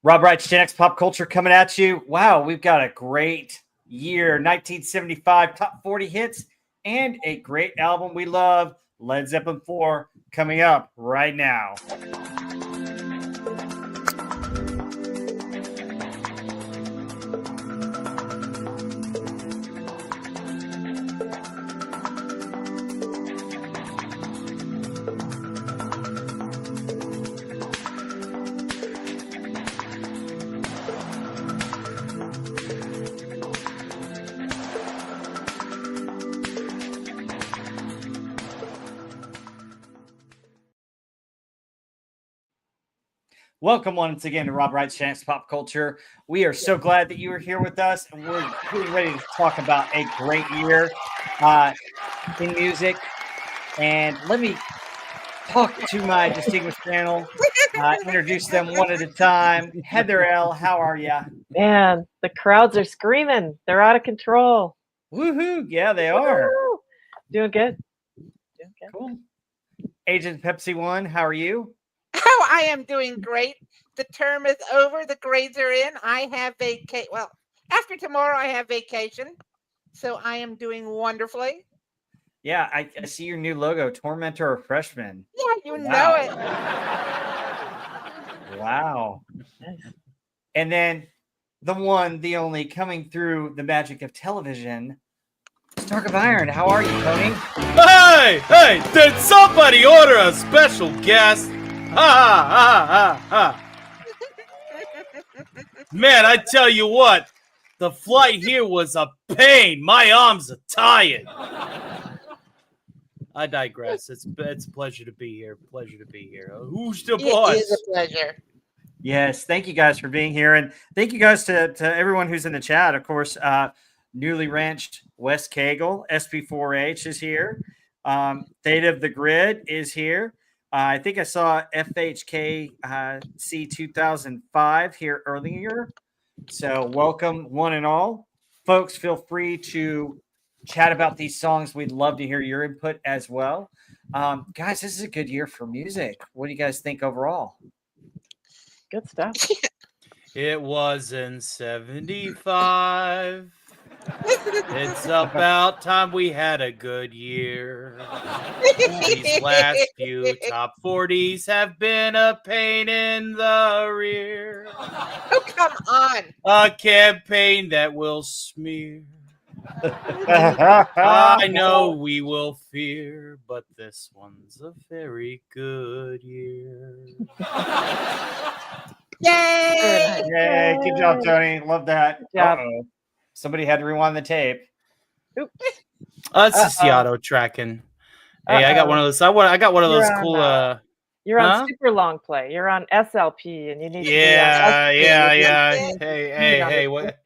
Rob Wright's Gen X Pop Culture coming at you. Wow, we've got a great year. 1975 top 40 hits and a great album we love, Led Zeppelin IV, coming up right now. Welcome once again to Rob Wright's Gen X Pop Culture. We are so glad that you are here with us, and we're really ready to talk about a great year in music. And let me talk to my distinguished panel, introduce them one at a time. Heather L., how are you? Man, the crowds are screaming. They're out of control. Woohoo! Yeah, they are. Woo-hoo. Doing good. Cool. Agent Pepsi One, how are you? Oh, I am doing great. The term is over. The grades are in. I have vacation. Well, after tomorrow, I have vacation. So I am doing wonderfully. Yeah, I see your new logo, Tormentor of Freshmen. Yeah, you know it. Wow. And then the one, the only, coming through the magic of television, Stark of Iron. How are you, Tony? Hey, did somebody order a special guest? Ha. Man, I tell you what, the flight here was a pain. My arms are tired. I digress. It's a pleasure to be here. Who's the boss? It is a pleasure. Yes, thank you guys for being here. And thank you guys to everyone who's in the chat. Of course, newly ranched Wes Cagle, SP4H is here. Theta of the Grid is here. I think I saw FHK C2005 here earlier. So welcome one and all. Folks, feel free to chat about these songs. We'd love to hear your input as well. Guys, this is a good year for music. What do you guys think overall? Good stuff. It was in 75. It's about time we had a good year. These last few top 40s have been a pain in the rear. Oh, come on. A campaign that will smear. I know we will fear, but this one's a very good year. Yay! Yay, good job, Tony. Love that. Yeah. Somebody had to rewind the tape. Oops. It's just the auto tracking. Hey, I got one of those. I got one of those cool. You're on super long play. You're on SLP, and you need to Yeah. Yeah. Hey. What?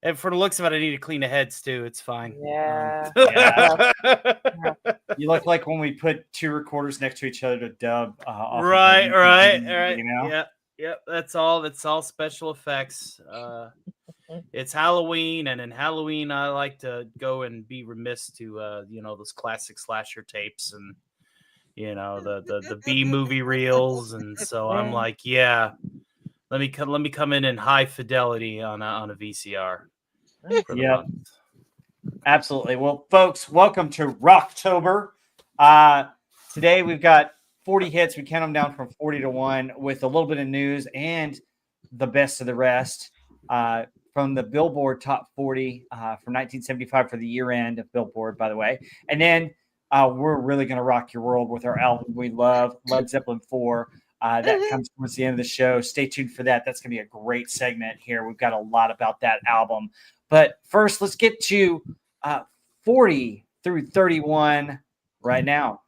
And for the looks of it, I need to clean the heads too. It's fine. Yeah. You look like when we put two recorders next to each other to dub. Right. You know? Yep. That's all special effects. It's Halloween, and in Halloween, I like to go and be remiss to those classic slasher tapes and the B movie reels, and so I'm like, yeah, let me come in high fidelity on a VCR. Yeah, absolutely. Well, folks, welcome to Rocktober. Today we've got 40 hits. We count them down from 40 to 1 with a little bit of news and the best of the rest from the Billboard Top 40 from 1975 for the year end of Billboard, by the way. And then we're really going to rock your world with our album we love, Led Zeppelin IV. That comes towards the end of the show. Stay tuned for that. That's going to be a great segment here. We've got a lot about that album. But first, let's get to 40 through 31 right now.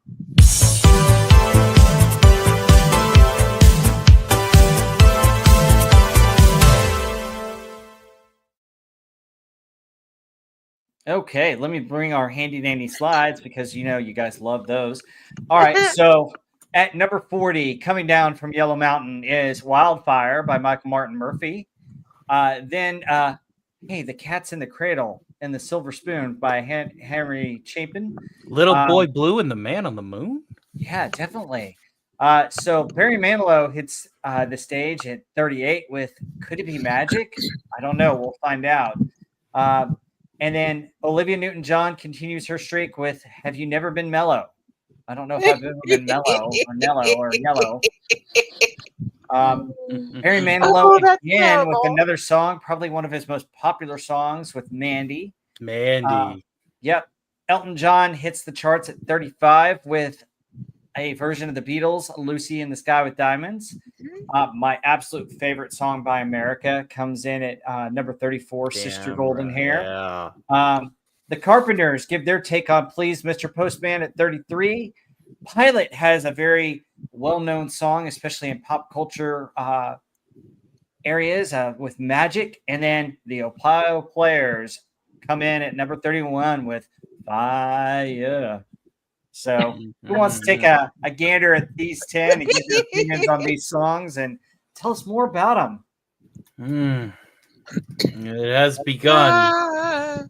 Okay, let me bring our handy dandy slides because you guys love those. All right, so at number 40, coming down from Yellow Mountain is Wildfire by Michael Martin Murphey. Then, The Cat's in the Cradle and the Silver Spoon by Henry Chapin. Little Boy Blue and the Man on the Moon? Yeah, definitely. So Barry Manilow hits the stage at 38 with "Could It Be Magic?" I don't know. We'll find out. And then Olivia Newton-John continues her streak with "Have You Never Been Mellow?" I don't know if I've ever been mellow or yellow. Barry Manilow again with another song, probably one of his most popular songs with Mandy. Yep. Elton John hits the charts at 35 with a version of the Beatles, "Lucy in the Sky with Diamonds." My absolute favorite song by America comes in at number 34, "Sister Golden Hair." Yeah. The Carpenters give their take on "Please, Mr. Postman" at 33. Pilot has a very well-known song, especially in pop culture areas with "Magic." And then the Ohio Players come in at number 31 with "Fire." So who wants to take a gander at these 10 and give your opinions on these songs and tell us more about them? It has begun.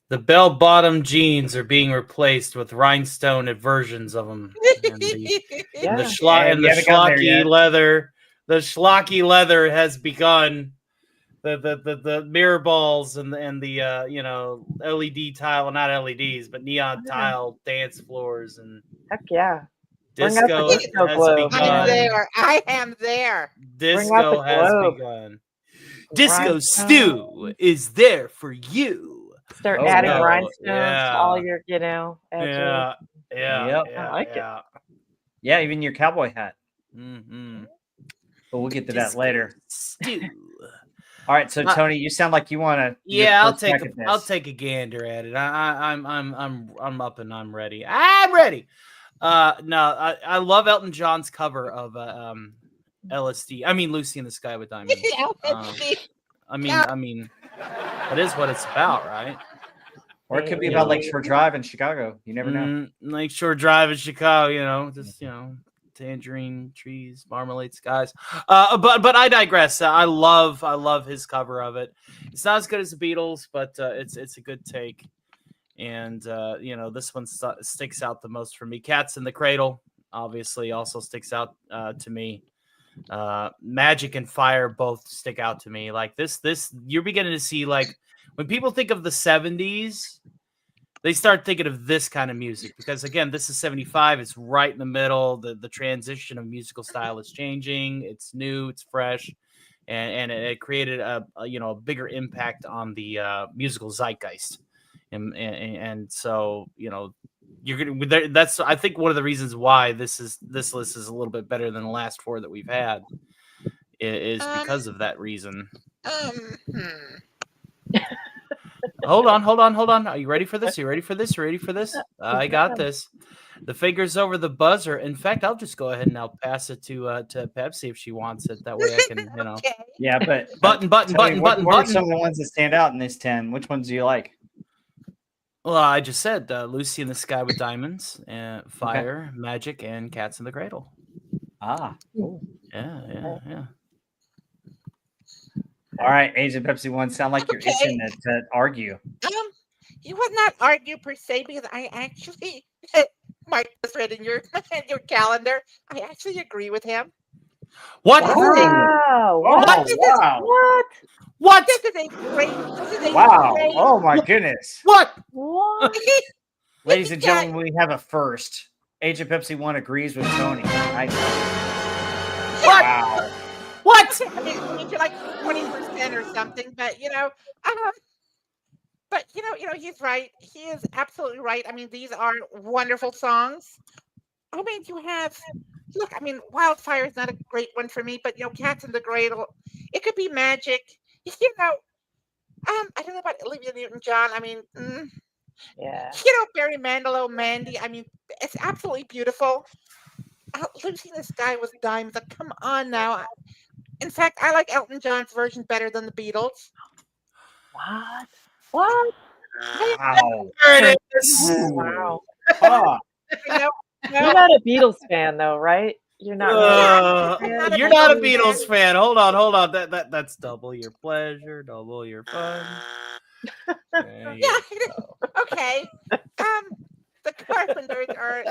The bell-bottom jeans are being replaced with rhinestone versions of them. And the schlocky leather. The schlocky leather has begun. The mirror balls and the LED tile, not LEDs, but neon tile dance floors and heck yeah. Disco has begun. I am there. Disco has begun. Disco stew is there for you. Start adding rhinestones to all your, edges. Yeah. I like it. Yeah, even your cowboy hat. But we'll get to that later. Stew. All right, so Tony, you sound like you want to. Yeah, I'll take a gander at it. I'm up and I'm ready. I'm ready. No, I love Elton John's cover of LSD. I mean, "Lucy in the Sky with Diamonds." I mean, that is what it's about, right? Or it could be about Lakeshore Drive in Chicago. You never know. Lakeshore Drive in Chicago, just tangerine trees, marmalade skies. But I digress. I love his cover of it. It's not as good as the Beatles, but it's a good take. And this one sticks out the most for me. "Cats in the Cradle" obviously also sticks out to me. "Magic" and "Fire" both stick out to me. Like this you're beginning to see, like, when people think of the 70s, they start thinking of this kind of music, because again, this is 75. It's right in the middle. The transition of musical style is changing. It's new, it's fresh, and it created a bigger impact on the musical zeitgeist. And so, you're gonna. That's, I think, one of the reasons why this list is a little bit better than the last 4 that we've had is because of that reason. Hold on. Are you ready for this? I got this. The finger's over the buzzer. In fact, I'll just go ahead and I'll pass it to Pepsi if she wants it. That way I can, Okay. Yeah, but button. What are some of the ones that stand out in this 10? Which ones do you like? Well, I just said "Lucy in the Sky with Diamonds," "Fire," "Magic," and "Cats in the Cradle." Yeah. All right, Agent Pepsi One, sound like you're itching to argue. You would not argue per se, because I actually, Mike was read in your calendar. I actually agree with him. What? Wow! What? This is a great. Wow! Oh my goodness! What? Ladies and gentlemen, we have a first. Agent Pepsi One agrees with Tony. What? Wow! What? I mean, you're like 20% or something, but he's right. He is absolutely right. I mean, these are wonderful songs. I mean, "Wildfire" is not a great one for me, but "Cats in the Cradle," it could be "Magic." I don't know about Olivia Newton-John. I mean, yeah. Barry Manilow, "Mandy." I mean, it's absolutely beautiful. "Lucy in the Sky with Diamonds." Come on now. In fact, I like Elton John's version better than the Beatles. What? Wow! There it is. Wow. You're not a Beatles fan, though, right? You're not. You're not a Beatles fan. Hold on. That's double your pleasure, double your fun. Okay. The Carpenters are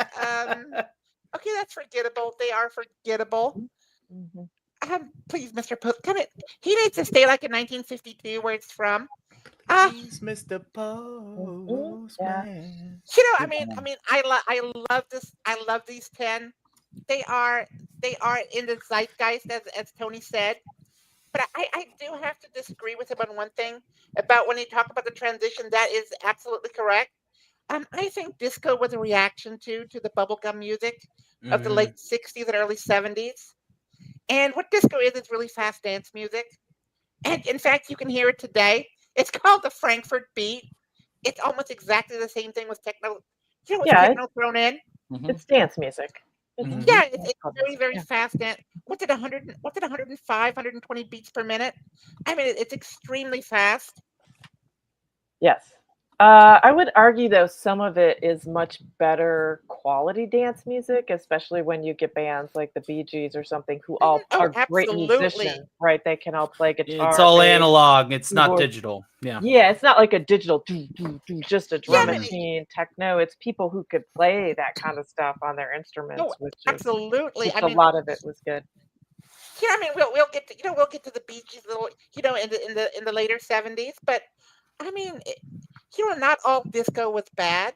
Okay, that's forgettable. They are forgettable. Mhm. Please, Mr. Post, he needs to stay like in 1952, where it's from. Uh, Please, Mr. Yeah. Postman. I love this. I love these 10. They are in the zeitgeist, as Tony said. But I do have to disagree with him on one thing about when he talked about the transition. That is absolutely correct. I think disco was a reaction to the bubblegum music of the late 60s and early 70s. And what disco is really fast dance music. And in fact, you can hear it today. It's called the Frankfurt Beat. It's almost exactly the same thing with techno, with Yeah, techno thrown in. it's dance music. Yeah, it's called very, music, very yeah. fast dance. What's it, 100, what's it, 105, 120 beats per minute? I mean, it's extremely fast. Yes. I would argue, though, some of it is much better quality dance music, especially when you get bands like the Bee Gees or something who all Oh, are great absolutely. musicians, right? They can all play guitar. It's all bass, analog. It's not keyboard. digital. Yeah. Yeah, it's not like a digital, just a Yeah, drum I mean, machine techno. It's people who could play that kind of stuff on their instruments, which is absolutely. just I a mean, lot of it was good. yeah, I mean, we'll get to we'll get to the Bee Gees, in the later 70s. But I mean, not all disco was bad.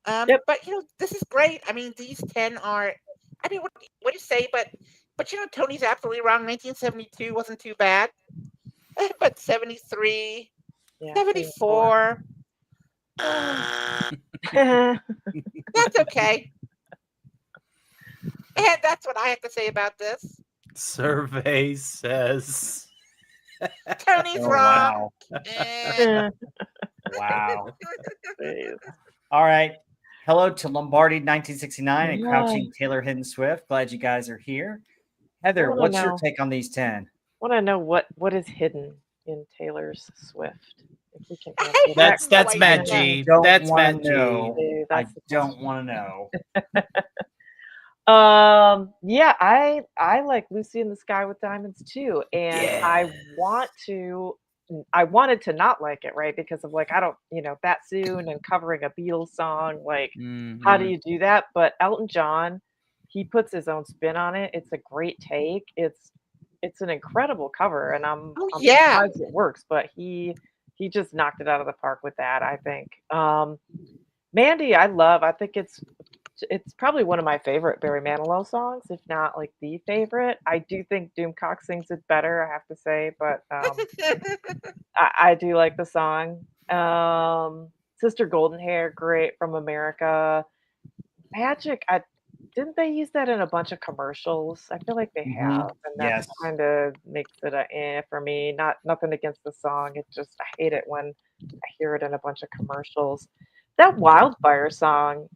Yep. But this is great. I mean, these 10 are. I mean, what do you say? But Tony's absolutely wrong. 1972 wasn't too bad, but 73, Yeah. 74, that's okay. And that's what I have to say about this. Survey says. Tony's Oh, wrong. wow. Eh. Wow. All right. Hello to Lombardi 1969 and Crouching Taylor Hidden Swift. Glad you guys are here. Heather, wanna what's your know. take on these 10? Want to know what is hidden in Taylor's Swift? If we can I answer have that. That's no Matt idea. G. Don't That's wanna Matt G. know. I That's the don't question. want to know. Yeah, I like Lucy in the Sky with Diamonds too, and I wanted to not like it, right? Because of like I don't, that soon and covering a Beatles song, like how do you do that? But Elton John, he puts his own spin on it. It's a great take. It's an incredible cover, and I'm Yeah. surprised it works. But he just knocked it out of the park with that, I think. Mandy, I think it's probably one of my favorite Barry Manilow songs, if not like the favorite. I do think Doomcock sings it better, I have to say, but I do like the song. Sister Golden Hair, great from America. Magic, didn't they use that in a bunch of commercials? I feel like they have, and that Yes. kind of makes it a for me. Nothing against the song. It just I hate it when I hear it in a bunch of commercials. That Wildfire song,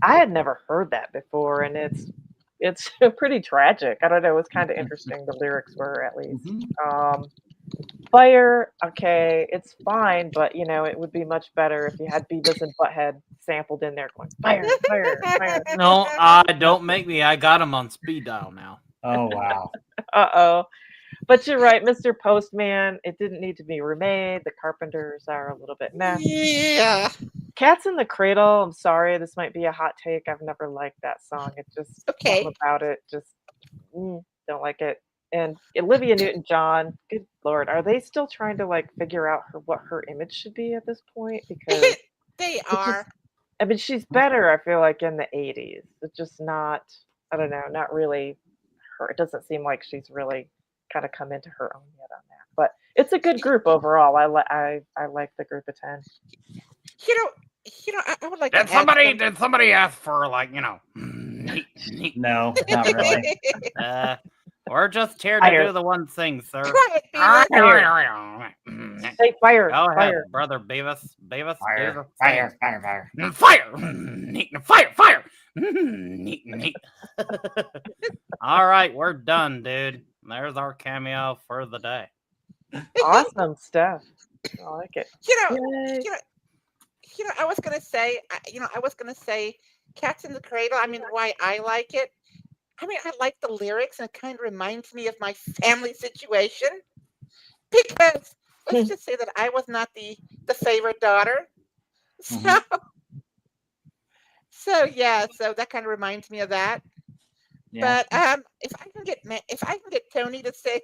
I had never heard that before, and it's pretty tragic. I don't know. It was kind of interesting. The lyrics were at least. Fire, okay, it's fine, but it would be much better if you had Beavis and Butthead sampled in there going fire, fire, fire. No, don't make me. I got him on speed dial now. Oh, wow. Uh-oh. But you're right, Mr. Postman. It didn't need to be remade. The Carpenters are a little bit meh. Yeah. Cats in the Cradle. I'm sorry, this might be a hot take. I've never liked that song. It just Okay. something about it. Just don't like it. And Olivia Newton-John. Good lord, are they still trying to like figure out what her image should be at this point? Because They are. I mean, she's better. I feel like in the '80s. It's just not. I don't know. Not really her. It doesn't seem like she's really kind of come into her own yet on that. But it's a good group overall. I like the group of 10. I would like Did to add somebody ask for like No, not really. we're just here to Fire. do the one thing, sir. Quiet, Fire. Say fire. Go ahead, Fire. brother Beavis. Fire, Beavis, fire, fire, fire. Fire. Neat. All right, we're done, dude. There's our cameo for the day. Awesome stuff. I like it. I was gonna say, Cats in the Cradle. I mean, why I like it. I mean, I like the lyrics, and it kind of reminds me of my family situation. Because let's just say that I was not the favorite daughter, so So yeah, so that kind of reminds me of that. Yeah. But if I can get Tony to sing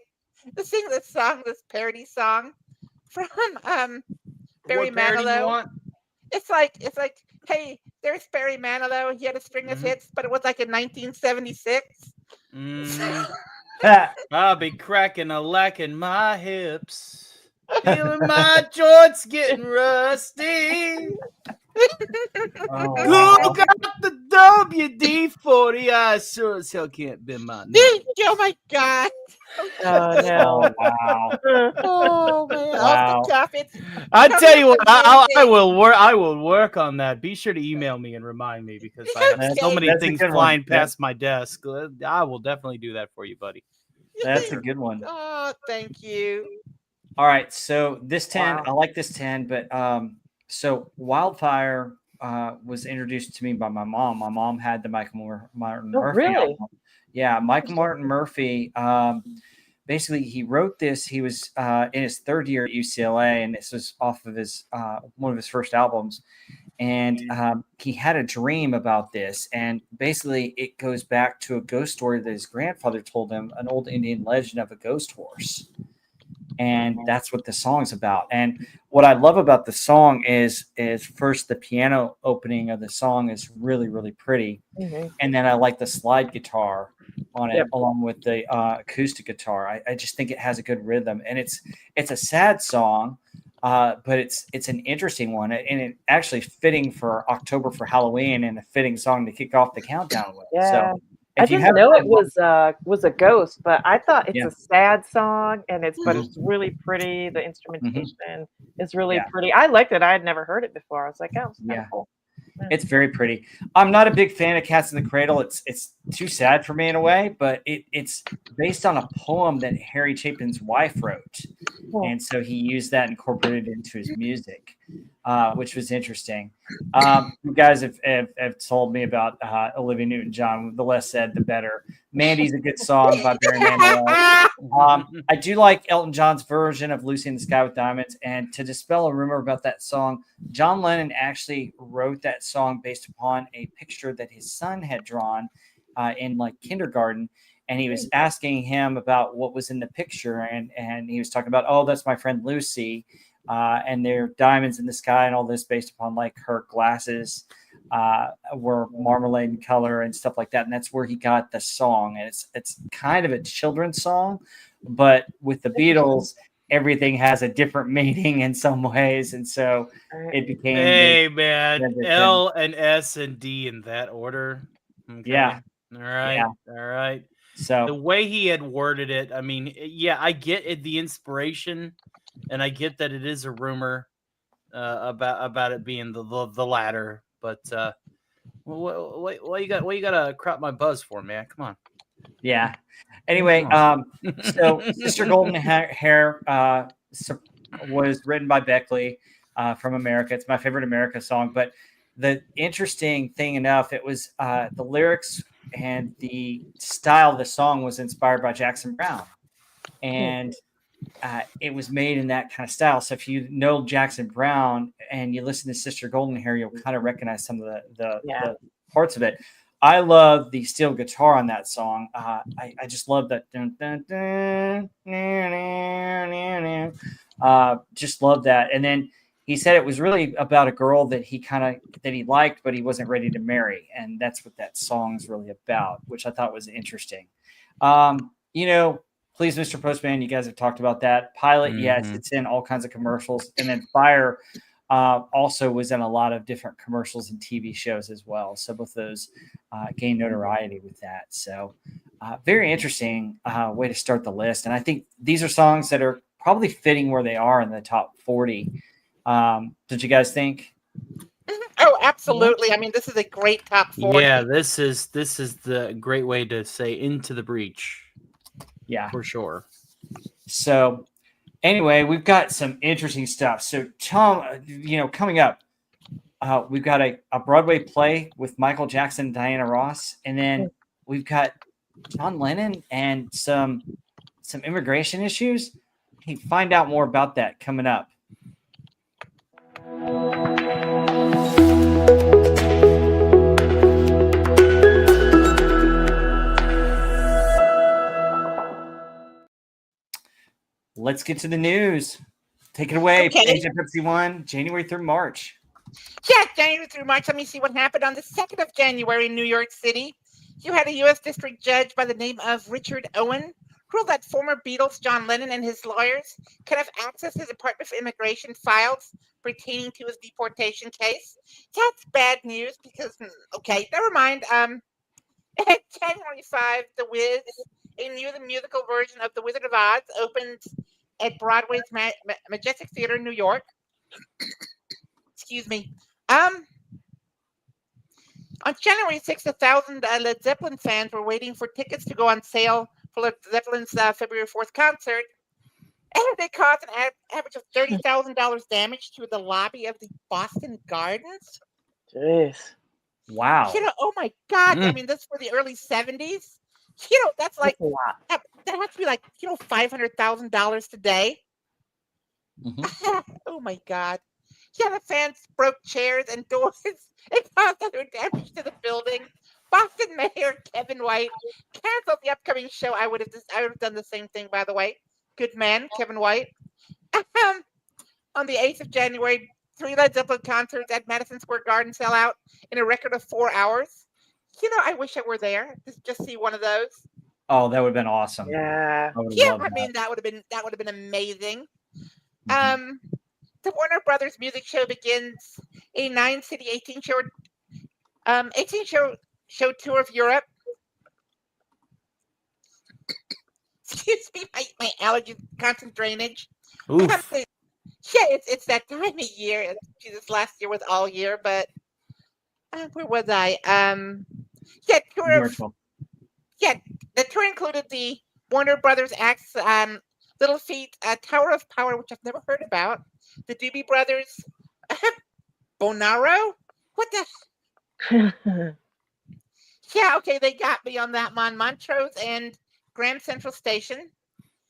this song, this parody song from Barry What parody you Manilow. want? It's like, hey, there's Barry Manilow. He had a string of hits, but it was like in 1976. I'll be cracking a lacking my hips, feeling my joints getting rusty. Oh, Who wow. got the WD-40? I sure as hell can't bend my nose. Oh my god! Oh no. Oh, wow. Oh man! Wow. Off the cuff, it's I Tony, tell you it's what, I amazing. will work. I will work on that. Be sure to email me and remind me because I have so Okay. many That's a things good one. flying Yeah. past my desk. I will definitely do that for you, buddy. That's a good one. Oh, thank you. All right, so this 10, Wow. I like this 10, but so Wildfire was introduced to me by my mom. My mom had the Martin Oh, Murphy really? album. Yeah, Michael Martin Murphy. Basically, he wrote this. He was in his third year at UCLA, and this was off of his one of his first albums. And he had a dream about this, and basically, it goes back to a ghost story that his grandfather told him, an old Indian legend of a ghost horse. And that's what the song's about. And what I love about the song is first the piano opening of the song is really, really pretty. Mm-hmm. And then I like the slide guitar on it, Yep. along with the acoustic guitar. I just think it has a good rhythm, and it's a sad song, but it's an interesting one, and it actually fitting for October for Halloween, and a fitting song to kick off the countdown with. Yeah. So I if you didn't haven't know heard it was a ghost, but I thought it's Yeah. a sad song, and it's Mhm. it's really pretty. The instrumentation is really Yeah. pretty. I liked it. I had never heard it before. I was like, oh, it's kind Yeah. of cool. It's very pretty. I'm not a big fan of Cats in the Cradle. It's too sad for me in a way, but it's based on a poem that Harry Chapin's wife wrote, Cool. and so he used that and incorporated it into his music, which was interesting. You guys have told me about Olivia Newton-John. The less said, the better. Mandy's a good song by Barry Manilow. I do like Elton John's version of Lucy in the Sky with Diamonds. And to dispel a rumor about that song, John Lennon actually wrote that song based upon a picture that his son had drawn in like kindergarten. And he was asking him about what was in the picture. And he was talking about, oh, that's my friend Lucy. And there are diamonds in the sky and all this based upon like her glasses were marmalade in color and stuff like that. And that's where he got the song. And it's kind of a children's song, but with the Beatles, everything has a different meaning in some ways. And so it became Hey, man. the L and S and D in that order. Okay. Yeah. All right. Yeah. All right. The So way he had worded it, I mean, yeah, I get it, the inspiration, and I get that it is a rumor about it being the latter. But what you got to crop my buzz for, man? Come on. yeah. Anyway, so Sister Golden Hair was written by Beckley from America. It's my favorite America song. But the interesting thing enough, it was the lyrics and the style of the song was inspired by Jackson Browne. And it was made in that kind of style. So if you know Jackson Browne and you listen to Sister Golden Hair, you'll kind of recognize some of the parts of it. I love the steel guitar on that song. I just love that. Just love that. And then he said it was really about a girl that he liked, but he wasn't ready to marry. And that's what that song's really about, which I thought was interesting. Please, Mr. Postman, you guys have talked about that. Pilot, yes, it's in all kinds of commercials. And then Fire also was in a lot of different commercials and TV shows as well. So both those gained notoriety with that. So very interesting way to start the list. And I think these are songs that are probably fitting where they are in the top 40. Did you guys think? Oh, absolutely. I mean, this is a great top 40. Yeah, this is the great way to say into the breach. Yeah, for sure. So anyway, we've got some interesting stuff. So Tom, coming up, we've got a Broadway play with Michael Jackson and Diana Ross, and then we've got John Lennon and some immigration issues. You can find out more about that coming up. let's get to the news. Take it away, Okay. Agent Pepsi 1, January through March. Yeah, January through March. Let me see what happened on the 2nd of January in New York City. You had a U.S. district judge by the name of Richard Owen ruled that former Beatles John Lennon and his lawyers could have access to his Department of Immigration files pertaining to his deportation case. That's bad news because, okay, never mind. January 5, The Wiz, a new musical version of The Wizard of Oz, opened at Broadway's Majestic Theater in New York. Excuse me. On January 6th, 1,000 Led Zeppelin fans were waiting for tickets to go on sale for Led Zeppelin's February 4th concert, and they caused an average of $30,000 damage to the lobby of the Boston Gardens. Jeez. Wow. Oh my God! I mean, this for the early 70s. That's like That's a lot. that has to be like $500,000 today. Mhm. Oh my God! Yeah, the fans broke chairs and doors and caused other damage to the building. Boston Mayor Kevin White canceled the upcoming show. I would have done the same thing, by the way. Good man, Kevin White. On the 8th of January, 3 Led Zeppelin concerts at Madison Square Garden sell out in a record of 4 hours. I wish I were there to just see one of those. Oh, that would have been awesome. Yeah. I would have Yeah, loved I that. mean that would have been amazing. Mhm. The Warner Brothers music show begins a 9-city, 18 show tour of Europe. Excuse me, my allergies, constant drainage. Oof. Yeah, it's that time of year. Jesus, last year was all year, but where was I? Yeah, Wonderful. the tour included the Warner Brothers acts, Little Feat, Tower of Power, which I've never heard about, the Doobie Brothers, Bonaro. What the? Yeah, okay, they got me on that one. Montrose and Grand Central Station.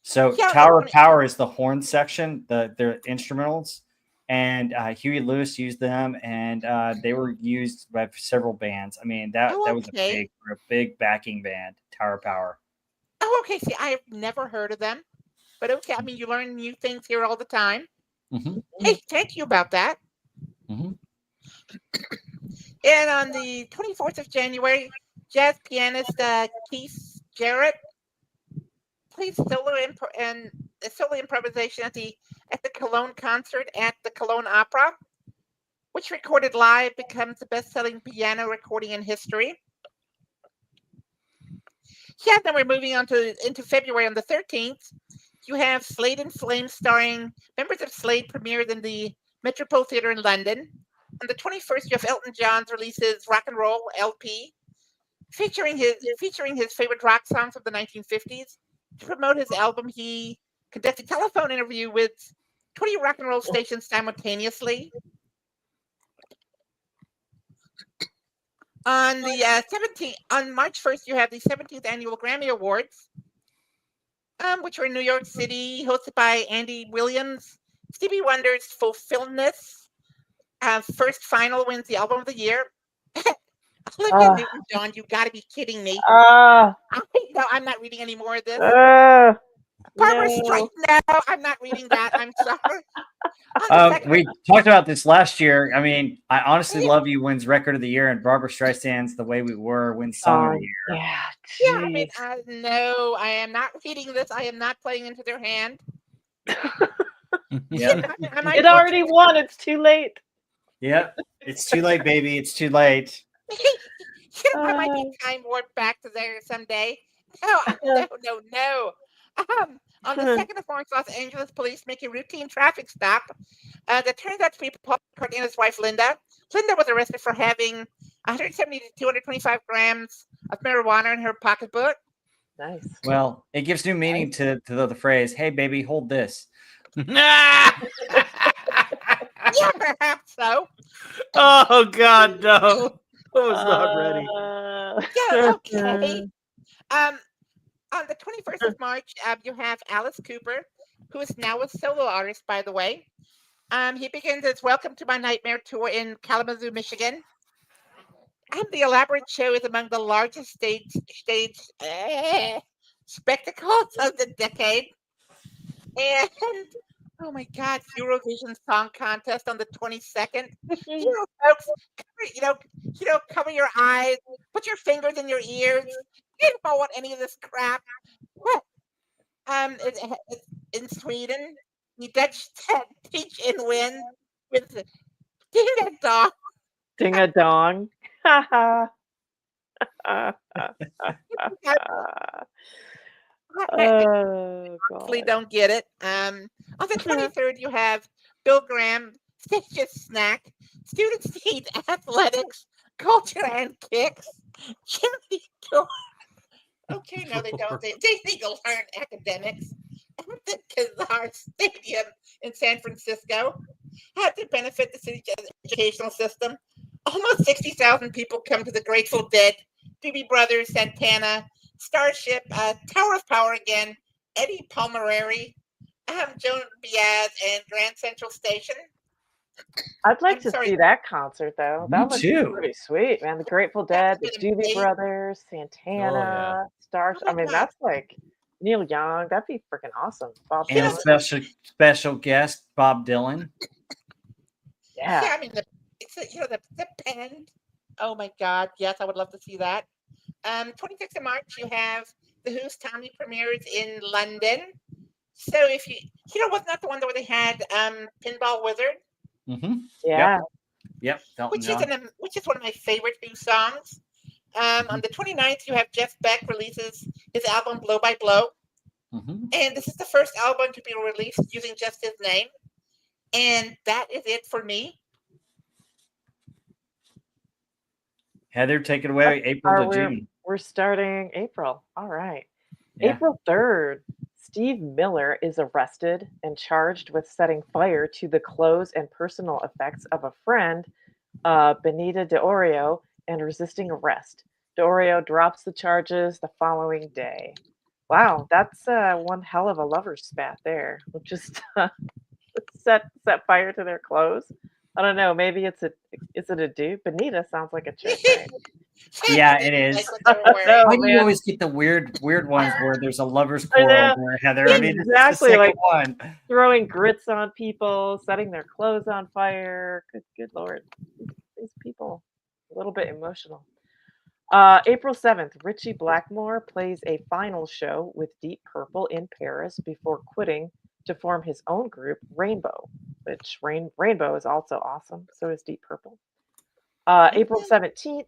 So Yeah, Tower of Power is the horn section, their instrumentals, and Huey Lewis used them, and they were used by several bands. I mean that was okay. a big backing band. Tower of Power. Oh, okay. See, I've never heard of them, but okay. I mean, you learn new things here all the time. Mm-hmm. Hey, thank you about that. Mm-hmm. And on the 24th of January, jazz pianist Keith Jarrett plays solo improvisation at the Cologne concert at the Cologne Opera, which recorded live becomes the best-selling piano recording in history. Yeah, then we're moving on into February on the 13th. You have Slade and Flame starring members of Slade premiered in the Metropole Theatre in London. On the 21st, you have Elton John's releases Rock and Roll LP, featuring his favorite rock songs of the 1950s. To promote his album, he conducted a telephone interview with 20 rock and roll stations simultaneously. On the 17th, on March 1st, you have the 17th annual Grammy Awards, which were in New York City, hosted by Andy Williams. Stevie Wonder's Fulfilledness, first final, wins the album of the year. Olivia Newton-John, you got to be kidding me. No, I'm not reading any more of this. Barbara Streisand, no, I'm not reading that. I'm sorry. We talked about this last year. I mean, I honestly love you wins record of the year, and Barbara Streisand's The Way We Were wins song of the year. Yeah, I mean, no, I am not reading this. I am not playing into their hand. Yeah. It already won. It's too late. Yep. It's too late, baby. It's too late. I might be time warped back to there someday. No. On the 2nd of March, Los Angeles police make a routine traffic stop that turns out to be Paul McCartney and his wife, Linda. Linda was arrested for having 170 to 225 grams of marijuana in her pocketbook. Nice. Well, it gives new meaning to the phrase, "Hey, baby, hold this." Yeah, perhaps so. Oh God, no! I was not ready. Yeah, okay. On the 21st of March, you have Alice Cooper, who is now a solo artist, by the way. He begins his Welcome to My Nightmare tour in Kalamazoo, Michigan. And the elaborate show is among the largest stage spectacles of the decade. And oh my God, Eurovision Song Contest on the 22nd. Folks, cover your eyes, put your fingers in your ears. You don't want any of this crap. It's in Sweden. The Dutch teach and win with Ding a Dong. Ding a dong. I Oh Hopefully God. don't get it. On the 23rd, you have Bill Graham, Stitch's Snack, Students Eat Athletics, Culture and Kicks, Jimmy Dore. Okay, no, they don't. They need to learn academics at the Kazar Stadium in San Francisco. Had to benefit the city's educational system. Almost 60,000 people come to the Grateful Dead, Doobie Brothers, Santana, Starship, Tower of Power again, Eddie Palmieri, Joan Baez, and Grand Central Station. I'd like I'm to sorry. see that concert though. Me That looks too. pretty sweet, man. The Grateful Dead, the That's been Doobie amazing. Brothers, Santana, Stars. Oh my I mean, God. that's like Neil Young. That'd be freaking awesome. Bob And a Dylan. special guest, Bob Dylan. Yeah. Yeah, I mean, the pen. Oh my God, yes, I would love to see that. 26th of March, you have the Who's Tommy premieres in London. So if wasn't that the one where they had Pinball Wizard? Mm-hmm. Yeah. Yep. Elton John. Which is one of my favorite Who songs. On the 29th, you have Jeff Beck releases his album Blow by Blow. Mm-hmm. And this is the first album to be released using just his name. And that is it for me. Heather, take it away. April to June. We're starting April. All right. Yeah. April 3rd, Steve Miller is arrested and charged with setting fire to the clothes and personal effects of a friend, Benita D'Orio, and resisting arrest. D'Orio drops the charges the following day. Wow, that's one hell of a lover's spat there. We'll just set fire to their clothes. I don't know. Maybe is it a dude? Benita sounds like a chick, right? Yeah, it is. Like what they were wearing. No, Why do you man. always get the weird ones where there's a lover's I know. quarrel there, Heather? I mean, Exactly, it's the like- second one. Throwing grits on people, setting their clothes on fire. Good lord. These people, a little bit emotional. April 7th, Richie Blackmore plays a final show with Deep Purple in Paris before quitting to form his own group, Rainbow, which Rainbow is also awesome. So is Deep Purple. April 17th,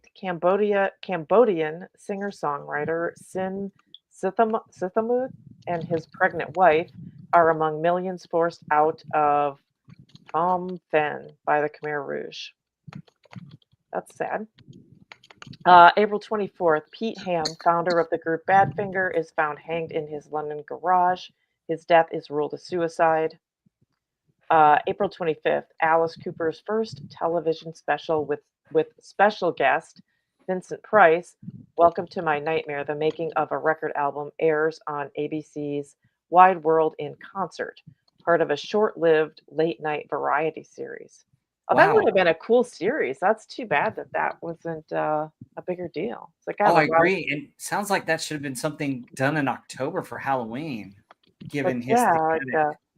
Cambodian singer-songwriter Sin Sithamut and his pregnant wife are among millions forced out of Phnom Penh by the Khmer Rouge. That's sad. April 24th, Pete Ham, founder of the group Badfinger, is found hanged in his London garage. His death is ruled a suicide. April 25th, Alice Cooper's first television special with special guest Vincent Price, Welcome to My Nightmare, the making of a record album, airs on ABC's Wide World in Concert, part of a short-lived late-night variety series. Oh, that Wow. would have been a cool series. That's too bad that wasn't a bigger deal. It's like, I agree. It sounds like that should have been something done in October for Halloween, given his.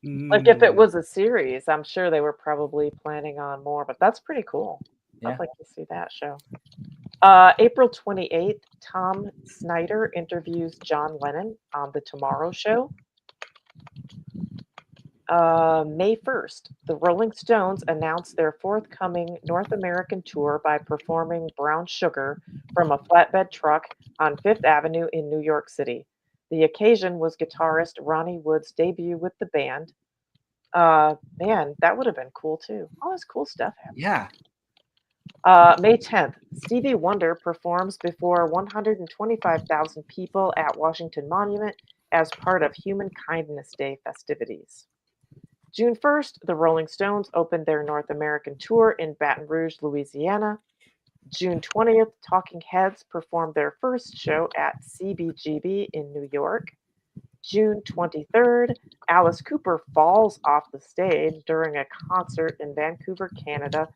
Like if it was a series, I'm sure they were probably planning on more, but that's pretty cool. Yeah. I'd like to see that show. April 28th, Tom Snyder interviews John Lennon on The Tomorrow Show. May 1st, the Rolling Stones announced their forthcoming North American tour by performing Brown Sugar from a flatbed truck on Fifth Avenue in New York City. The occasion was guitarist Ronnie Wood's debut with the band. Man, that would have been cool too. All this cool stuff happened. Yeah. May 10th, Stevie Wonder performs before 125,000 people at Washington Monument as part of Human Kindness Day festivities. June 1st, the Rolling Stones opened their North American tour in Baton Rouge, Louisiana. June 20th, Talking Heads performed their first show at CBGB in New York. June 23rd, Alice Cooper falls off the stage during a concert in Vancouver, Canada,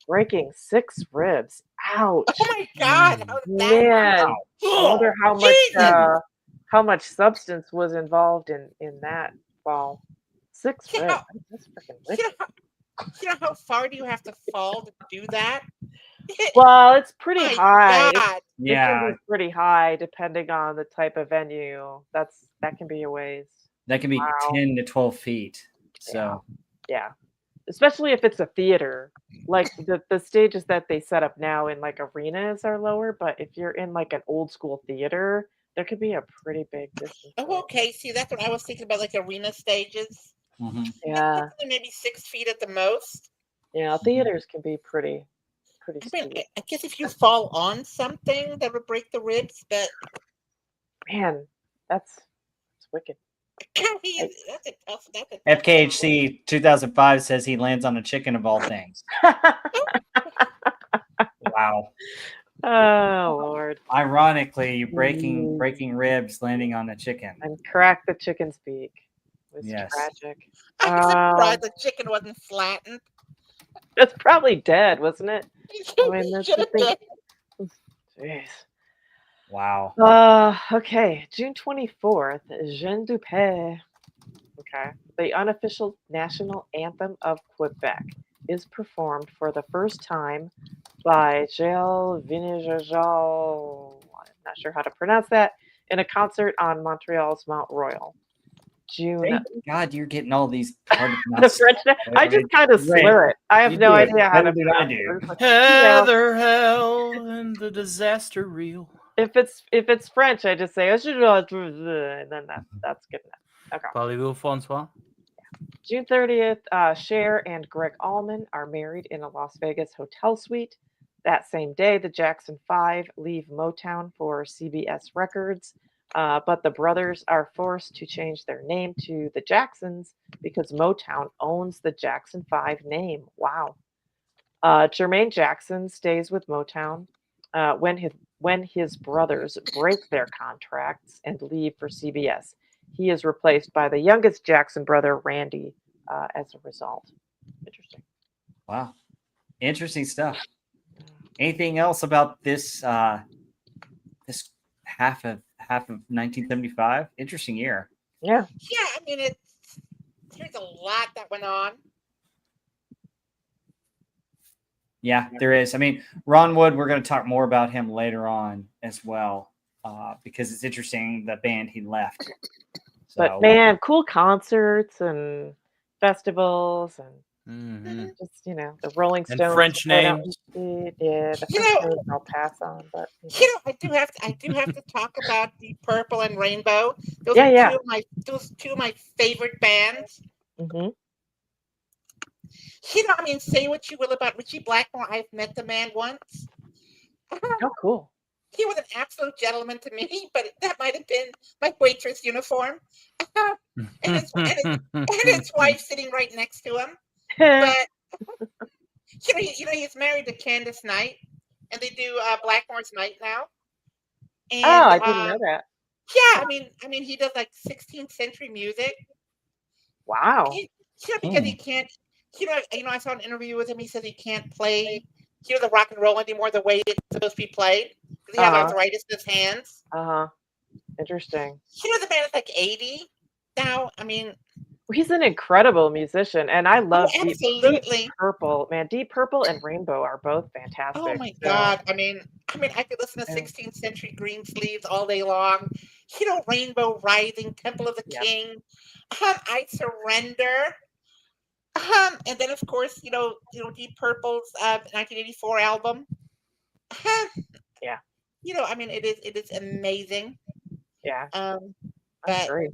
breaking 6 ribs. Ouch. Oh my God! How did that Man, happen? I wonder how Jesus. much substance was involved in that fall. 6 You foot. know, That's freaking you wicked. know how far do you have to fall to do that? Well, it's pretty My high. God. It can Yeah, be pretty high depending on the type of venue. That can be a ways. that can be Wow. 10 to 12 feet. Yeah. So Yeah. Especially if it's a theater. Like the stages that they set up now in like arenas are lower, but if you're in like an old school theater, there could be a pretty big distance Oh, away. okay. See, that's what I was thinking about, like arena stages. mhm. Yeah. Maybe 6 feet at the most. Yeah, theaters can be pretty I mean, steep. I guess if you fall on something, that would break the ribs. But Man, that's wicked. I mean, Yikes. that's a tough. That's a tough job. FKHC 2005 says he lands on a chicken of all things. Wow. Oh Lord. Ironically, breaking ribs, landing on a chicken. And crack the chicken's beak. It was Yes. tragic. I'm surprised the chicken wasn't flattened. It's probably dead, wasn't it? I mean, that's Should the have thing. been. Jeez. Wow. Okay. June 24th, Jean Dupé. Okay. The unofficial national anthem of Quebec is performed for the first time by Gilles Vinegeal. I'm not sure how to pronounce that. In a concert on Montreal's Mount Royal. June. Thank God you're getting all these hard to The pronounce French. I just kind of Great. slur it. I have You no do. idea how Better to than I pronounce do. it. It's like, you know, Heather Hell and the disaster reel. if it's French, I just say and then that's good enough. Okay. Parlez-vous, Francois? June 30th, Cher and Greg Allman are married in a Las Vegas hotel suite. That same day, the Jackson 5 leave Motown for CBS Records, but the brothers are forced to change their name to the Jacksons because Motown owns the Jackson 5 name. Wow. Jermaine Jackson stays with Motown when his brothers break their contracts and leave for CBS. He is replaced by the youngest Jackson brother, Randy, as a result. Interesting. Wow. Interesting stuff. Anything else about this this half of 1975? Interesting year. Yeah. Yeah, I mean, there's a lot that went on. Yeah, there is. I mean, Ron Wood, we're going to talk more about him later on as well, because it's interesting the band he left. But man, cool concerts and festivals and Mm-hmm. just the Rolling And Stones. French played out names. in the- Yeah, the You French know- names I'll pass on, but I do have to talk about Deep Purple and Rainbow. Those Yeah, are yeah. two of my favorite bands. hmm I mean, say what you will about Richie Blackmore. I've met the man once. Oh, cool. He was an absolute gentleman to me, but that might have been my waitress uniform. and his wife sitting right next to him. But he's married to Candace Knight, and they do Blackmore's Night now. And, Oh, I didn't know that. Yeah, I mean, he does like 16th century music. Wow. Because he can't. I saw an interview with him. He says he can't play, the rock and roll anymore the way it's supposed to be played because he has arthritis in his hands. Interesting. The band is like 80 now. I mean, He's an incredible musician, and I love absolutely. Deep Purple. Man, Deep Purple and Rainbow are both fantastic. Oh my God! I mean, I could listen to 16th century Green Sleeves all day long. Rainbow Rising, Temple of the King, I Surrender. And then of course, Deep Purple's 1984 album. Yeah. I mean, it is amazing. Yeah. But Great.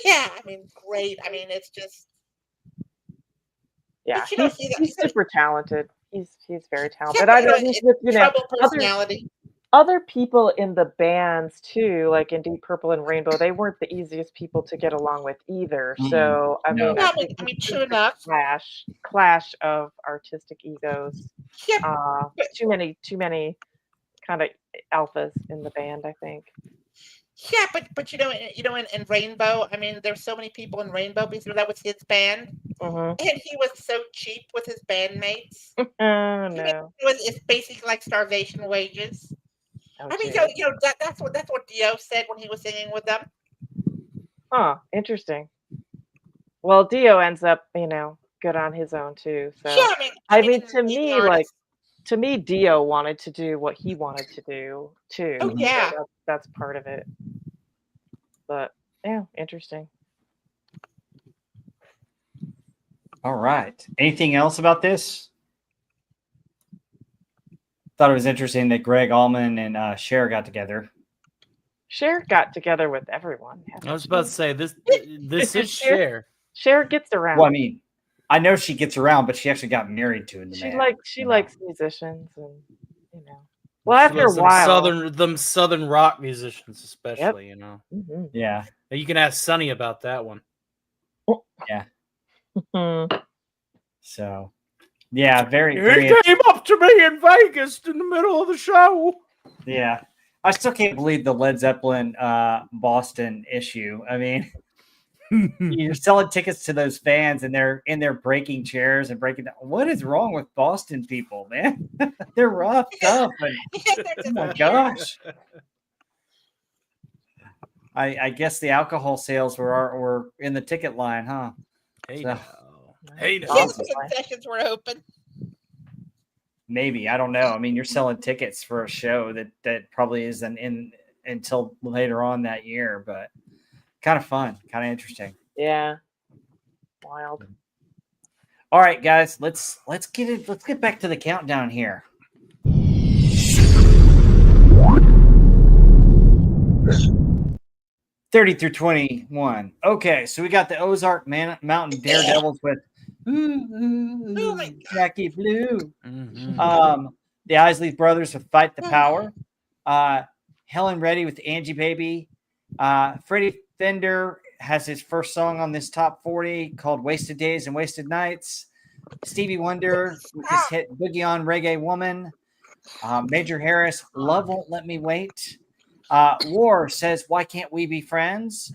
yeah, I mean, great. I mean, it's just. Yeah, But, he's super talented. He's very talented. Yeah, I know he's with trouble personality. other people in the bands too, like in Deep Purple and Rainbow, they weren't the easiest people to get along with either. So I mean, No, I think true enough. Clash of artistic egos. Yeah, too many kind of alphas in the band, I think. Yeah, but in Rainbow, I mean, there's so many people in Rainbow because that was his band, and he was so cheap with his bandmates. Oh no! It's basically like starvation wages. Oh, I mean, that's what Dio said when he was singing with them. Huh? Interesting. Well, Dio ends up, good on his own too. So Yeah, I mean, an to amazing me, like artist. to me, Dio wanted to do what he wanted to do too. Oh, So yeah. that's part of it. But yeah, interesting. All right. Anything else about this? Thought it was interesting that Greg Allman and Cher got together. Cher got together with everyone. I was about to say this is Cher- Cher. Cher gets around. Well, I mean, I know she gets around, but she actually got married to the she man. likes musicians and Well, She after a loves while, them southern rock musicians, especially, Mhm. Yeah. You can ask Sonny about that one. So, yeah, very, He very. came up to me in Vegas in the middle of the show. Yeah. I still can't believe the Led Zeppelin Boston issue. I mean, you're selling tickets to those fans and they're in there breaking chairs and breaking down. What is wrong with Boston people, man? They're rough, tough. And, oh my gosh. I guess the alcohol sales were in the ticket line, huh? Hey, So- no. Hey, no. Yeah, the concessions were open. Maybe. I don't know. I mean, you're selling tickets for a show that probably isn't in until later on that year, but kind of fun, kind of interesting. Yeah. Wild. All right, guys, let's get back to the countdown here. 30 through 21. Okay, so we got the Ozark Mountain Daredevils with Jackie Blue. Mhm. The Isley Brothers with Fight the Power. Helen Reddy with Angie Baby. Freddie Fender has his first song on this top 40 called Wasted Days and Wasted Nights. Stevie Wonder with his hit Boogie On Reggae Woman. Major Harris, Love Won't Let Me Wait. War says, Why Can't We Be Friends?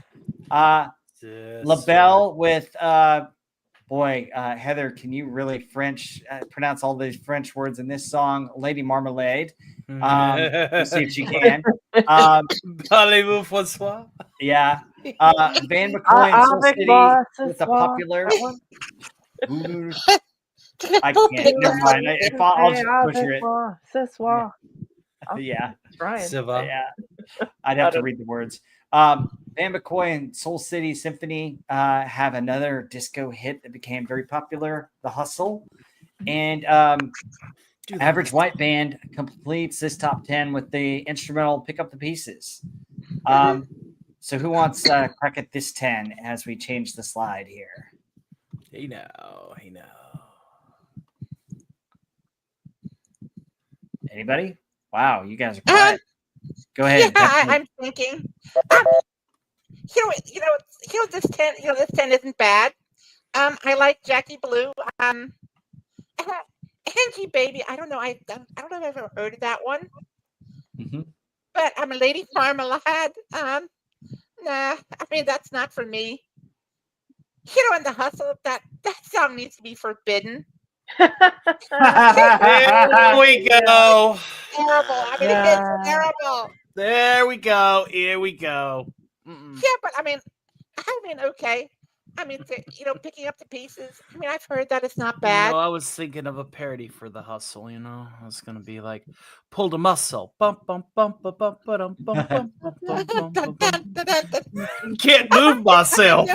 LaBelle with, Heather, can you really pronounce all these French words in this song? Lady Marmalade. We'll see if she can. Parlez-vous, François? Yeah. Van McCoy and Soul City with a popular. Ooh, I can't. Never mind. I'll just butcher it. Yeah. Trying. Yeah. I'd have to read the words. Van McCoy and Soul City Symphony have another disco hit that became very popular, The Hustle. And Average White Band completes this top 10 with the instrumental Pick Up the Pieces. So who wants to crack at this 10 as we change the slide here? Hey now. Anybody? Wow, you guys are quiet. Go ahead. Yeah, I'm thinking. This 10. This 10 isn't bad. I like Jackie Blue. Angie Baby. I don't know. I don't know if I've ever heard of that one. Mm-hmm. But I'm a Lady Marmalade. Nah. I mean, that's not for me. And The Hustle. That song needs to be forbidden. There we go. Terrible. I mean, it's terrible. There we go. Here we go. Yeah, but I mean, okay. I mean, Picking Up the Pieces. I mean, I've heard that it's not bad. I was thinking of a parody for The Hustle. I was gonna be like, pulled a muscle. Bump, bump, bump, bump, bump, bump, bump, bump, bump, bump, bump. Can't move myself.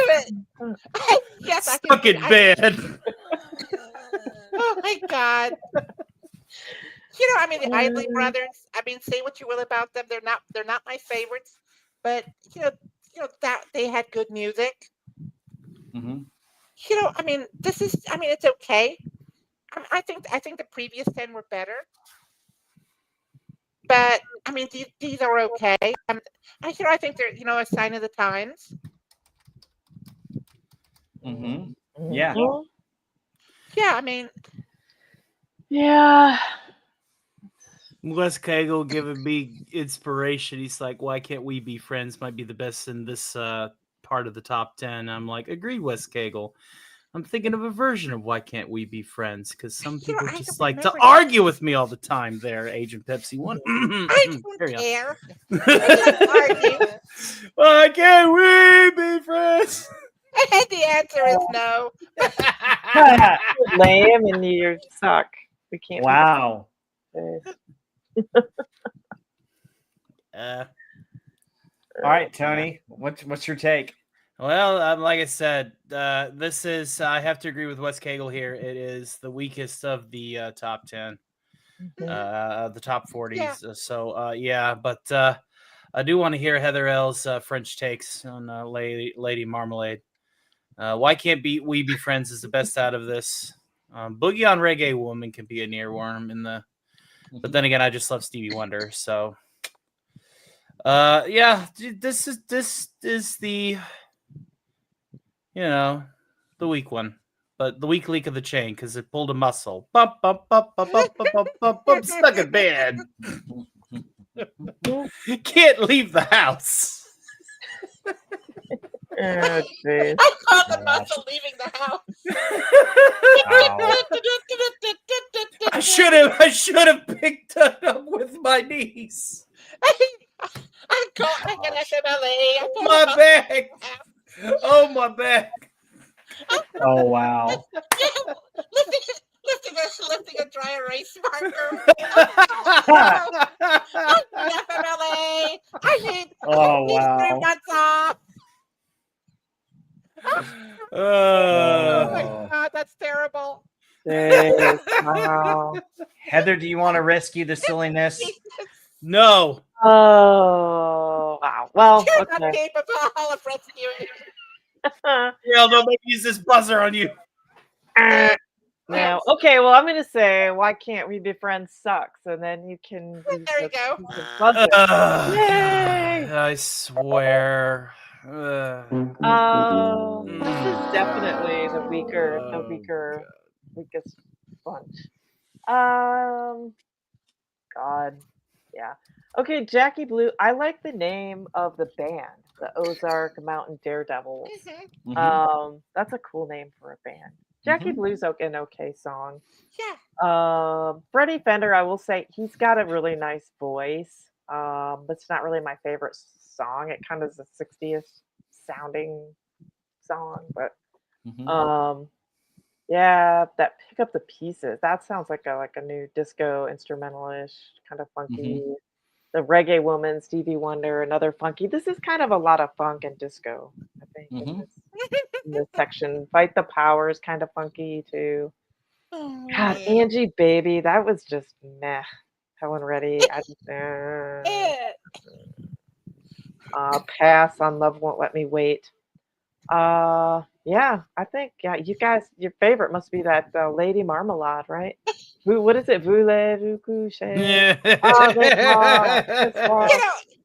Yes, I Stuck in bed. Oh my God. The Isley Brothers. I mean, say what you will about them. They're not my favorites, but that they had good music. Mm-hmm. It's okay. I think the previous 10 were better, but I mean, these are okay. I think they're a sign of the times. Mm-hmm. Yeah. Yeah, I mean. Yeah. Wes Cagle giving me inspiration. He's like, Why Can't We Be Friends might be the best in this part of the top 10. I'm like, agreed, Wes Cagle. I'm thinking of a version of Why Can't We Be Friends? Because some people just like to argue with me all the time there, Agent Pepsi 1. I don't care. Why can't we be friends? And the answer is no. Lame and you suck. We can't. be Wow. friends. Uh, All right, Tony, what's your take? Well, like I said, this is, I have to agree with Wes Cagle here. It is the weakest of the top 10, the top 40s. Yeah. So, but I do want to hear Heather L's French takes on Lady Marmalade. Why can't we be friends is the best out of this. Boogie on Reggae Woman can be a nearworm but then again, I just love Stevie Wonder. So, yeah, this is the, the weak one, but the weak link of the chain because it pulled a muscle. Bump, bump, bump, bump, bump, bump, bump, bump, bump, stuck in bed. Can't leave the house. Oh, geez. I call the muscle leaving the house. Wow. I should have picked it up with my knees. I got FMLA. My back. Oh, my back. Oh wow. Lifting a dry erase marker. FMLA. I need Oh 3 wow. months off. Oh my God, that's terrible. Jeez. Wow. Heather, do you want to rescue the silliness? No. Oh, wow. Well, You're not okay. capable of rescuing. Yeah, they'll make me use this buzzer on you. No. Okay, well, I'm going to say, why can't we be friends sucks? And then you can use There you go. the buzzer. Yay! I swear. This is definitely the weakest bunch. God, yeah. Okay, Jackie Blue. I like the name of the band, the Ozark Mountain Daredevils. That's a cool name for a band. Jackie Blue's an okay song. Yeah. Freddie Fender, I will say, he's got a really nice voice. But it's not really my favorite song. It kind of is a 60s sounding song, but yeah, that Pick Up the Pieces. That sounds like a new disco instrumental-ish, kind of funky. The Reggae Woman, Stevie Wonder, another funky. This is kind of a lot of funk and disco, I think, in this section. Fight the Power is kind of funky too. God, Angie Baby, that was just meh. Helen Reddy. I just pass on Love Won't Let Me Wait. Yeah, I think you guys, your favorite must be that Lady Marmalade, right? What is it? Voulez-vous coucher? Yeah.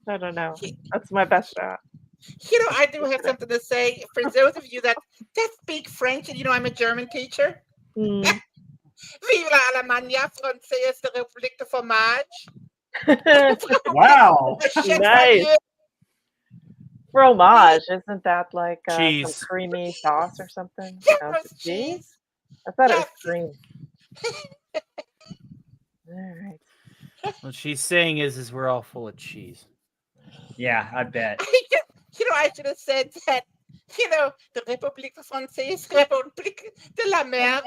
I don't know. That's my best shot. I do have something to say for those of you that speak French, and I'm a German teacher. Vive l'Allemagne française de République de fromage. Wow. Nice. Fromage, isn't that like cheese, some creamy sauce or something? Yeah, cheese. I thought it was cream. All right. What she's saying is we're all full of cheese. Yeah, I bet. I should have said that. The République française, République de la merde.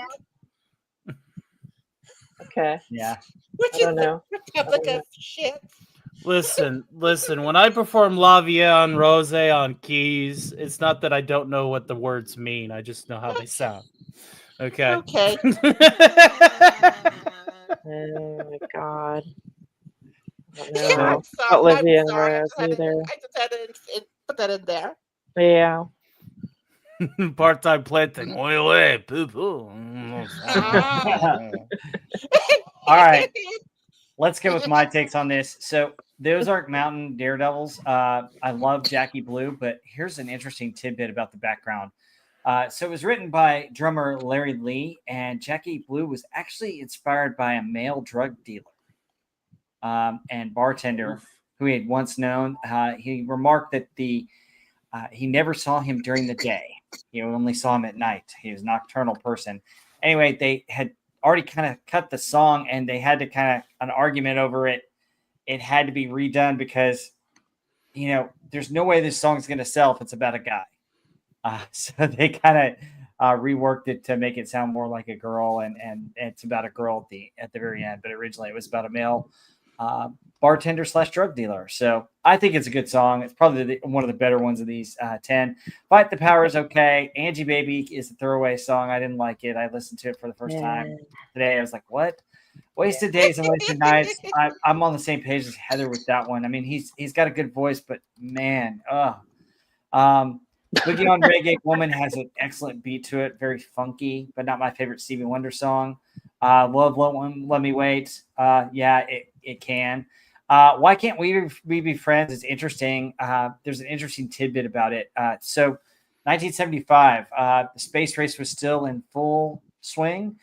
Okay. Yeah. Which I is don't know. the Republic of shit. Listen. When I perform La Vie en Rose on keys, it's not that I don't know what the words mean. I just know how they sound. Okay. Okay. Oh my God. I'm sorry. Olivia I'm sorry. and Rose either. I just had to put that in there. Yeah. Part-time planting. Oil, poo-poo. All right. Let's go with my takes on this. So the Ozark Mountain Daredevils, I love Jackie Blue, but here's an interesting tidbit about the background. So it was written by drummer Larry Lee, and Jackie Blue was actually inspired by a male drug dealer and bartender who he had once known. He remarked that he never saw him during the day. He only saw him at night. He was a nocturnal person. Anyway, they had already kind of cut the song, and they had to kind of an argument over it. It had to be redone because, there's no way this song's going to sell if it's about a guy. So they kind of reworked it to make it sound more like a girl, and it's about a girl at the very end. But originally, it was about a male bartender / drug dealer. So I think it's a good song. It's probably one of the better ones of these 10. Fight the Power is okay. Angie Baby is a throwaway song. I didn't like it. I listened to it for the first time today. I was like, what? Wasted days and wasted nights. I'm on the same page as Heather with that one. I mean, he's got a good voice, but man, Boogie on Reggae Woman has an excellent beat to it, very funky, but not my favorite Stevie Wonder song. Love Let Me Wait. Yeah, it can. Why Can't We Be Friends is interesting. There's an interesting tidbit about it. So 1975, the space race was still in full swing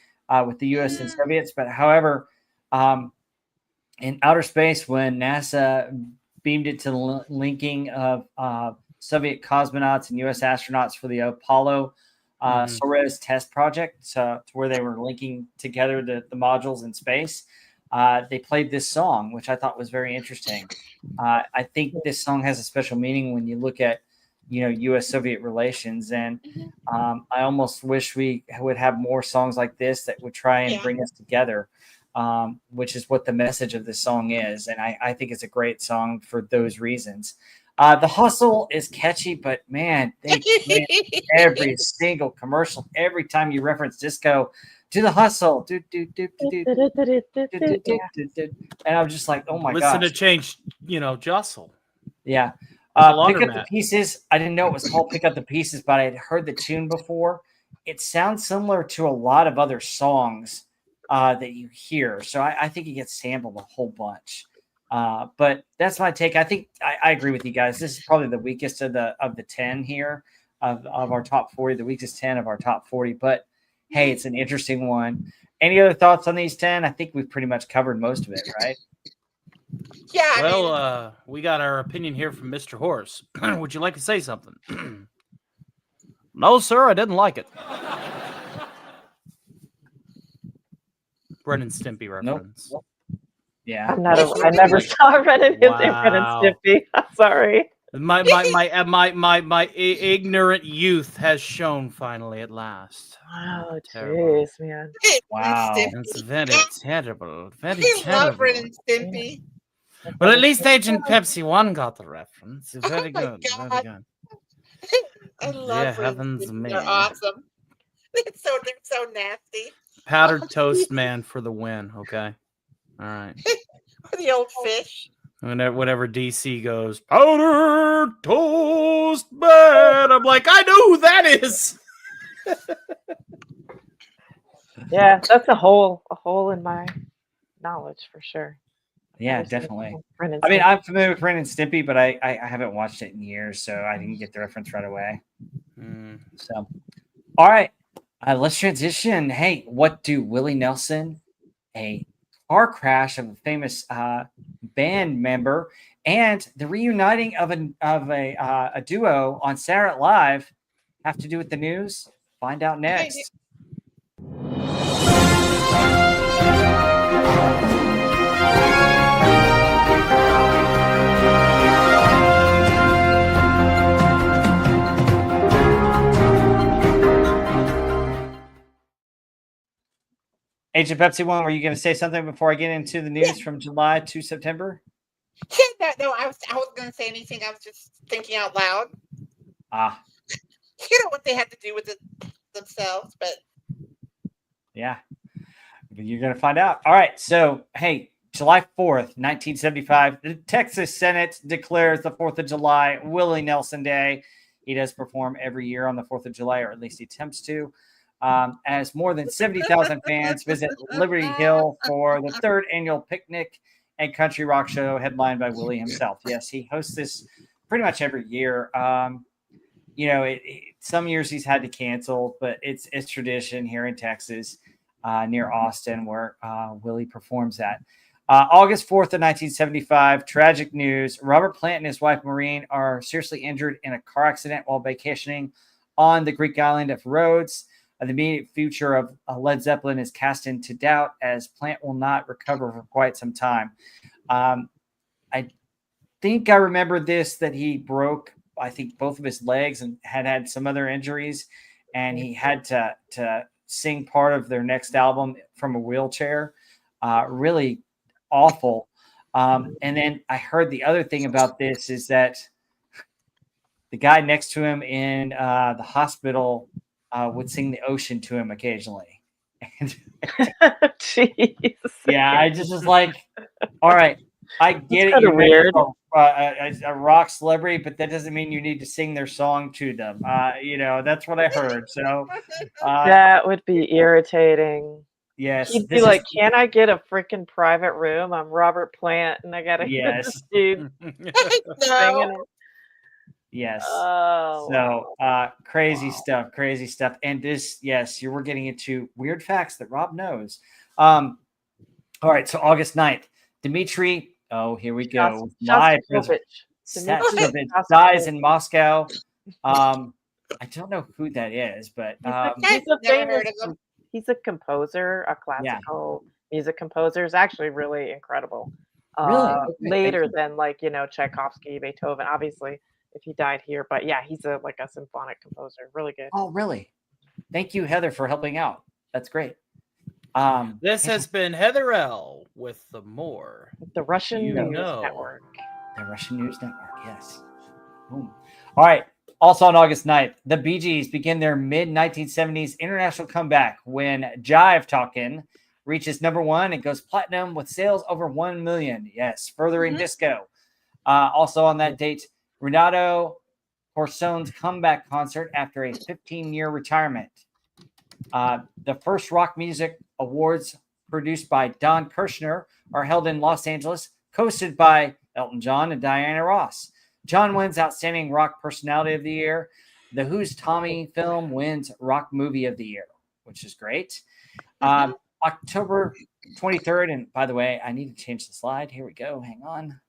with the U.S. and Soviets. But however, in outer space, when NASA beamed it to the linking of Soviet cosmonauts and U.S. astronauts for the Apollo Soyuz test project, to where they were linking together the modules in space, they played this song, which I thought was very interesting. I think this song has a special meaning when you look at, U.S.-Soviet relations, and I almost wish we would have more songs like this that would try and bring us together, which is what the message of this song is. And I think it's a great song for those reasons. The Hustle is catchy, but man, they play every single commercial. Every time you reference disco, do the hustle, do. And I'm just like, oh my god! Listen to change, jostle. Yeah. Pick Up the Pieces. I didn't know it was called Pick Up the Pieces, but I had heard the tune before. It sounds similar to a lot of other songs that you hear. So I think it gets sampled a whole bunch. But that's my take. I think I agree with you guys. This is probably the weakest of the 10 here of our top 40, the weakest 10 of our top 40. But hey, it's an interesting one. Any other thoughts on these 10? I think we've pretty much covered most of it, right? Yeah. Well, we got our opinion here from Mr. Horse. Would you like to say something? No, sir, I didn't like it. Ren and Stimpy reference. Nope. Yeah, I never saw Ren and Stimpy. I'm sorry. My ignorant youth has shown finally at last. Oh, jeez, man. Wow, it's very terrible. Very I terrible. love Ren and Stimpy. Well, at least Agent Pepsi 1 got the reference. Very my good. God. Very good. I love Ren and Stimpy. They're awesome. They're so nasty. Powdered toast man for the win. Okay. All right. The old fish. Whenever DC goes, powdered toast man, I'm like, I know who that is. Yeah, that's a hole in my knowledge for sure. Yeah, definitely. I mean, I'm familiar with Ren and Stimpy, but I haven't watched it in years, so I didn't get the reference right away. So, all right, let's transition. Hey, what do Willie Nelson, a car crash of a famous band member, and the reuniting of a duo on Saturday Night Live have to do with the news? Find out next. Agent Pepsi 1, were you going to say something before I get into the news from July to September? No, I wasn't going to say anything. I was just thinking out loud. You know what they had to do with it themselves, but yeah, you're going to find out. All right. So, hey, July 4th, 1975, the Texas Senate declares the 4th of July Willie Nelson Day. He does perform every year on the 4th of July, or at least he attempts to. As more than 70,000 fans visit Liberty Hill for the 3rd annual picnic and country rock show headlined by Willie himself. Yes, he hosts this pretty much every year. Some years he's had to cancel, but it's tradition here in Texas, near Austin, where Willie performs at. August 4th of 1975, tragic news. Robert Plant and his wife Maureen are seriously injured in a car accident while vacationing on the Greek island of Rhodes. The immediate future of Led Zeppelin is cast into doubt as Plant will not recover for quite some time. I think I remember this, that he broke I think, both of his legs and had some other injuries, and he had to sing part of their next album from a wheelchair. Really awful. And then I heard the other thing about this is that the guy next to him in the hospital would sing the ocean to him occasionally. Jeez. Yeah, I just was like, all right, I get it. kinda You're weird. a rock celebrity, but that doesn't mean you need to sing their song to them. That's what I heard. So, That would be irritating. yes, He'd be this like, is "Can I get a freaking private room? I'm Robert Plant, and I gotta hear yes, this dude No. singing." yes. Oh, So wow. crazy stuff. And this, yes, you were getting into weird facts that Rob knows. All right, so August 9th, Dmitry. Oh, here we go. Shostakovich. Shostakovich dies in Moscow. I don't know who that is, but He's a Never heard famous. of him. He's a composer, a classical music composer. Is actually really incredible. Really? Okay, thank Later you. than Tchaikovsky, Beethoven, obviously, if he died here. But yeah, he's a symphonic composer. Really good. Oh, really? Thank you, Heather, for helping out. That's great. This has been Heather L. with the more. The Russian You News know. Network. The Russian News Network, yes. Boom. All right. Also on August 9th, the Bee Gees begin their mid-1970s international comeback when Jive Talkin reaches #1 and goes platinum with sales over 1 million. Yes, furthering disco. Also on that date, Renato Corsone's comeback concert after a 15-year retirement. The first rock music awards produced by Don Kirshner are held in Los Angeles, hosted by Elton John and Diana Ross. John wins Outstanding Rock Personality of the Year. The Who's Tommy film wins Rock Movie of the Year, which is great. October 23rd, and by the way, I need to change the slide. Here we go. Hang on.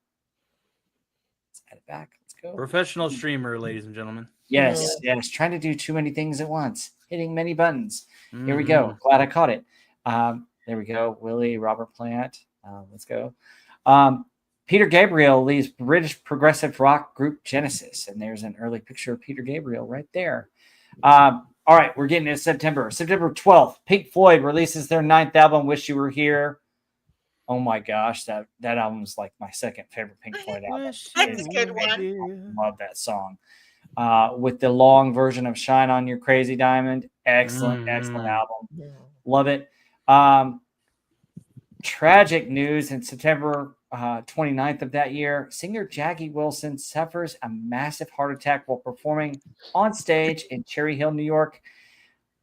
Let's add it back. Let's go. Professional streamer, ladies and gentlemen. Yes. Trying to do too many things at once, hitting many buttons. Here we go. Glad I caught it. There we go. Willie, Robert Plant. Let's go. Peter Gabriel leaves British progressive rock group Genesis. And there's an early picture of Peter Gabriel right there. All right, we're getting into September. September 12th, Pink Floyd releases their 9th album, Wish You Were Here. Oh my gosh, that album is like my second favorite Pink Floyd album. That's a good one. I love that song. With the long version of Shine On Your Crazy Diamond. Excellent album. Yeah. Love it. Tragic news in September 29th of that year. Singer Jackie Wilson suffers a massive heart attack while performing on stage in Cherry Hill, New York.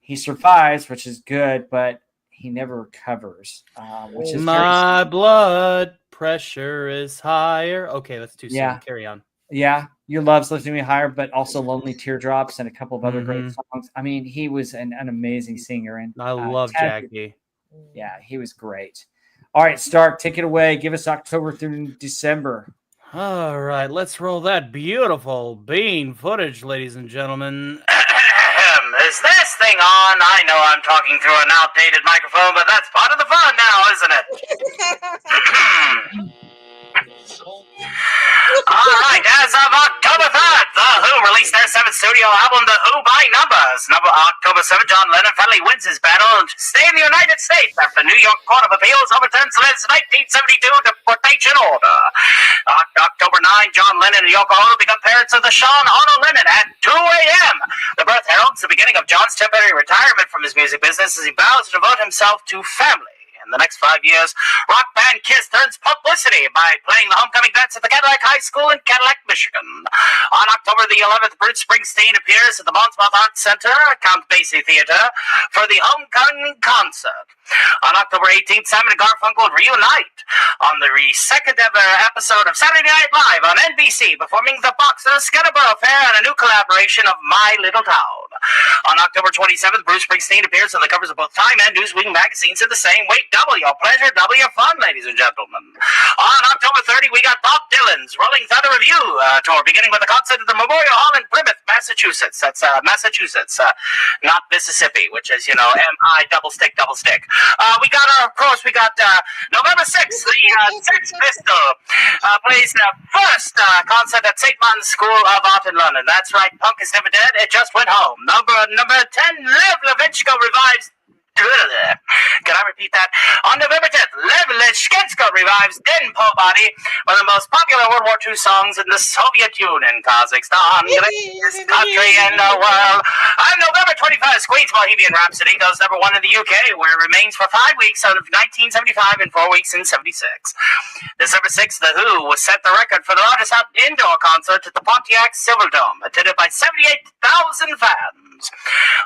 He survives, which is good, but he never recovers, which is My blood pressure is higher. Okay, that's too soon. Yeah. Carry on. Yeah, Your Love's Lifting Me Higher, but also Lonely Teardrops and a couple of other great songs. I mean, he was an amazing singer. And I love Jackie. Yeah, he was great. All right, Stark, take it away. Give us October through December. All right, let's roll that beautiful bean footage, ladies and gentlemen. Is this thing on? I know I'm talking through an outdated microphone, but that's part of the fun now, isn't it? All right, as of October 3rd, The Who released their 7th studio album, The Who by Numbers. October 7th, John Lennon finally wins his battle and stays in the United States after New York Court of Appeals overturns Lennon's 1972 deportation order. October 9th, John Lennon and Yoko Ono become parents of the Sean Ono Lennon at 2 a.m. The birth heralds the beginning of John's temporary retirement from his music business as he vows to devote himself to family. In the next 5 years, rock band Kiss turns publicity by playing the homecoming dance at the Cadillac High School in Cadillac, Michigan. On October the 11th, Bruce Springsteen appears at the Monmouth Arts Center, Count Basie Theater, for the homecoming concert. On October 18th, Simon and Garfunkel reunite on the second ever episode of Saturday Night Live on NBC, performing The Boxers, Scarborough Fair, and a new collaboration of My Little Town. On October 27th, Bruce Springsteen appears on the covers of both Time and Newsweek magazines in the same week. Double your pleasure, double your fun, ladies and gentlemen. On October 30th, we got Bob Dylan's Rolling Thunder Review tour, beginning with a concert at the Memorial Hall in Plymouth, Massachusetts. Massachusetts. That's Massachusetts, not Mississippi, which is, M-I double stick. We got November 6th, the Sex Pistol plays the first concert at St. Martin's School of Art in London. That's right, punk is never dead, it just went home. Number 10, Lev Levenchko revives. Can I repeat that? On November 10th, Lev Leshkensko revives Den Po Body, one of the most popular World War II songs in the Soviet Union. Kazakhstan, greatest country in the world. On November 21st, Queen's Bohemian Rhapsody goes number 1 in the UK, where it remains for 5 weeks of 1975 and 4 weeks in 76. December 6th, The Who was set the record for the largest indoor concert at the Pontiac Silverdome, attended by 78,000 fans.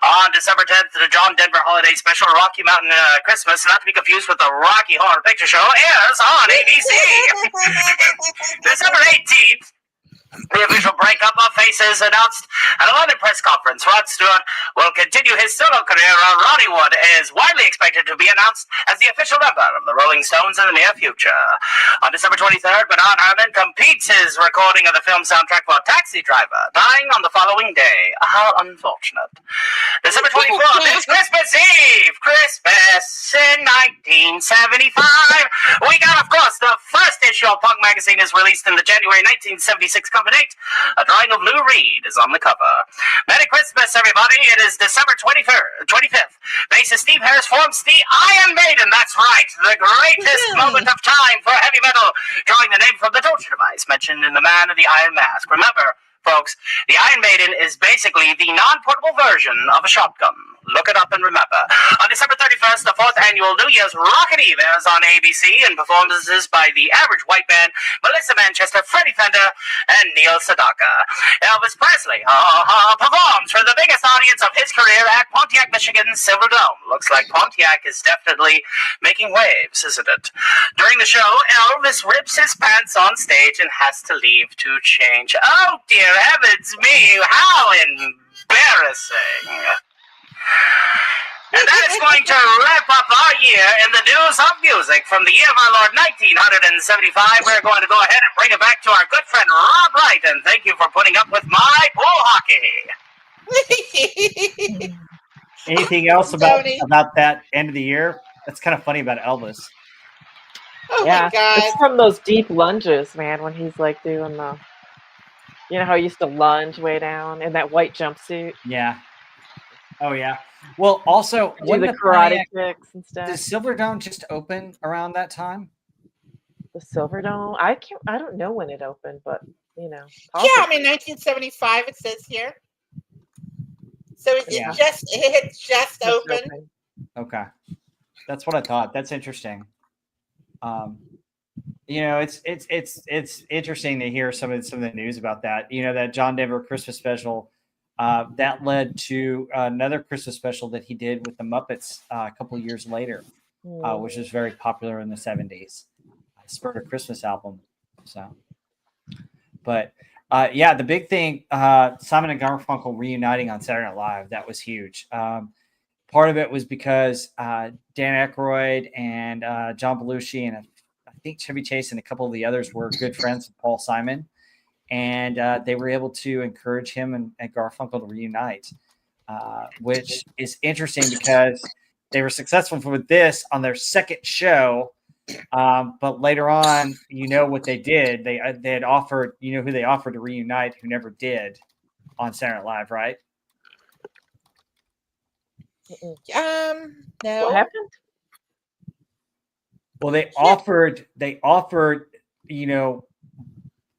On December 10th, the John Denver Holiday Special Rocky Mountain Christmas, not to be confused with the Rocky Horror Picture Show, airs on ABC. December 18th, the official breakup of Faces announced at a London press conference. Rod Stewart will continue his solo career. Ronnie Wood is widely expected to be announced as the official member of the Rolling Stones in the near future. On December 23rd, Bernard Herrmann completes his recording of the film soundtrack for Taxi Driver, dying on the following day. How unfortunate. December 24th is Christmas Eve. Christmas in 1975. We got, of course, the first issue of Punk Magazine is released in the January 1976 cover date. A drawing of Lou Reed is on the cover. Merry Christmas, everybody. It is December 25th. Bassist Steve Harris forms the Iron Maiden. That's right. The greatest moment of time for heavy metal, drawing the name from the torture device mentioned in The Man of the Iron Mask. Remember, folks, the Iron Maiden is basically the non-portable version of a shotgun. Look it up and remember. On December 31st, the 4th annual New Year's Rockin' Eve airs on ABC, and performances by the Average White Band, Melissa Manchester, Freddie Fender, and Neil Sedaka. Elvis Presley performs for the biggest audience of his career at Pontiac, Michigan's Silverdome. Looks like Pontiac is definitely making waves, isn't it? During the show, Elvis rips his pants on stage and has to leave to change. Oh, dear heavens me, how embarrassing. And that is going to wrap up our year in the news of music from the year of our Lord 1975. We're going to go ahead and bring it back to our good friend Rob Wright, and thank you for putting up with my pool hockey. Anything else about that end of the year? That's kind of funny about Elvis. Oh Yeah, my God. it's from those deep lunges, man, when he's like doing the, you know how he used to lunge way down in that white jumpsuit, Yeah. Oh yeah. Well, also, do the karate kicks and stuff. did Silverdome just open around that time? The Silverdome. I don't know when it opened, but you know. Yeah, I mean 1975 it says here. So it just opened. Okay, that's what I thought. That's interesting. It's interesting to hear some of the news about that. You know, that John Denver Christmas special. That led to another Christmas special that he did with the Muppets a couple of years later, which was very popular in the 70s. Spurred a Christmas album. So, but the big thing, Simon and Garfunkel reuniting on Saturday Night Live, that was huge. Part of it was because Dan Aykroyd and John Belushi and I think Chevy Chase and a couple of the others were good friends with Paul Simon. And they were able to encourage him and Garfunkel to reunite, which is interesting because they were successful with this on their second show. But later on, you know what they did? They had offered, you know who they offered to reunite, who never did on Saturday Night Live, right? No. What happened? Well, they offered, you know,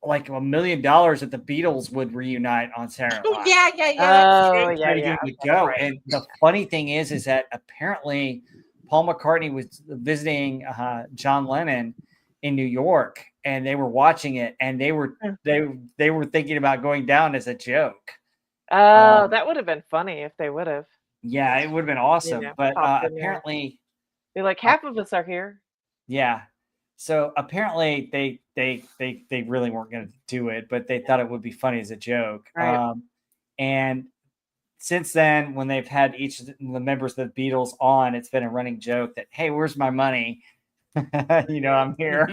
like $1 million that the Beatles would reunite on Saturday Night Live. Yeah. Go. And the funny thing is that apparently Paul McCartney was visiting John Lennon in New York, and they were watching it, and they were thinking about going down as a joke. Oh, that would have been funny if they would have. Yeah, it would have been awesome. You know, but apparently, they're like, half of us are here. Yeah. So apparently they really weren't going to do it, but they thought it would be funny as a joke. Right. And since then, when they've had each of the members of the Beatles on, it's been a running joke that, hey, where's my money? You know, I'm here.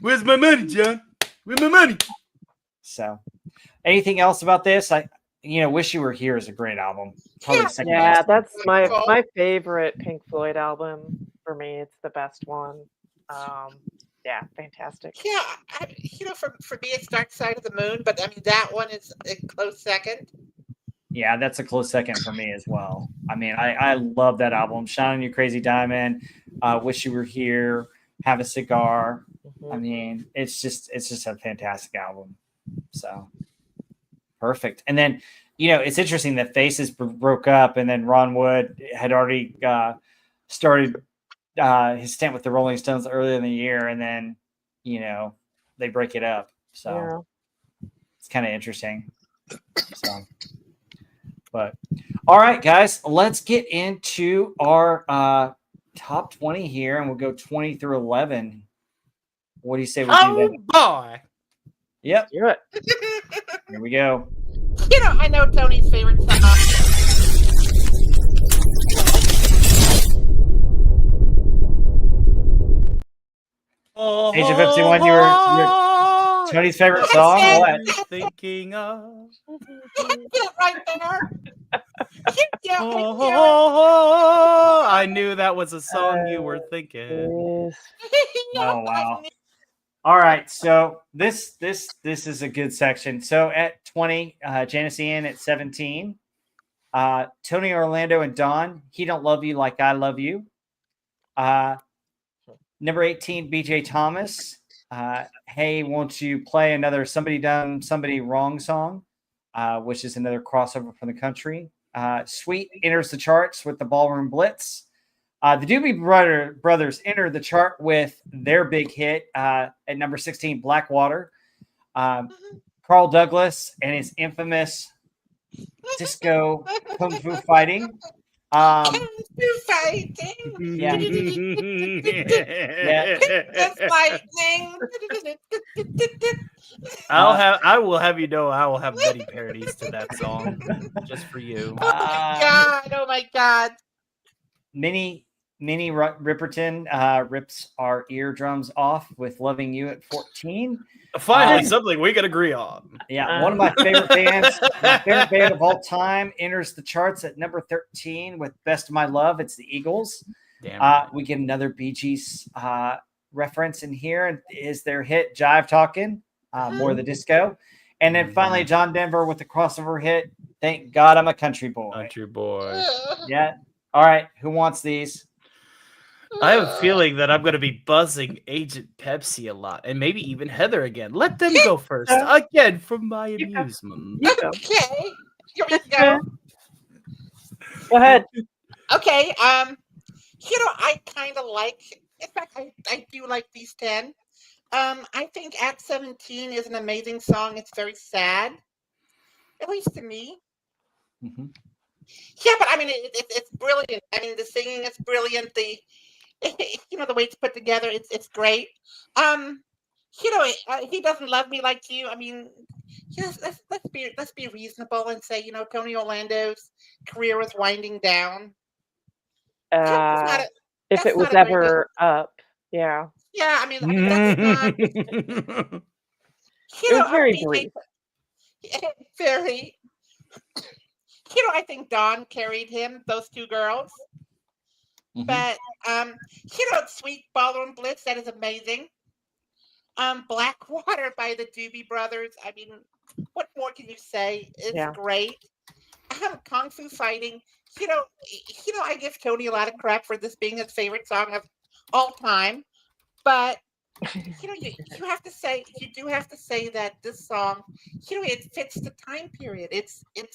Where's my money, John? Where's my money? So anything else about this? Wish You Were Here is a great album. Probably the second Yeah, best. that's my Cool. my favorite Pink Floyd album. For me, it's the best one. Yeah, fantastic. Yeah, for me, it's Dark Side of the Moon, but I mean that one is a close second. Yeah, that's a close second for me as well. I mean, I love that album. Shine on You Crazy Diamond, Wish You Were Here, Have a Cigar. Mhm. I mean, it's just a fantastic album. So perfect. And then, it's interesting that Faces broke up, and then Ron Wood had already started his stint with the Rolling Stones earlier in the year, and then, they break it up. So Yeah. it's kind of interesting. So, but all right, guys, let's get into our top 20 here, and we'll go 20 through 11. What do you say we do Oh that? boy! Yep, Do it. here we go. I know Tony's favorite song. Age of 51, you're Tony's favorite song? said- What? you thinking of? Yeah, right there. Yeah, Oh, I knew that was a song you were thinking. Oh, wow. All right, so this is a good section. So at 20, Janice Ian at 17, Tony Orlando and Dawn, He Don't Love You Like I Love You. Number 18, BJ Thomas, Hey, Won't You Play Another Somebody Done Somebody Wrong song, which is another crossover from the country. Sweet enters the charts with the Ballroom Blitz. The Doobie Brothers enter the chart with their big hit at number 16, Blackwater. Carl Douglas and his infamous disco kung fu fighting. Fighting. Yeah. That's lightning. I will have you know I will have many parodies to that song just for you. Oh my God. Minnie Ripperton rips our eardrums off with Loving You at 14. Finally, something we can agree on. Yeah, one of my favorite bands, my favorite band of all time, enters the charts at number 13 with Best of My Love. It's the Eagles. Damn. We get another Bee Gees reference in here. Is their hit Jive Talkin', more of the disco. And then finally, John Denver with the crossover hit, Thank God I'm a Country Boy. Country boy. Yeah. All right, who wants these? I have a feeling that I'm going to be buzzing Agent Pepsi a lot, and maybe even Heather again. Let them go first, again, for my amusement. Okay. Here we go. Go ahead. Okay. I kind of like. In fact, I do like these 10. I think At 17 is an amazing song. It's very sad, at least to me. Mm-hmm. Yeah, but I mean, it's brilliant. I mean, the singing is brilliant. The way it's put together, it's great. He doesn't love me like you. I mean, just let's be reasonable and say, Tony Orlando's career was winding down. If it was ever up, yeah. Yeah, I mean that's not. It was very brief. Very. I think Dawn carried him. Those two girls. Mm-hmm. But Sweet Ballroom Blitz, that is amazing. Blackwater by the Doobie Brothers. I mean, what more can you say? It's great. Kung Fu Fighting. I give Tony a lot of crap for this being his favorite song of all time. But you have to say, you do have to say that this song, it fits the time period. It's a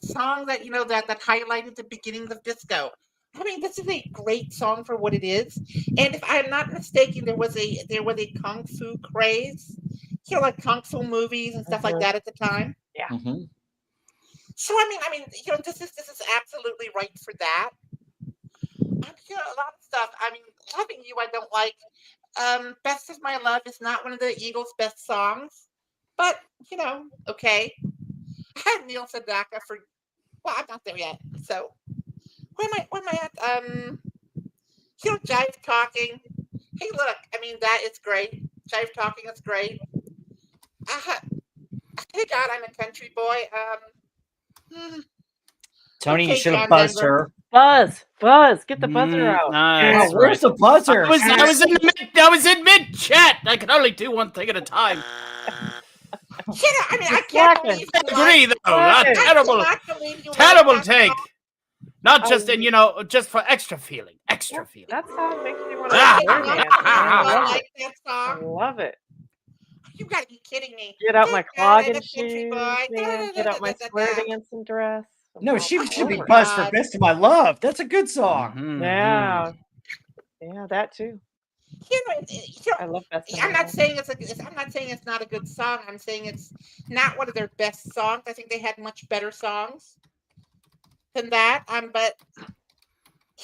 song that that highlighted the beginnings of disco. I mean, this is a great song for what it is. And if I'm not mistaken, there was a kung fu craze, like kung fu movies and stuff like that at the time. Yeah. Mm-hmm. So I mean, this is absolutely right for that. A lot of stuff. I mean, Loving You, I don't like. Best of My Love is not one of the Eagles' best songs, but okay. I had Neil Sedaka for. Well, I'm not there yet. So where am I at? Jive Talking. Hey, look. I mean, that is great. Jive Talking is great. Thank God I'm a Country Boy. Tony, you Okay, should have John buzzed Denver. her. Buzz, get the buzzer out. That's Wow, where's right. the buzzer? I was in mid chat. I can only do one thing at a time. Shit, I mean, I You're can't slacking. believe I you agree, like. though. Slacking. A terrible, I cannot believe you terrible like that take. song. Not just in, just for extra feeling. Extra feeling. That song makes me want to Ah, square Cannot dance. believe Man. I you love like it. that I song. love it. You gotta be kidding me. Get out my Get out of clogging the country, shoes, boy. man. Get out my square dancing dress. I'm No, all she should be over it. buzzed for Best of My Love. That's a good song. Mhm. Yeah. Yeah, that too. You know, I love Best of I'm My not Love. saying I'm not saying it's not a good song. I'm saying it's not one of their best songs. I think they had much better songs than that. But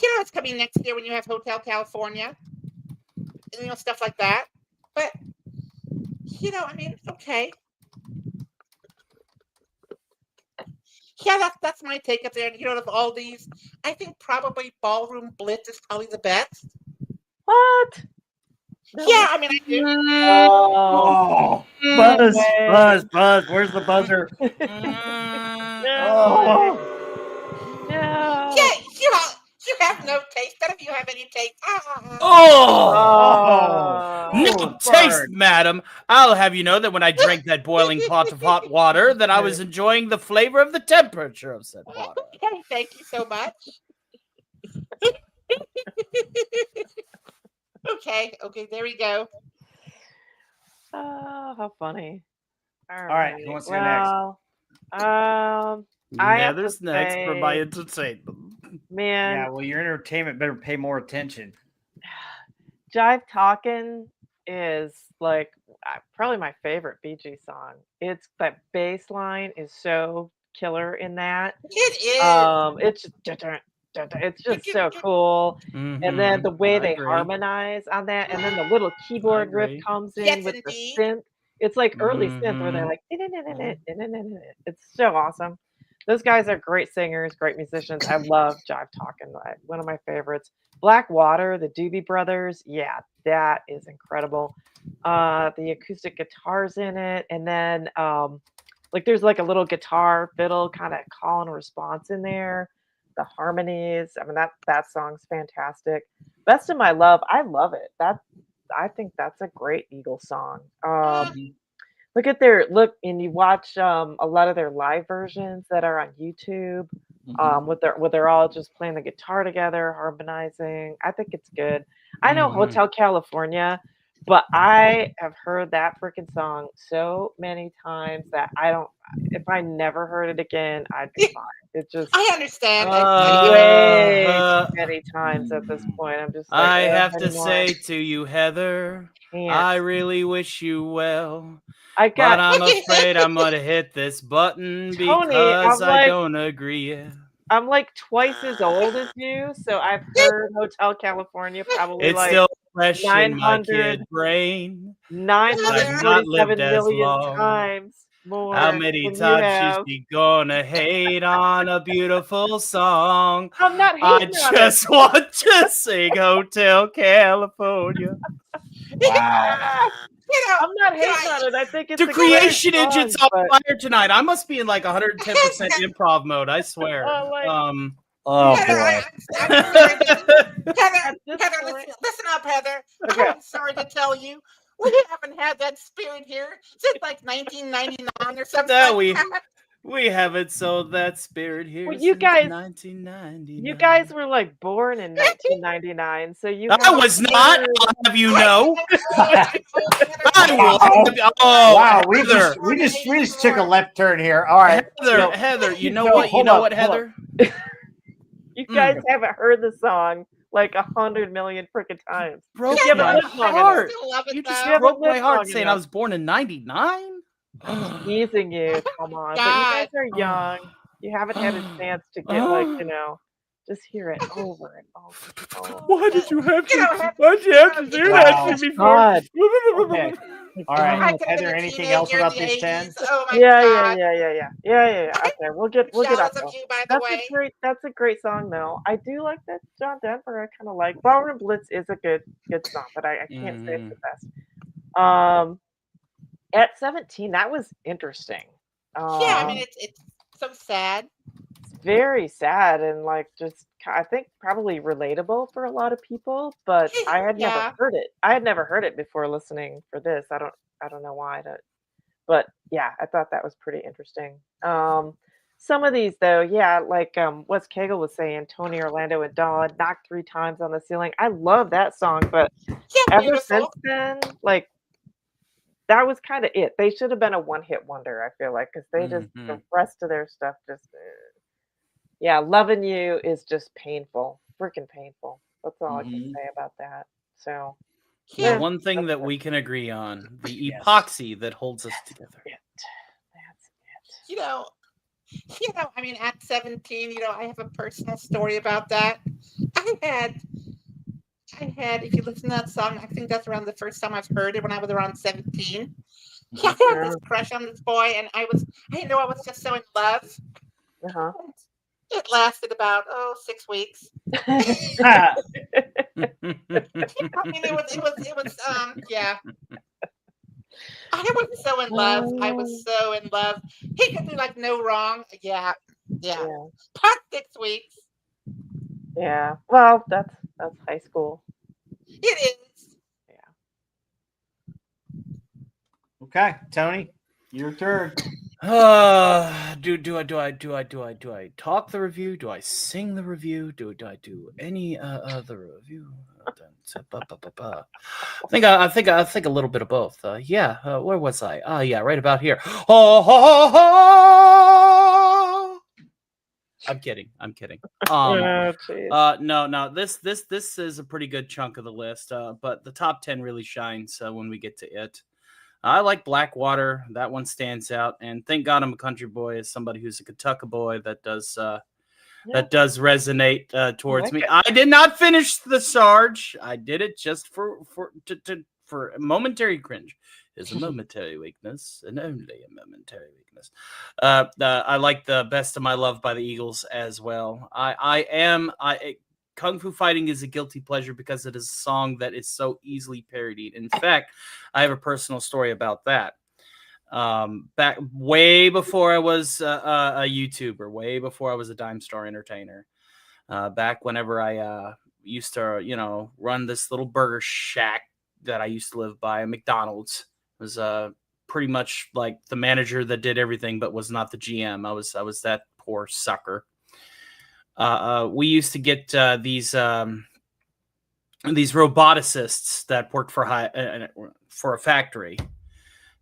it's coming next year when you have Hotel California, and stuff like that. But I mean, okay. Yeah, that's my take up there. Of all these, I think probably Ballroom Blitz is probably the best. What? No Yeah, I mean, I do. Oh, Buzz, way. buzz. Where's the buzzer? No. No. Yeah, you have no taste. None of you have any taste. Oh. No Oh, taste, bird. madam. I'll have you know that when I drank that boiling pot of hot water, that I was enjoying the flavor of the temperature of said water. Okay, thank you so much. Okay, there we go. Oh, how funny. All right, who wants to go next? I have Heather's to next for my say, entertainment. man, Yeah, well, your entertainment better pay more attention. Jive Talkin' is like probably my favorite Bee Gees song. It's that bass line is so killer in that. It is. It's just so cool. And then the way I they agree. harmonize on that, and then the little keyboard riff agree. comes in Yes, with indeed. the synth. It's like early synth where they're like, it's so awesome. Those guys are great singers, great musicians. I love Jive Talkin', one of my favorites. Black Water, the Doobie Brothers, yeah, that is incredible. The acoustic guitars in it, and then like there's like a little guitar fiddle kind of call and response in there. The harmonies, I mean that song's fantastic. Best of My Love, I love it. I think that's a great Eagles song. Look and you watch a lot of their live versions that are on YouTube. With they're all just playing the guitar together, harmonizing. I think it's good. I know Hotel California, but I have heard that freaking song so many times that if I never heard it again, I'd be fine. It just I understand. way too many times at this point. I'm just like, I have to anymore. say to you, Heather, Can't. I really wish you well. I But got I'm afraid I'm gonna hit this button Tony, because I'm I like- don't agree. Yeah. I'm like twice as old as you, so I've heard Hotel California probably It's like still fresh in my 900 kid brain. 947 as million long. times more. How many than you times have. is she gonna hate on a beautiful song? I'm not I hating on just want to sing Hotel California. Wow. I'm not hating on it. I think it's The a great creation song, engine's on but- fire tonight. I must be in like 110% improv mode. I swear. like- Oh Heather, boy. I'm sorry At this Heather, point- listen up, Heather. Okay. I'm sorry to tell you, we haven't had that spirit here since like 1999 or something. No, like we- that. We haven't sold that spirit here Well, you since guys- 1999. You guys were like born in 1999, so you. I haven't was not. heard- I'll have you know. I Wow. was. Oh, Wow, Heather. we just took a left turn here. All right. Heather, So- Heather, you know no, what? You hold know up, what, hold up. Heather? You guys haven't heard the song like 100 million freaking times. Broke You my haven't lived long enough. heart. Still love it, You just though. haven't broke my lived heart long saying I enough. was born in 99. Teasing you, come on. But you guys are young. You haven't had a chance to get just hear it over and over and over. Why did you have You know, to? Why'd you have to do Wow. that to me for? God. Okay. All right. I could've been Heather, a anything else teenager in about the these 10? 80s. Oh my Yeah. God. Okay, we'll get Jealous up of though. you, by the way. That's a great song though. I do like that John Denver. I kind of like Ballroom Blitz is a good song, but I can't say it's the best. At 17, that was interesting. Yeah, I mean it's so sad. It's very sad and like just I think probably relatable for a lot of people, but I had never Yeah. heard it. I had never heard it before listening for this. I don't know why but yeah, I thought that was pretty interesting. Some of these though, yeah, like Wes Cagle was saying, Tony Orlando and Dawn knocked 3 times on the ceiling. I love that song, but Yeah, ever since beautiful. then, like that was kind of it. They should have been a one-hit wonder, I feel like, because they just the Mhm. rest of their stuff just yeah, loving you is just painful, freaking painful. That's all I can Mhm. say about that. So The Yeah. one thing that's that we can agree on, the Yes. epoxy that holds us together. it. That's it. You know, I mean, at 17, I have a personal story about that. I had, if you listen to that song, I think that's around the first time I've heard it when I was around 17. Yeah, I had this crush on this boy, and I didn't know I was just so in love. Uh-huh. It lasted about 6 weeks. Ah, I mean, it was yeah. I was so in love. I was so in love. He could do like no wrong. Yeah. Yeah. Past 6 weeks. Yeah. Well, that's high school. It is. okay, Tony, your turn. Do I talk the review? Do I sing the review? Do I do any other review? I think a little bit of both. Where was I? Yeah, right about here. I'm kidding. Oh, jeez. No. This is a pretty good chunk of the list. But the top 10 really shines when we get to it. I like Blackwater. That one stands out. And thank God I'm a country boy, as somebody who's a Kentucky boy that does resonate towards me. I did not finish the Sarge. I did it just for momentary cringe. Is a momentary weakness, and only a momentary weakness. I like the Best of My Love by the Eagles as well. Kung Fu Fighting is a guilty pleasure because it is a song that is so easily parodied. In fact, I have a personal story about that. Back way before I was a YouTuber, way before I was a Dime Star entertainer, back whenever I used to, run this little burger shack that I used to live by, McDonald's. It was pretty much like the manager that did everything, but was not the GM. I was that poor sucker. We used to get these roboticists that worked for a factory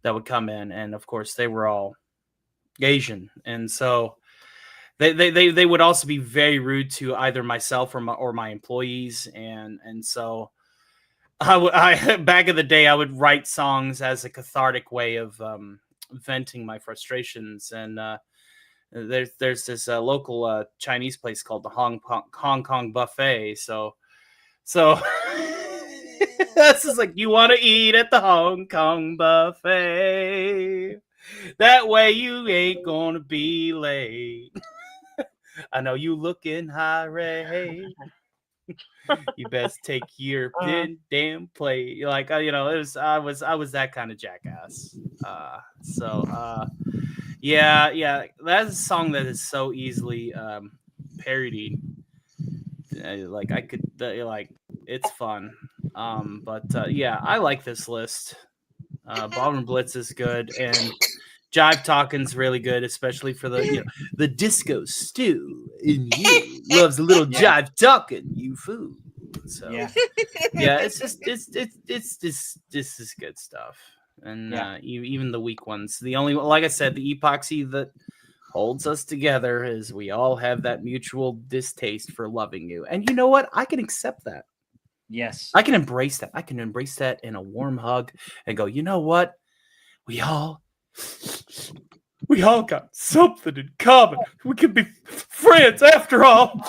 that would come in, and of course they were all Asian, and so they would also be very rude to either myself or my employees, and so I back in the day I would write songs as a cathartic way of venting my frustrations, and there's this local Chinese place called the Hong Kong Buffet. So that's just like, you want to eat at the Hong Kong Buffet. That way you ain't gonna be late. I know you looking high, you best take your damn plate. Like, it was I was that kind of jackass. Yeah, that's a song that is so easily parodied. Like, I could it's fun. Yeah, I like this list. Ballroom Blitz is good, and Jive Talkin's really good, especially for the disco stew in you loves a little Jive Talkin, you fool. So yeah, it's this is good stuff. And even the weak ones. The only, like I said, the epoxy that holds us together is we all have that mutual distaste for loving you. And you know what? I can accept that. Yes. I can embrace that. I can embrace that in a warm hug and go, you know what? We all got something in common. We can be friends after all.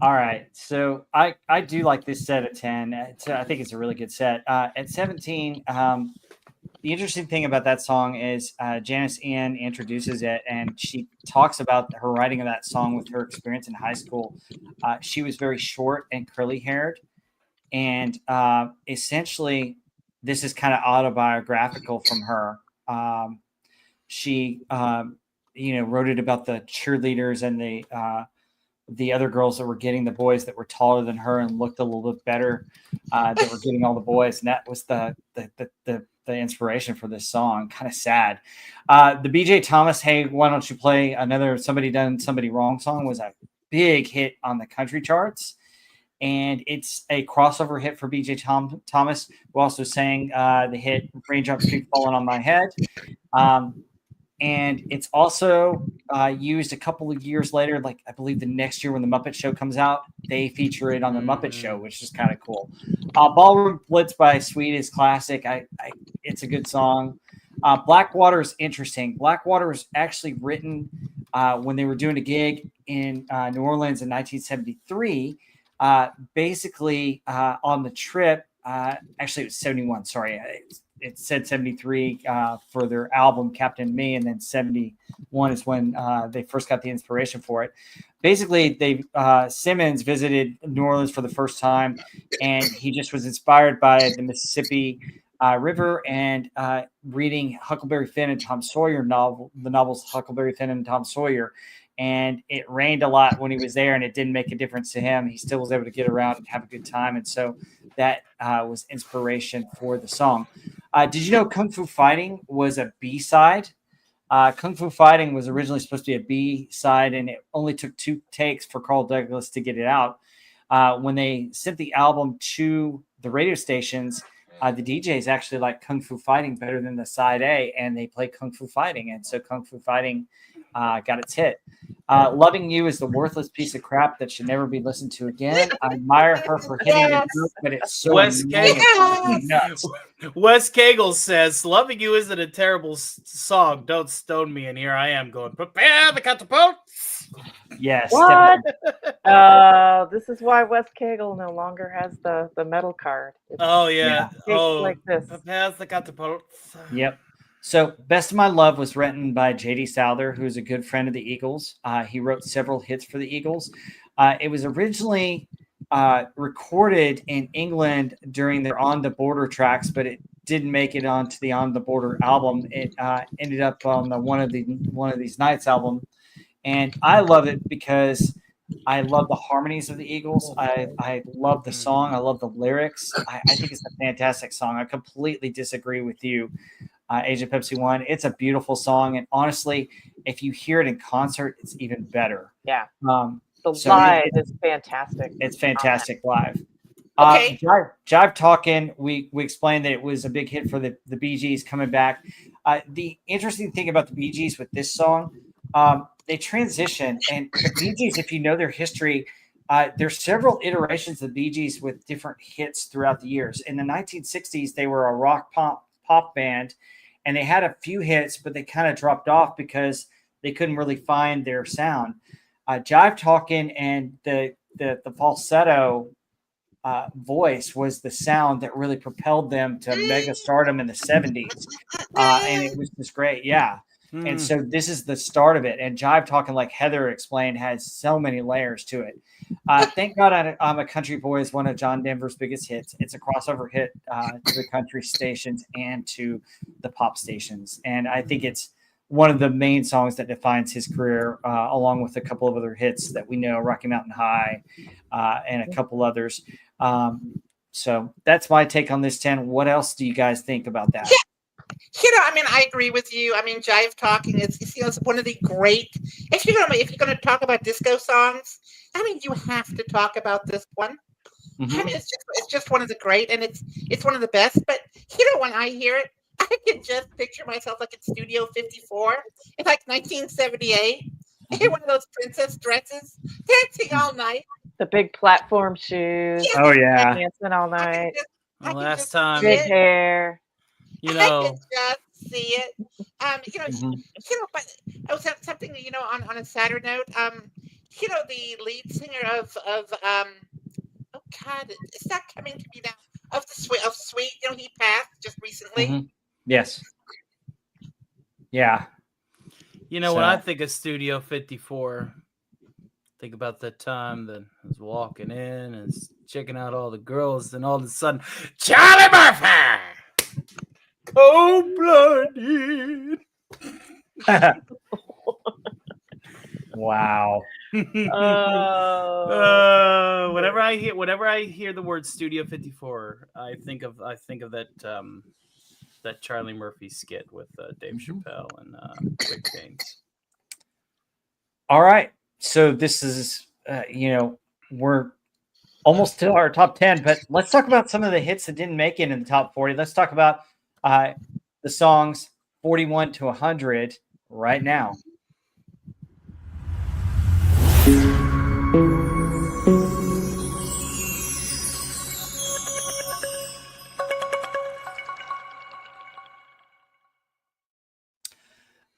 All right, so I do like this set at 10. I think it's a really good set. At 17, the interesting thing about that song is Janice Ian introduces it, and she talks about her writing of that song with her experience in high school. She was very short and curly-haired, and essentially this is kind of autobiographical from her. she wrote it about the cheerleaders and the other girls that were getting the boys that were taller than her and looked a little bit better, that were getting all the boys, and that was the inspiration for this song. Kind of sad. The BJ Thomas, "Hey, why don't you play another Somebody Done Somebody Wrong" song was a big hit on the country charts, and it's a crossover hit for BJ Thomas, who also sang the hit "Raindrops Keep Falling on My Head." And it's also used a couple of years later, like I believe the next year when the Muppet Show comes out, they feature it on the Muppet Show, which is kind of cool. "Ballroom Blitz" by Sweet is classic. It's a good song. "Blackwater" is interesting. Blackwater was actually written when they were doing a gig in New Orleans in 1973. Basically, on the trip, actually it was 71. Sorry, it said 73 for their album Captain Me, and then 71 is when they first got the inspiration for it. Basically, Simmons visited New Orleans for the first time, and he just was inspired by the Mississippi River and reading Huckleberry Finn and Tom Sawyer the novels Huckleberry Finn and Tom Sawyer. And it rained a lot when he was there, and it didn't make a difference to him. He still was able to get around and have a good time. And so that was inspiration for the song. Did you know Kung Fu Fighting was a B-side? Kung Fu Fighting was originally supposed to be a B-side, and it only took 2 takes for Carl Douglas to get it out. When they sent the album to the radio stations, the DJs actually like Kung Fu Fighting better than the side A, and they played Kung Fu Fighting. And so Kung Fu Fighting got its hit. "Loving You" is the worthless piece of crap that should never be listened to again. I admire her for hitting the note, but it's so Wes annoying. It's nuts. Wes Cagle says, "Loving You isn't a terrible song. Don't stone me." And here I am going, "Prepare the catapults." Yes. What? definitely. This is why Wes Cagle no longer has the metal card. It's Oh yeah. Oh, like this. prepare the catapults. Yep. So "Best of My Love" was written by J.D. Souther, who's a good friend of the Eagles. He wrote several hits for the Eagles. It was originally recorded in England during their On the Border tracks, but it didn't make it onto the On the Border album. It ended up on the One of These Nights album. And I love it because I love the harmonies of the Eagles. I love the song. I love the lyrics. I think it's a fantastic song. I completely disagree with you, Agent Pepsi One. It's a beautiful song, and honestly, if you hear it in concert, it's even better. Yeah. The So live is fantastic. It's fantastic live. Okay. Jive Talkin', we explained that it was a big hit for the Bee Gees coming back. The interesting thing about the Bee Gees with this song, they transition, and the Bee Gees, if you know their history, there's several iterations of the Bee Gees with different hits throughout the years. In the 1960s, they were a rock pop band, and they had a few hits, but they kind of dropped off because they couldn't really find their sound. Jive Talkin' and the falsetto voice was the sound that really propelled them to mega stardom in the 70s. And it was just great. Yeah. And so this is the start of it. And Jive Talkin', like Heather explained, has so many layers to it. Thank God I'm a Country Boy is one of John Denver's biggest hits. It's a crossover hit to the country stations and to the pop stations. And I think it's one of the main songs that defines his career, along with a couple of other hits that we know, Rocky Mountain High, and a couple others. So that's my take on this 10. What else do you guys think about that? Yeah. I agree with you. Jive Talking is it's one of the great. If you're gonna talk about disco songs, you have to talk about this one. Mm-hmm. It's just one of the great, and it's one of the best. But when I hear it, I can just picture myself like in Studio 54 in like 1978, in one of those princess dresses, dancing all night. The big platform shoes. Oh yeah, dancing all night. Last time, big hair. I can just see it. But I was something. On a sadder note. The lead singer of oh God, it's not coming to me now. Of Sweet, he passed just recently. Mm-hmm. Yes. Yeah. When I think of Studio 54, think about that time that I was walking in and checking out all the girls, and all of a sudden, Charlie Murphy, cold-blooded. Wow. Whenever I hear the word Studio 54, I think of that that Charlie Murphy skit with Dave Chappelle and Rick James. All right. So this is, we're almost to our top 10, but let's talk about some of the hits that didn't make it in the top 40. Let's talk about the songs 41 to 100 right now.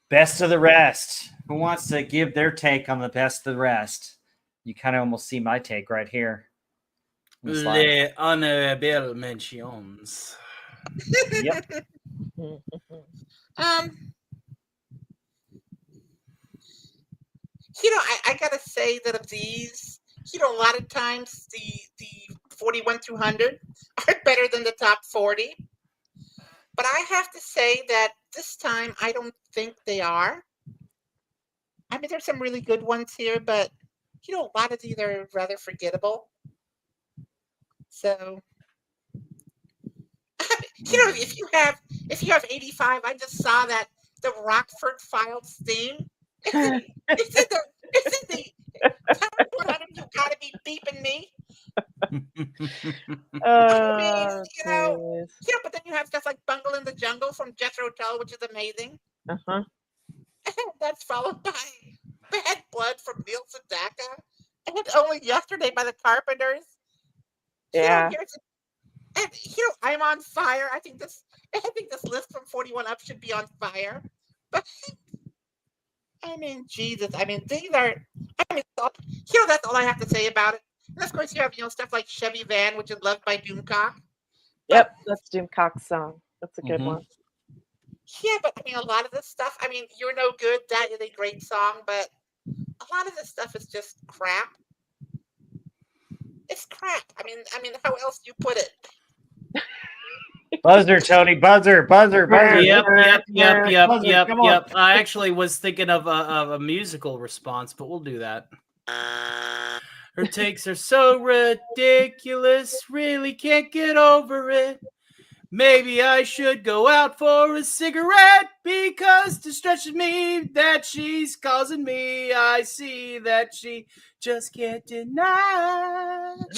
Best of the rest. Who wants to give their take on the best of the rest? You kind of almost see my take right here. Les honorable mentions. Yep. I gotta say that of these, a lot of times the 41 to 100 are better than the top 40. But I have to say that this time I don't think they are. I mean, there's some really good ones here, but a lot of these are rather forgettable. So, if you have 85, I just saw that the Rockford Files theme. It's in the top 100. You gotta be beeping me. But then you have stuff like Bungle in the Jungle from Jethro Tull, which is amazing. Uh-huh. And that's followed by Bad Blood from Neil Sedaka. And Only Yesterday by the Carpenters. Yeah. I'm on fire. I think this list from 41 up should be on fire. But I mean, Jesus. I mean, these are. I mean, that's all I have to say about it. And of course, you have stuff like Chevy Van, which is loved by Doomcock. Yep, that's Doomcock's song. That's a good one. Yeah, but I mean, a lot of this stuff. I mean, You're No Good. That is a great song, but a lot of this stuff is just crap. It's crap. I mean, how else do you put it? Buzzer, Tony. Buzzer. Yep. Come on. I actually was thinking of a musical response, but we'll do that. Her takes are so ridiculous, really can't get over it. Maybe I should go out for a cigarette because distresses me that she's causing me. I see that she just can't deny. Look,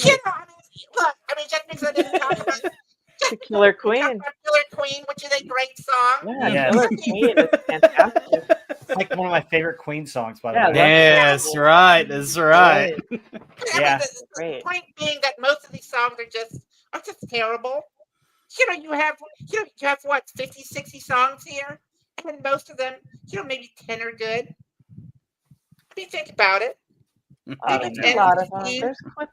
just because I didn't talk about The Killer Queen. Killer Queen, which is a great song. Yeah, Yes. Killer Queen is fantastic. It's like one of my favorite Queen songs, by the Yeah, way. Yes, right. That's right. Yeah. The point being that most of these songs are just terrible. You have what, 50, 60 songs here, and most of them, maybe 10 are good. What do you think about it? There's a lot of them.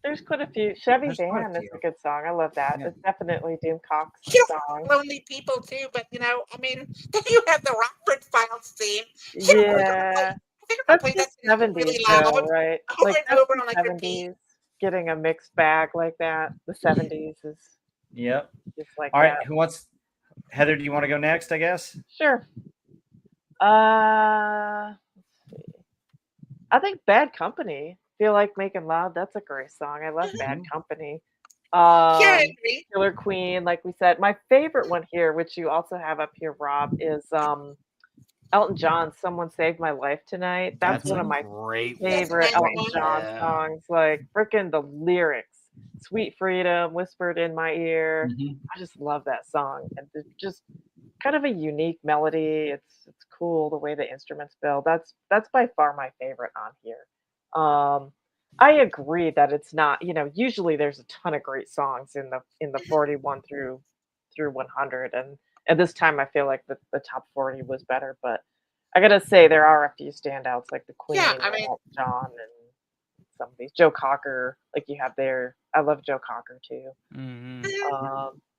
There's quite a few. Chevy Van is a good song. I love that. Yeah. It's definitely Doomcock's song. Lonely People too, but then you have the Rockford Files theme. Yeah. That's the 70s, really though, loud. right? Over Like, and that's over the on, like, repeat. 70s. Getting a mixed bag like that. The 70s is Yep. just like All right. that. Who wants? Heather, do you want to go next? I guess. Sure. Let's see. I think Bad Company. Feel Like Making Love. That's a great song. I love Bad Company. I agree. Killer Queen, like we said. My favorite one here, which you also have up here, Rob, is Elton John, Someone Saved My Life Tonight. That's one of my great favorite That's a Elton nice John one. songs. Like freaking the lyrics. Sweet Freedom, Whispered in My Ear. I just love that song. And it's just kind of a unique melody. It's cool the way the instruments build. That's by far my favorite on here. I agree that it's not, usually there's a ton of great songs in the 41 through 100, and this time I feel like the top 40 was better, but I gotta say there are a few standouts like the Queen, Yeah, and Elton John, and some of these. Joe Cocker, like you have there. I love Joe Cocker too.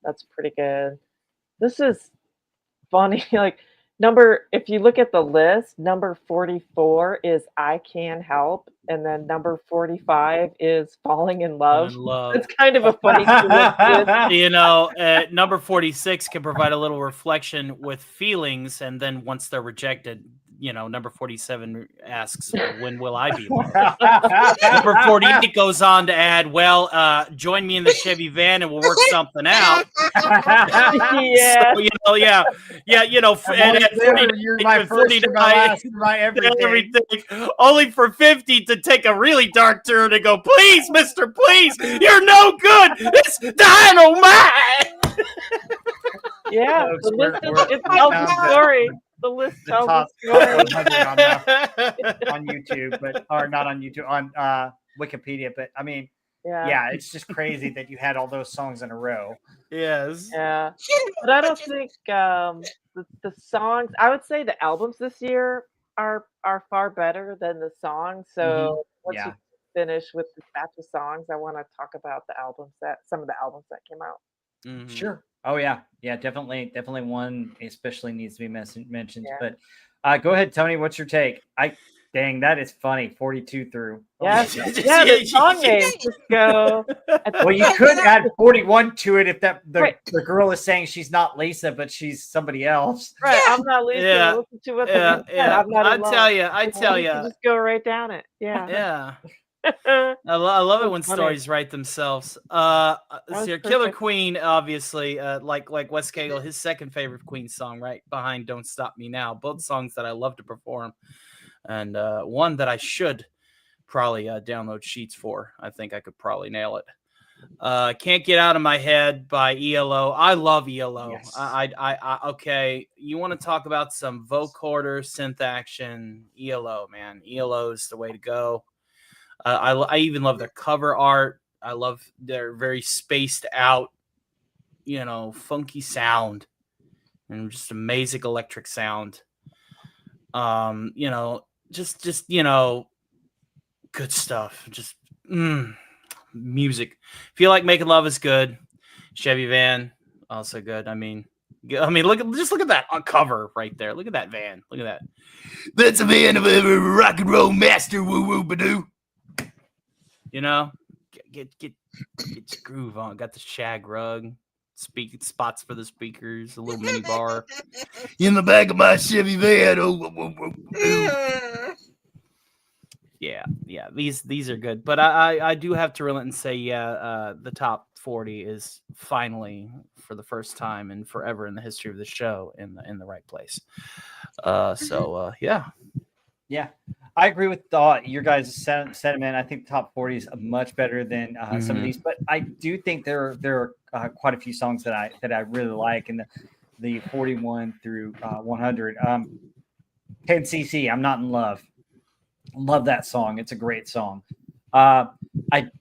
That's pretty good. This is funny. Like if you look at the list, number 44 is I Can Help, and then number 45 is Falling in Love. It's kind of a funny coincidence. Number 46 can provide a little reflection with feelings, and then once they're rejected, number 47 asks, when will I be loved? Number 48 goes on to add, well, join me in the Chevy van and we'll work something out. Yeah. So, yeah. And at 49, you're my and first, you're my 49, last, you're my everything. everything. Only for 50 to take a really dark turn and go, please, mister, please, you're no good. It's dynamite. Yeah, Folks, the list we're it tells down the to story. The list the tells top the story. 100 on YouTube, or not on YouTube, on Wikipedia. But I mean, yeah, it's just crazy that you had all those songs in a row. Yes. Yeah. But I don't think the songs. I would say the albums this year are far better than the songs. So once Yeah. you finish with the batch of songs, I want to talk about some of the albums that came out. Mhm. Sure. Oh yeah, definitely one especially needs to be mentioned. Yeah. But go ahead, Tony. What's your take? Dang, that is funny. 42 through. Oh my Yes. God. Yeah, the song names just go. Well, you could add 41 to it if the Right. girl is saying she's not Lisa, but she's somebody else. Right, I'm not Lisa. Yeah. Listen to what the Yeah, man said. I'm not I in love. tell You you. can just go right down it. Yeah. Yeah. I love it That's when funny. stories write themselves. was Killer perfect. Queen, obviously, like Wes Cagle, his second favorite Queen song, right behind "Don't Stop Me Now." Both songs that I love to perform, and one that I should probably download sheets for. I think I could probably nail it. Can't Get Out of My Head by ELO. I love ELO. Yes. Okay. You want to talk about some vocoder synth action? ELO, man. ELO is the way to go. I even love their cover art. I love their very spaced out, funky sound and just amazing electric sound. Just good stuff. Just music. Feel Like Making Love is good. Chevy van also good. I mean, look at that cover right there. Look at that van. Look at that. That's a van of a rock and roll master. Woo woo badoo. Get your groove on. Got the shag rug, spots for the speakers, a little mini bar in the back of my Chevy van. Yeah. These are good, but I do have to relent and say, the top 40 is finally, for the first time and forever in the history of the show, in the right place. Yeah, I agree with your guys' sentiment. I think the top 40 is much better than some of these, but I do think there are quite a few songs that I really like, and the 41 through 100. 10cc, I'm Not in Love. Love that song. It's a great song. I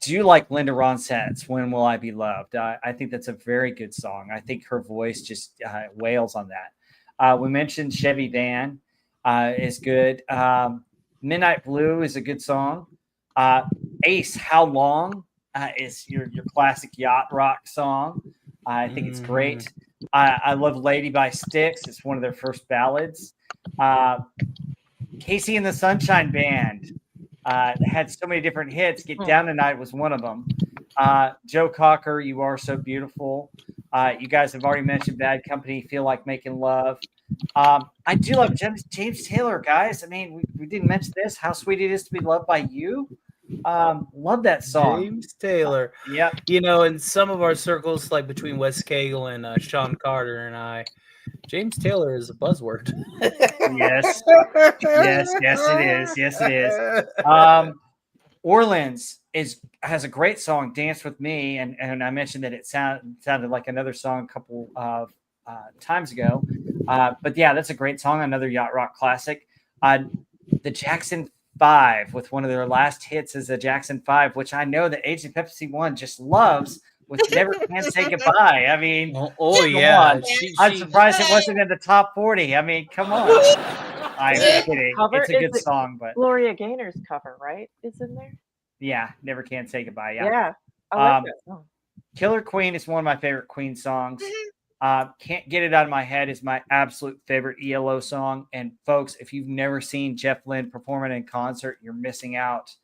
do like Linda Ronstadt's When Will I Be Loved. I think that's a very good song. I think her voice just wails on that. We mentioned Chevy Van is good. Midnight Blue is a good song. Ace, How Long is your classic yacht rock song. I think it's great. I love Lady by Styx. It's one of their first ballads. Casey and the Sunshine Band had so many different hits. Get Down Tonight was one of them. Joe Cocker, You Are So Beautiful. You guys have already mentioned Bad Company, Feel Like Making Love. I do love James Taylor, guys. I mean, we didn't mention this. How Sweet It Is to Be Loved by You. Love that song. James Taylor. Yeah. In some of our circles, like between Wes Cagle and Sean Carter and I, James Taylor is a buzzword. Yes, it is. Orleans has a great song, Dance With Me, and I mentioned that it sounded like another song a couple of times ago. But yeah, that's a great song, another yacht rock classic. The Jackson 5 with one of their last hits is the Jackson 5, which I know that Agent Pepsi 1 just loves, with Never Can Say Goodbye. I mean, yeah. I'm surprised it wasn't in the top 40. I mean, come on. I'm kidding. Cover? It's a good Is it song, but Gloria Gaynor's cover, right? Is in there? yeah, Never Can Say Goodbye. Yeah. I like that song. Killer Queen is one of my favorite Queen songs. Can't Get It Out of My Head is my absolute favorite ELO song. And folks, if you've never seen Jeff Lynne perform it in concert, you're missing out.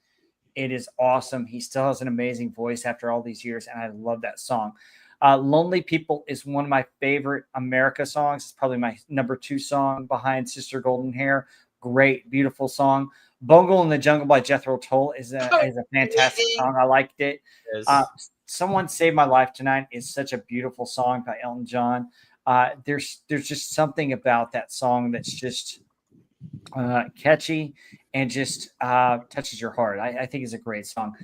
It is awesome. He still has an amazing voice after all these years, and I love that song. Lonely People is one of my favorite America songs. It's probably my number 2 song behind Sister Golden Hair. great, beautiful song. Bungle in the Jungle by Jethro Tull is a fantastic Amazing. song. I liked it. Yes. Someone Saved My Life Tonight is such a beautiful song by Elton John. There's just something about that song that's just catchy and just touches your heart. I think it's a great song.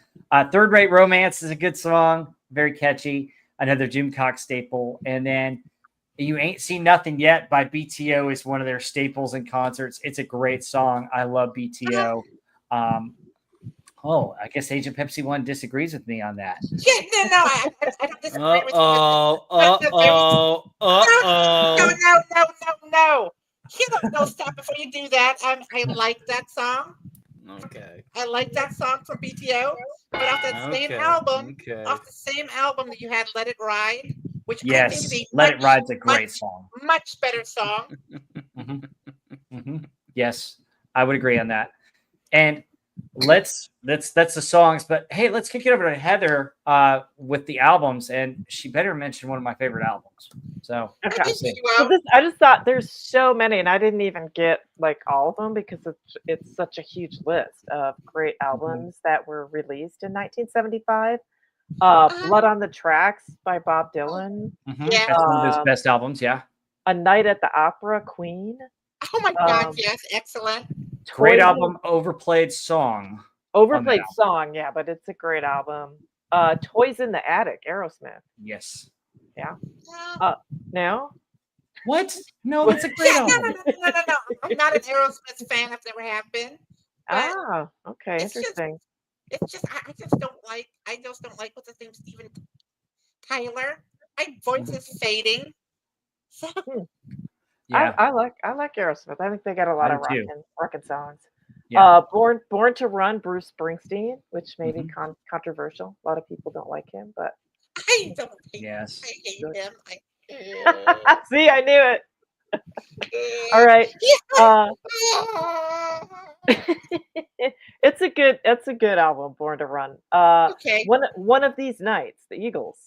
Third Rate Romance is a good song, very catchy. Another Jim Cox staple. And then You Ain't Seen Nothing Yet by BTO is one of their staples in concerts. It's a great song. I love BTO. I guess Agent Pepsi 1 disagrees with me on that. Yeah, no, I don't disagree with you. Uh-oh. No. No, stop before you do that. I like that song. Okay. I like that song from BTO. But off that same album, off the same album that you had Let It Ride, which I think Yes, is Let It Ride's a great song. much better song. Yes, I would agree on that. And that's the songs, but hey, let's kick it over to Heather with the albums, and she better mention one of my favorite albums. So Okay. we'll see. Well, I just thought there's so many, and I didn't even get like all of them because it's such a huge list of great albums that were released in 1975. Blood on the Tracks by Bob Dylan. Yeah. That's one of his best albums. Yeah, A Night at the Opera, Queen. Oh my God, yes, excellent. great album, overplayed song. Overplayed song, yeah, but it's a great album. Toys in the Attic, Aerosmith. Yes. Yeah. No? What? No, that's a great album. No. I'm not an Aerosmith fan. I've never have been. But Okay, it's interesting. it's just I just don't like. I just don't like what's his name, Steven Tyler. My voice is fading. So, Yeah. I like Aerosmith. I think they got a lot I of do too. rockin' songs. Yeah. Born to Run, Bruce Springsteen, which may be controversial. A lot of people don't like him, but I don't hate Yes. I hate him. see, I knew it. All right. It's a good album, Born to Run. Okay. One of These Nights, the Eagles.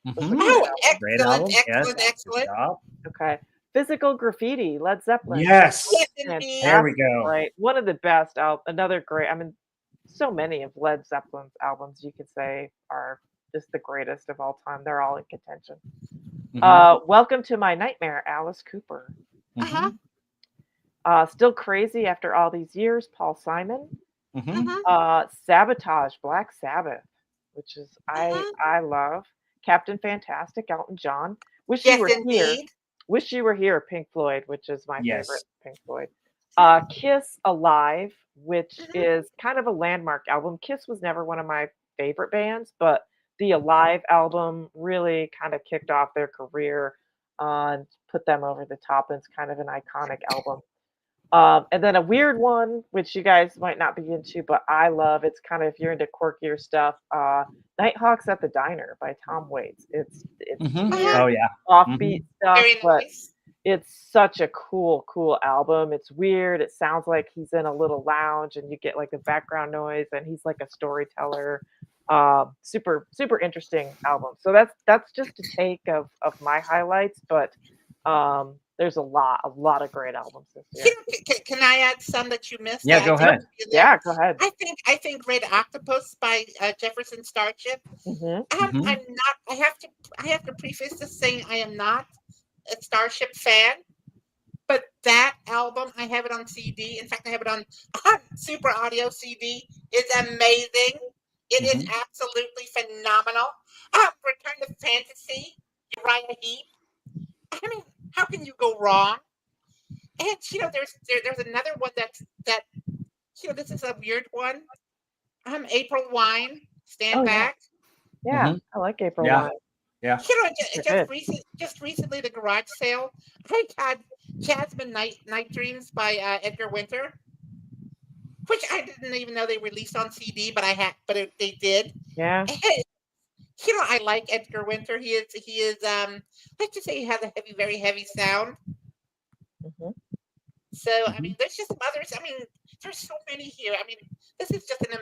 Oh, Great album. excellent. Yes. Good job. Okay. Physical Graffiti, Led Zeppelin. Yes. Yes, indeed. There we go. Right. One of the best another great, I mean, so many of Led Zeppelin's albums you could say are just the greatest of all time. They're all in contention. Welcome to My Nightmare, Alice Cooper. Still Crazy After All These Years, Paul Simon. Sabotage, Black Sabbath, which is I love. Captain Fantastic, Elton John. Wish You Were Here. Wish You Were Here, Pink Floyd, which is my favorite Pink Floyd. Kiss Alive, which is kind of a landmark album. Kiss was never one of my favorite bands, but the Alive album really kind of kicked off their career and put them over the top. And it's kind of an iconic album. And then a weird one, which you guys might not be into, but I love. It's kind of, if you're into quirkier stuff, Nighthawks at the Diner by Tom Waits. It's weird, Oh yeah. offbeat stuff, Very but nice. it's such a cool album. It's weird. It sounds like he's in a little lounge and you get like the background noise and he's like a storyteller. Super interesting album. So that's just a take of my highlights, but there's a lot of great albums this year. Can I add some that you missed? Yeah, go ahead. Yeah, go ahead. I think Red Octopus by Jefferson Starship. I'm not. I have to preface this saying I am not a Starship fan, but that album, I have it on CD. In fact, I have it on Super Audio CD. It's amazing. It is absolutely phenomenal. Return to Fantasy, Uriah Heep. I mean, how can you go wrong? And there's another one that this is a weird one. April Wine, Stand Back. Yeah, I like April Wine. Yeah. Just recently, the garage sale, I got Jasmine Night Dreams by Edgar Winter, which I didn't even know they released on CD, but they did. Yeah. And, I like Edgar Winter. He is let's just say he has a very heavy sound. So I mean, there's just some others. I mean, there's so many here. I mean, this is just an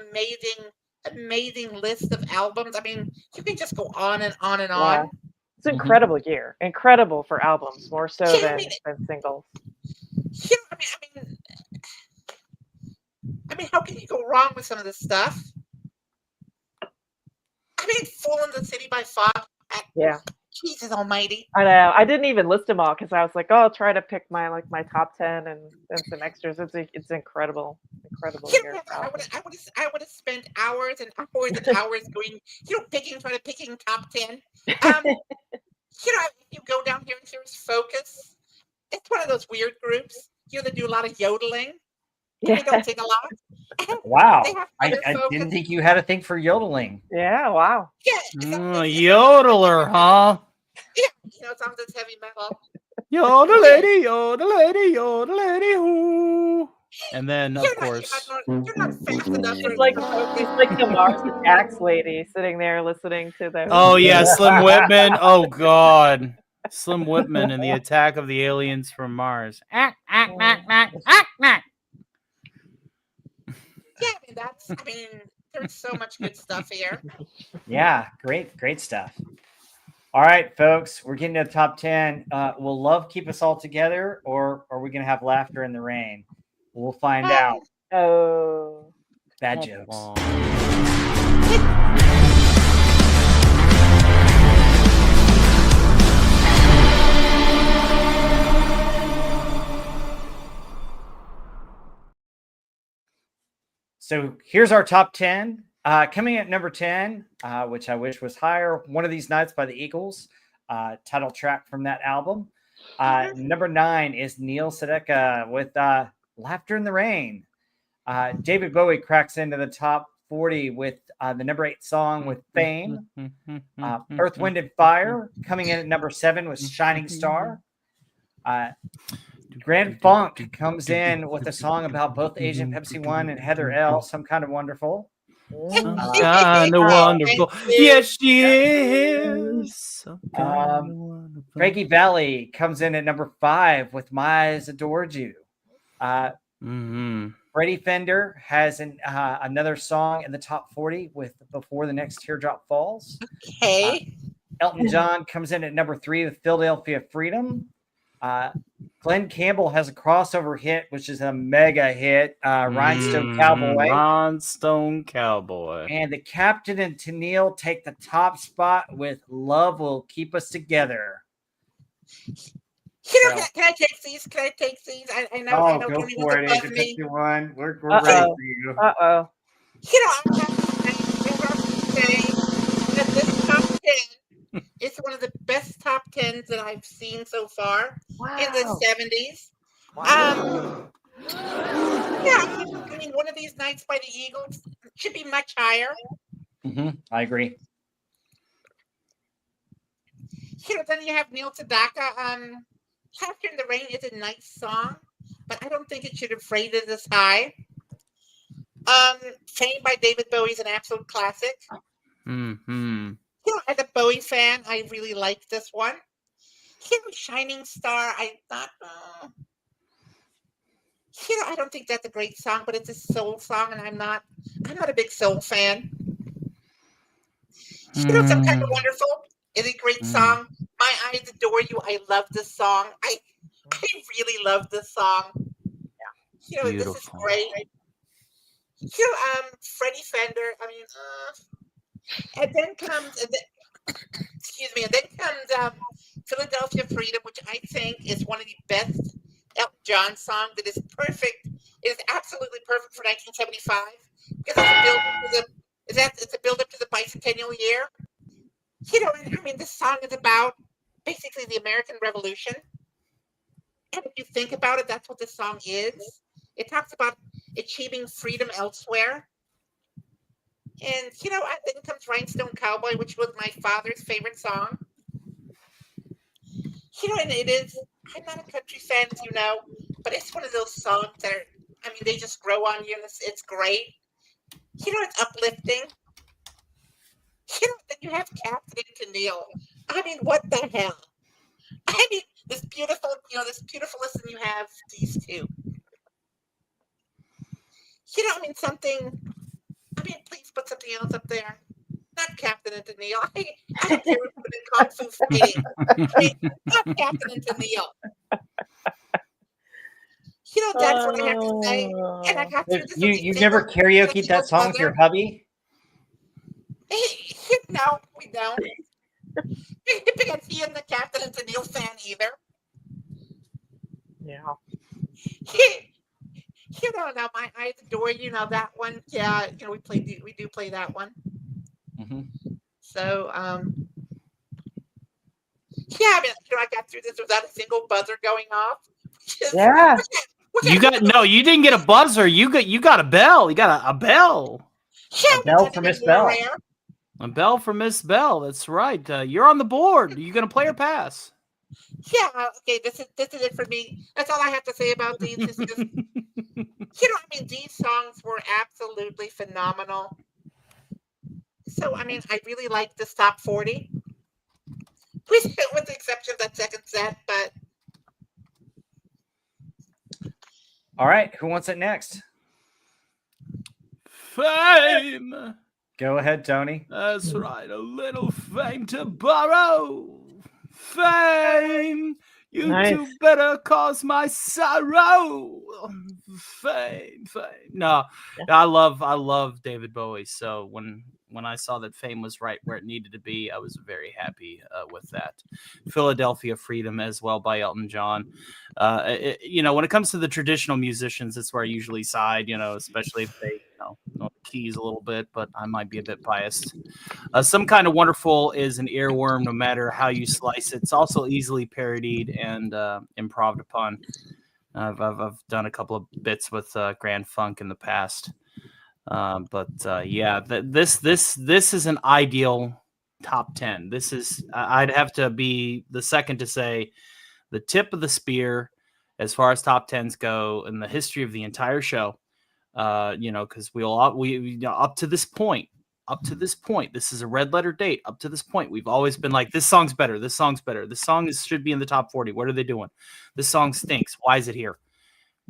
amazing list of albums. I mean, you can just go on and on and on. It's an incredible year. Incredible for albums, more so than singles. I mean, mean, how can you go wrong with some of this stuff? I mean, Fool in the City by Fog. Yeah. Jesus Almighty. I know. I didn't even list them all because I was like, oh, I'll try to pick my top 10 and some extras. It's incredible You here. know, I would have spent hours and hours and hours going, picking top 10. If you go down here and here's Focus, it's one of those weird groups. They do a lot of yodeling. Yeah. They don't sing a lot. Wow. They have I Focus. didn't think you had a thing for yodeling. Yeah. Wow. Yeah. Yodeler, huh? Yeah. Songs that's heavy metal. Yodelady, yodelady, yodelady, hoo. And then, of course, You're not fast enough for It's like Focus. the Mars Attacks lady sitting there listening to the. oh yeah, Slim Whitman. Oh God, Slim Whitman and the Attack of the Aliens from Mars. Yeah, I mean, there's so much good stuff here. Yeah, great stuff. All right, folks, we're getting to the top 10. Will love keep us all together, or are we going to have laughter in the rain? We'll find out. Oh. Bad jokes. So here's our top 10. Coming at number 10, which I wish was higher, One of These Nights by the Eagles, title track from that album. Number 9 is Neil Sedaka with Laughter in the Rain. David Bowie cracks into the top 40 with the number 8 song with Fame. Earth, Wind, and Fire coming in at number 7 with Shining Star. Grand Funk comes in with a song about both Agent Pepsi 1 and Heather L, Some Kind of Wonderful. Kind of wonderful. Yes, she is. Craigie Valley comes in at number 5 with My Eyes Adored You. Freddie Fender has another song in the top 40 with Before the Next Teardrop Falls. Okay. Elton John comes in at number 3 with Philadelphia Freedom. Glenn Campbell has a crossover hit, which is a mega hit, Rhinestone Cowboy. Rhinestone Cowboy. And the Captain and Tennille take the top spot with Love Will Keep Us Together. Can I take these? I know. I know. Go Tony for was it, above Agent me. 51. We're ready for you. Uh-oh. I have to say that this top 10 is one of the best top 10s that I've seen so far in the 70s. Wow. I mean, One of These Nights by the Eagles should be much higher. I agree. Then you have Neil Sedaka. Laughter in the Rain is a nice song, but I don't think it should have rated this high. Fame by David Bowie is an absolute classic. As a Bowie fan, I really like this one. Shining Star, I thought, I don't think that's a great song, but it's a soul song, and I'm not a big soul fan. Some Kind of Wonderful is a great song. My Eyes Adore You. I love this song. I really love this song. Yeah. This is great. Freddie Fender. I mean, and then comes, Philadelphia Freedom, which I think is one of the best Elton John songs. That is perfect. It is absolutely perfect for 1975 because it's a build up to the bicentennial year. I mean, this song is about basically the American Revolution. And if you think about it, that's what this song is. It talks about achieving freedom elsewhere. And, then comes Rhinestone Cowboy, which was my father's favorite song. And it is, I'm not a country fan, as you know, but it's one of those songs that are, I mean, they just grow on you, and it's great. It's uplifting. Then you have Captain and Tennille. I mean, what the hell? I mean, this beautiful listen you have these two. Please put something else up there. Not Captain and Tennille. I don't care if put in Kung Fu Fighting. Not Captain and Tennille. That's what I have to say. And I got through this. You've never karaoke'd that song with your hubby? No, we don't. Because he isn't the captain and Neil fan either. Yeah. No, my eyes adore that one. Yeah, we do play that one. Mm-hmm. So, yeah, I got through this without a single buzzer going off. Yeah. You didn't get a buzzer. You got a bell. You got a bell. Yeah, A bell for Miss Bell. A bell for Miss Bell. That's right. You're on the board. Are you gonna play or pass? Yeah, okay, this is it for me. That's all I have to say about these. It's just, these songs were absolutely phenomenal. So, I really like this top 40. With the exception of that second set, but... All right, who wants it next? Fame. Go ahead, Tony. That's right. A little fame to borrow. Fame. You Nice. two better cause my sorrow. Fame. No, I love David Bowie. So when I saw that Fame was right where it needed to be, I was very happy with that. Philadelphia Freedom as well by Elton John. When it comes to the traditional musicians, that's where I usually side, especially if they know the keys a little bit, but I might be a bit biased. Some Kind of Wonderful is an earworm no matter how you slice it. It's also easily parodied and improved upon. I've done a couple of bits with Grand Funk in the past. This is an ideal top 10. This is, I'd have to be the second to say, the tip of the spear as far as top 10s go in the history of the entire show. Because we up to this point, this is a red letter date. Up to this point, we've always been like, this song's better. This song should be in the top 40. What are they doing? This song stinks. Why is it here?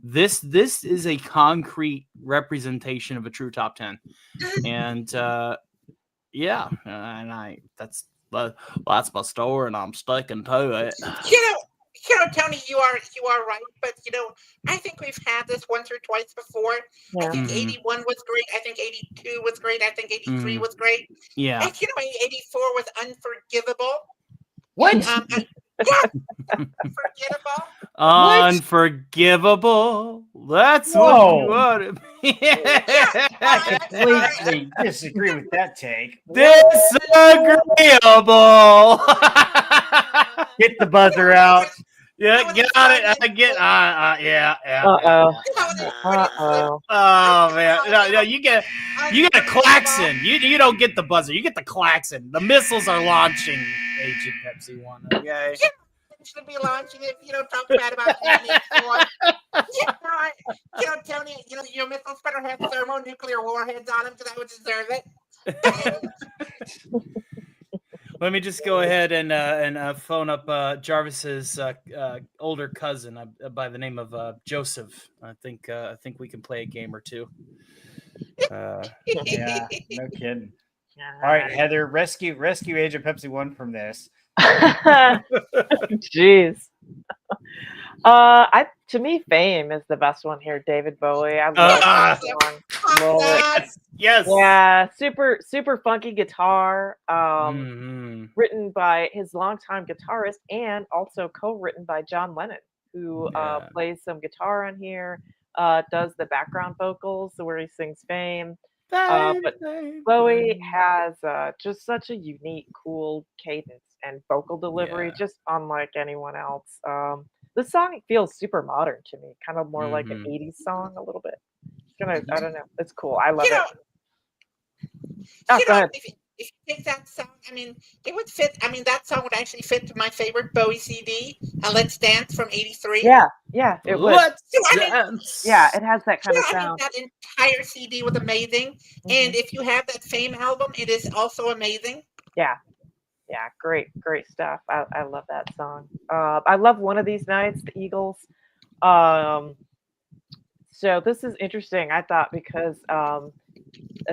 This is a concrete representation of a true top 10, and that's my story, and I'm sticking to it. Tony, you are right, but I think we've had this once or twice before. Yeah. I think 81 was great. I think 82 was great. I think 83 was great. Yeah. And 84 was unforgivable. What? Unforgettable. Unforgivable. That's Whoa. what you want to be. I completely disagree with that take. Disagreeable. Get the buzzer out. Yeah, got it. I get. Yeah. Oh man, no, you get a klaxon. You don't get the buzzer. You get the klaxon. The missiles are launching. Agent Pepsi one. Okay. Should be launching it. Talk bad about Tony. Your missiles better have thermonuclear warheads on them because I would deserve it. Let me just go ahead and phone up Jarvis's older cousin by the name of Joseph. I think we can play a game or two. Yeah, no kidding. All right, Heather, rescue Agent Pepsi 1 from this. Jeez. To me, Fame is the best one here. David Bowie. I love that song. Yes. Yeah, super funky guitar. Written by his longtime guitarist and also co-written by John Lennon, who plays some guitar on here. Does the background vocals where he sings Fame. But Bowie has just such a unique, cool cadence and vocal delivery, just unlike anyone else. The song feels super modern to me, kind of more like an 80s song a little bit. I don't know. It's cool. I love it. Go ahead. If you take that song, it would fit. That song would actually fit to my favorite Bowie CD, Let's Dance from '83. Yeah, it would. Let's Dance. Yeah, it has that kind of sound. That entire CD was amazing. And if you have that Fame album, it is also amazing. Yeah, great stuff. I love that song. I love One of These Nights, the Eagles. So this is interesting, I thought, because I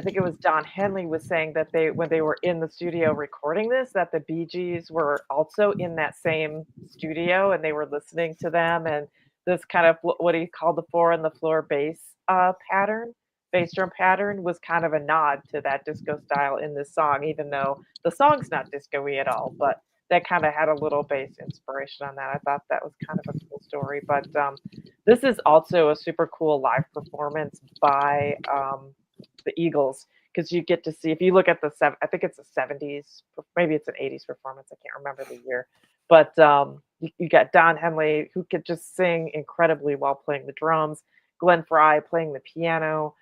think it was Don Henley was saying that when they were in the studio recording this, that the Bee Gees were also in that same studio and they were listening to them, and this kind of what he called the 4-on-the-floor bass drum pattern was kind of a nod to that disco style in this song, even though the song's not disco-y at all, but that kind of had a little bass inspiration on that. I thought that was kind of a cool story. But this is also a super cool live performance by the Eagles, because you get to see, if you look at I think it's a 70s, maybe it's an 80s performance. I can't remember the year. But you got Don Henley, who could just sing incredibly while playing the drums, Glenn Fry playing the piano,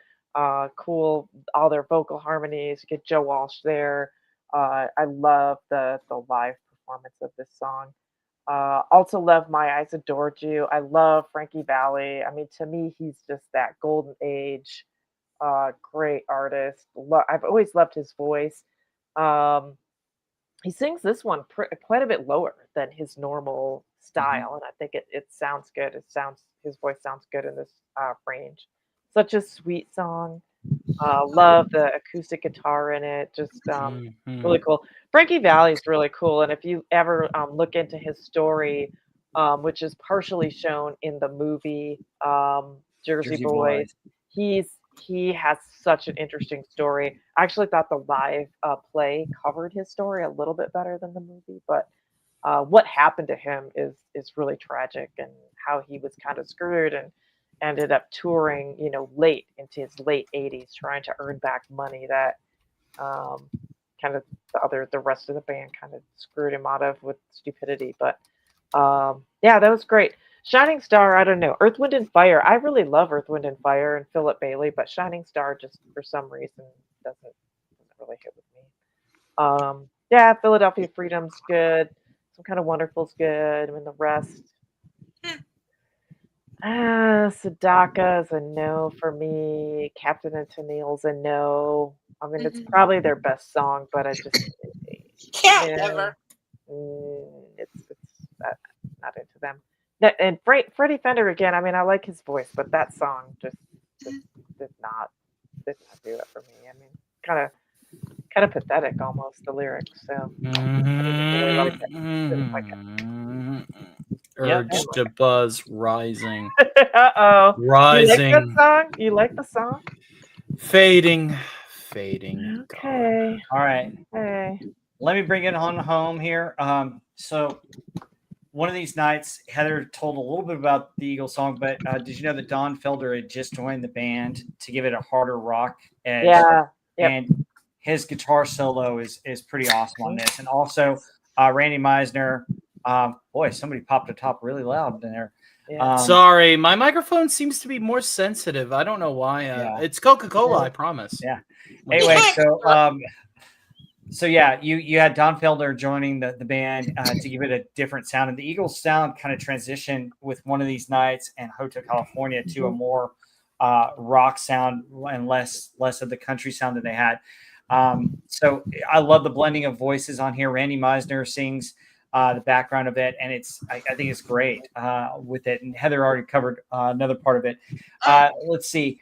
cool, all their vocal harmonies. You get Joe Walsh there. I love the live performance of this song. Also love My Eyes Adored You. I love Frankie Valli. I mean, to me, he's just that golden age, great artist. I've always loved his voice. He sings this one quite a bit lower than his normal style, and I think it sounds good. His voice sounds good in this range. Such a sweet song. Love the acoustic guitar in it. Just really cool. Frankie Valli is really cool, and if you ever look into his story, which is partially shown in the movie Jersey Boys, he has such an interesting story. I actually thought the live play covered his story a little bit better than the movie, but what happened to him is really tragic, and how he was kind of screwed and ended up touring, late into his late 80s, trying to earn back money that kind of the rest of the band kind of screwed him out of with stupidity. But yeah, that was great. Shining Star, I don't know. Earth, Wind, and Fire. I really love Earth, Wind, and Fire and Philip Bailey, but Shining Star just for some reason doesn't really hit with me. Yeah, Philadelphia Freedom's good. Some Kind of Wonderful's good. I mean, the rest. Sadaka is a no for me. Captain and Tennille's a no. I mean, it's probably their best song, but I just Never. It's not into them. And Freddie Fender again. I mean, I like his voice, but that song just did not do it for me. I mean, kind of pathetic almost, the lyrics. So I didn't really like it. Didn't like it. Urge to buzz rising. Uh-oh. Rising. You like that song? You like the song? Fading. Okay. All right. Okay. Let me bring it on home here. So one of these nights, Heather told a little bit about the Eagles song, but did you know that Don Felder had just joined the band to give it a harder rock edge? Yeah. Yep. And his guitar solo is pretty awesome on this. And also Randy Meisner. Boy, somebody popped a top really loud in there. Yeah. Sorry, my microphone seems to be more sensitive. I don't know why. It's Coca-Cola, I promise. Yeah. Anyway, so yeah, you had Don Felder joining the band to give it a different sound, and the Eagles sound kind of transitioned with one of these nights and Hotel California to a more rock sound and less of the country sound that they had. So I love the blending of voices on here. Randy Meisner sings the background of it, and I think it's great with it. And Heather already covered another part of it. Let's see.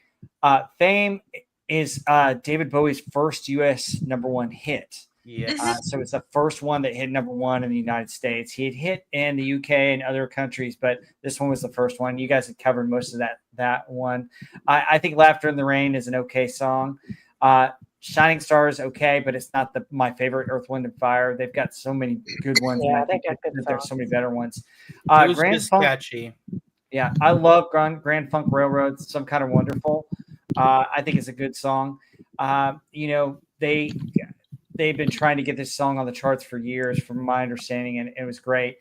Fame is David Bowie's first U.S. #1 hit. Yes. So it's the first one that hit #1 in the United States. He had hit in the UK and other countries, but this one was the first one. You guys had covered most of that one. I think Laughter in the Rain is an okay song. Shining Star is okay, but it's not my favorite Earth, Wind, and Fire. They've got so many good ones. Yeah, and I they think got good there's songs. so many better ones. It was Grand just Funk, catchy. yeah, I love Grand Funk Railroad. Some Kind of Wonderful. I think it's a good song. They've been trying to get this song on the charts for years, from my understanding, and it was great.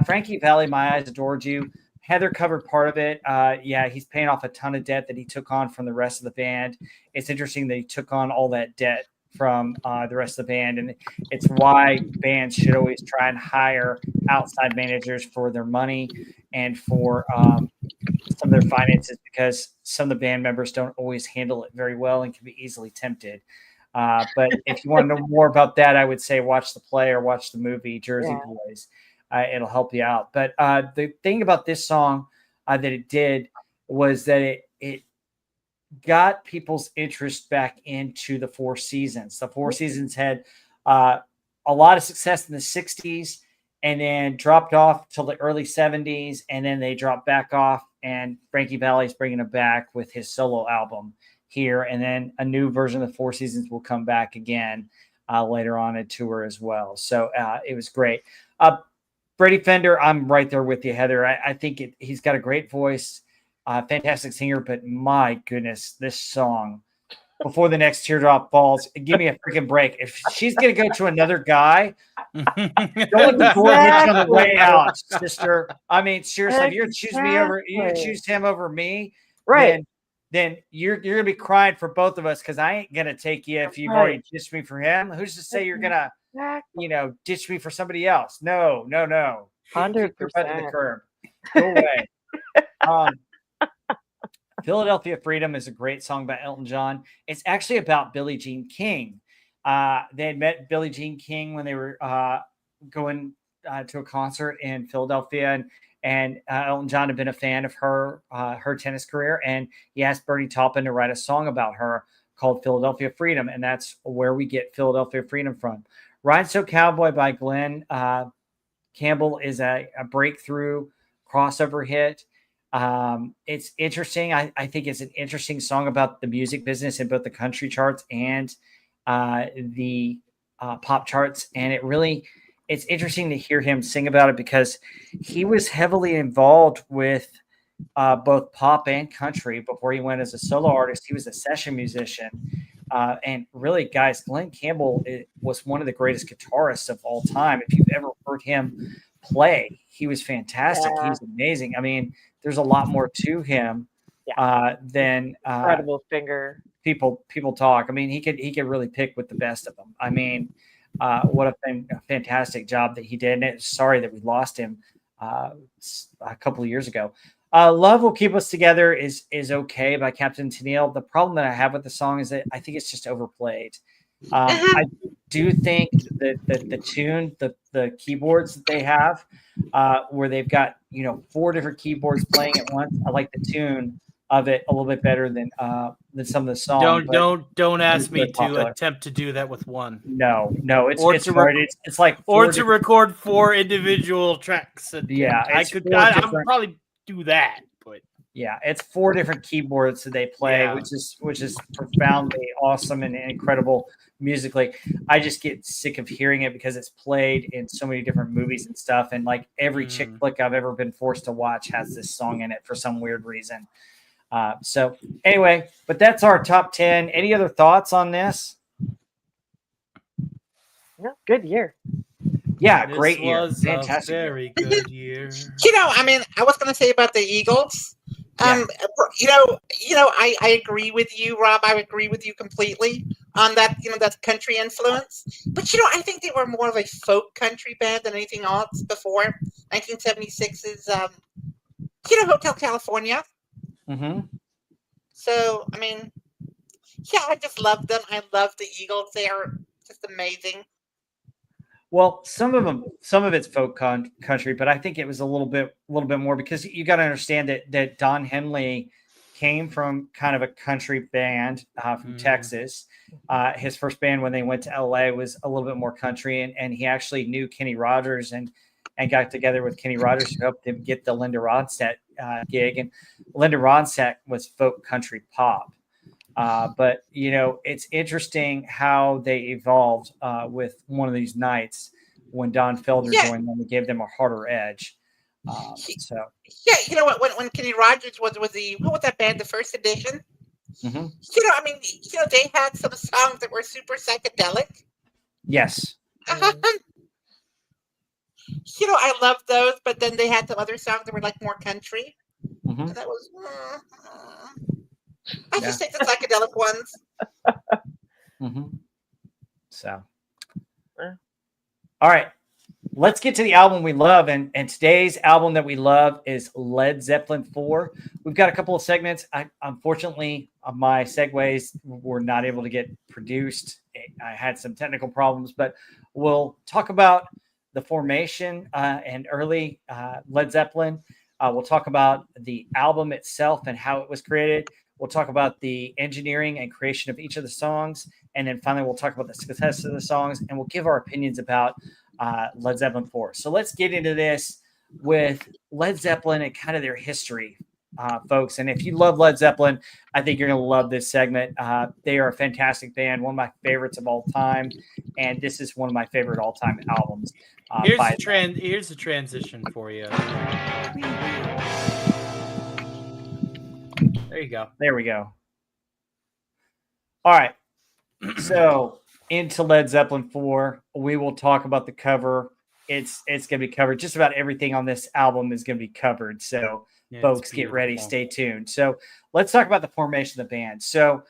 Frankie Valli, My Eyes Adored You. Heather covered part of it. Yeah, he's paying off a ton of debt that he took on from the rest of the band. It's interesting that he took on all that debt from the rest of the band, and it's why bands should always try and hire outside managers for their money and for some of their finances, because some of the band members don't always handle it very well and can be easily tempted. But if you want to know more about that, I would say watch the play or watch the movie Jersey Boys. It'll help you out. But the thing about this song that it did was that it got people's interest back into the Four Seasons. The Four Seasons had a lot of success in the 60s and then dropped off till the early 70s, and then they dropped back off, and Frankie Valli's bringing it back with his solo album here, and then a new version of the Four Seasons will come back again later on a tour as well. So it was great. Brady Fender, I'm right there with you, Heather. I think he's got a great voice, fantastic singer, but my goodness, this song, Before the Next Teardrop Falls, give me a freaking break. If she's going to go to another guy, don't let the door hit you on the way out, sister. I mean, seriously, if you're going to choose me over, you choose him over me, Right. then you're going to be crying for both of us, because I ain't going to take you if you've already ditched me for him. Who's to say you're going to, ditch me for somebody else? No. 100%. Kick your butt to the curb. Go away. Philadelphia Freedom is a great song by Elton John. It's actually about Billie Jean King. They had met Billie Jean King when they were going to a concert in Philadelphia, and Elton John had been a fan of her tennis career, and he asked Bernie Taupin to write a song about her called Philadelphia Freedom, and that's where we get Philadelphia Freedom from. Rhinestone Cowboy by Glenn Campbell is a breakthrough crossover hit. It's interesting. I think it's an interesting song about the music business in both the country charts and the pop charts. And it's interesting to hear him sing about it, because he was heavily involved with both pop and country before he went as a solo artist. He was a session musician. And really, guys, Glenn Campbell was one of the greatest guitarists of all time. If you've ever heard him play, he was fantastic. Yeah. He's amazing. I mean, there's a lot more to him than Incredible finger. people talk. I mean, he could really pick with the best of them. I mean, what a fantastic job that he did. And sorry that we lost him a couple of years ago. Love Will Keep Us Together is okay by Captain Tennille. The problem that I have with the song is that I think it's just overplayed. I do think that the tune, the keyboards that they have, where they've got 4 different keyboards playing at once, I like the tune of it a little bit better than some of the songs. Don't ask me to attempt to do that with one. No, it's like to record 4 individual tracks. I'm probably do that, but yeah, it's 4 different keyboards that they play, which is profoundly awesome and incredible musically. I just get sick of hearing it because it's played in so many different movies and stuff, and like every chick flick I've ever been forced to watch has this song in it for some weird reason. So anyway, but that's our top 10. Any other thoughts on this? No, good year. Yeah, this great year. Was fantastic. A very good year. I mean, I was going to say about the Eagles. I agree with you, Rob. I agree with you completely on that. That country influence. But I think they were more of a folk country band than anything else before 1976's Hotel California. Mm-hmm. So I mean, I just love them. I love the Eagles. They are just amazing. Well, some of it's folk country, but I think it was a little bit more, because you got to understand that Don Henley came from kind of a country band from Texas. His first band when they went to LA was a little bit more country, and he actually knew Kenny Rogers and got together with Kenny Rogers to help him get the Linda Ronstadt gig. And Linda Ronstadt was folk country pop. But it's interesting how they evolved with One of These Nights when Don Felder joined them and gave them a harder edge. When Kenny Rogers was what was that band, the First Edition? Mm-hmm. They had some songs that were super psychedelic. Yes. I loved those, but then they had some other songs that were like more country. Mm-hmm. And that was. I just take the psychedelic ones. Mm-hmm. So, all right, let's get to the album we love. And today's album that we love is Led Zeppelin IV. We've got a couple of segments. Unfortunately, my segues were not able to get produced. I had some technical problems, but we'll talk about the formation and early Led Zeppelin. We'll talk about the album itself and how it was created. We'll talk about the engineering and creation of each of the songs. And then finally, we'll talk about the success of the songs, and we'll give our opinions about Led Zeppelin IV. So let's get into this with Led Zeppelin and kind of their history, folks. And if you love Led Zeppelin, I think you're going to love this segment. They are a fantastic band, one of my favorites of all time, and this is one of my favorite all-time albums. Here's the transition for you. There you go. There we go. All right. So into Led Zeppelin 4, we will talk about the cover. It's going to be covered. Just about everything on this album is going to be covered. So folks, get ready. Stay tuned. So let's talk about the formation of the band. So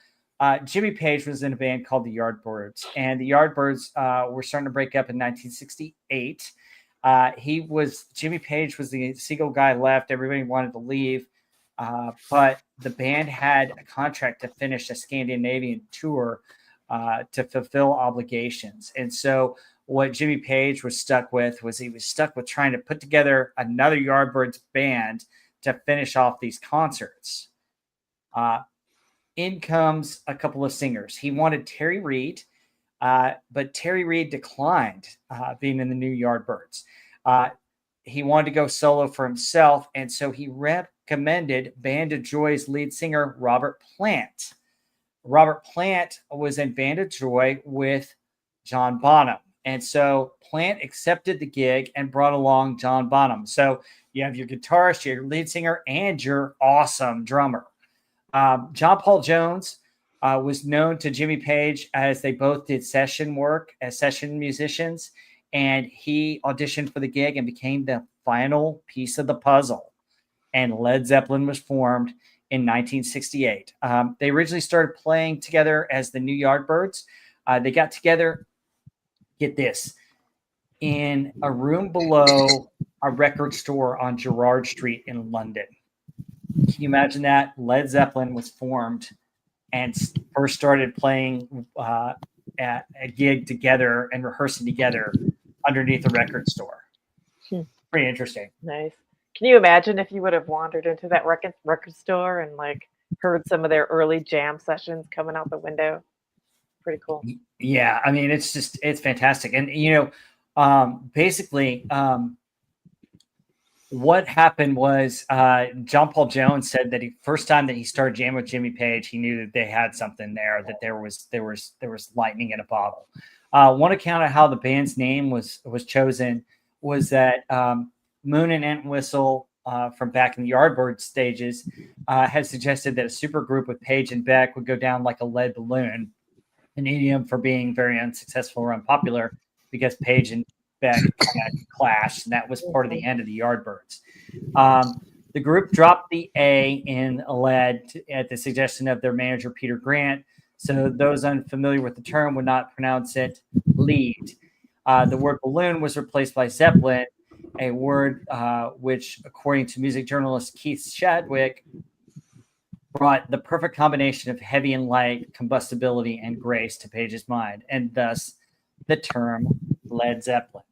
Jimmy Page was in a band called the Yardbirds, and the Yardbirds were starting to break up in 1968. Jimmy Page was the single guy left. Everybody wanted to leave. But the band had a contract to finish a Scandinavian tour to fulfill obligations. And so what Jimmy Page was stuck with was he was stuck with trying to put together another Yardbirds band to finish off these concerts. In comes a couple of singers. He wanted Terry Reid, but Terry Reid declined being in the new Yardbirds. He wanted to go solo for himself, and so he recommended Band of Joy's lead singer, Robert Plant. Robert Plant was in Band of Joy with John Bonham. And so Plant accepted the gig and brought along John Bonham. So you have your guitarist, your lead singer, and your awesome drummer. John Paul Jones was known to Jimmy Page as they both did session work as session musicians. And he auditioned for the gig and became the final piece of the puzzle. And Led Zeppelin was formed in 1968. They originally started playing together as the New Yardbirds. They got together, get this, in a room below a record store on Gerrard Street in London. Can you imagine that? Led Zeppelin was formed and first started playing at a gig together and rehearsing together underneath a record store. Pretty interesting. Nice. Can you imagine if you would have wandered into that record store and like heard some of their early jam sessions coming out the window? Pretty cool. Yeah, I mean, it's fantastic. And basically, what happened was John Paul Jones said that first time that he started jamming with Jimmy Page, he knew that they had something there, that there was lightning in a bottle. One account of how the band's name was chosen was that Moon and Entwistle from back in the Yardbird stages had suggested that a super group with Page and Beck would go down like a lead balloon, an idiom for being very unsuccessful or unpopular because Page and Beck kind of clashed, and that was part of the end of the Yardbirds. The group dropped the A in Led at the suggestion of their manager, Peter Grant. So those unfamiliar with the term would not pronounce it lead. The word balloon was replaced by Zeppelin, a word which, according to music journalist Keith Chadwick, brought the perfect combination of heavy and light, combustibility and grace to Page's mind, and thus the term Led Zeppelin,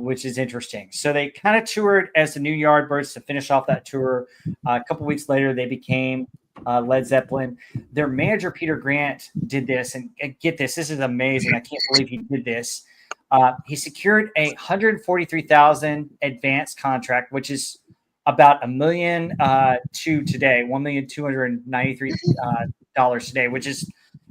which is interesting. So they kind of toured as the New Yardbirds to finish off that tour. A couple weeks later, they became Led Zeppelin. Their manager, Peter Grant, did this, and get this is amazing. I can't believe he did this. He secured a $143,000 advance contract, which is about $1 million to today, $1,293,000 today, which is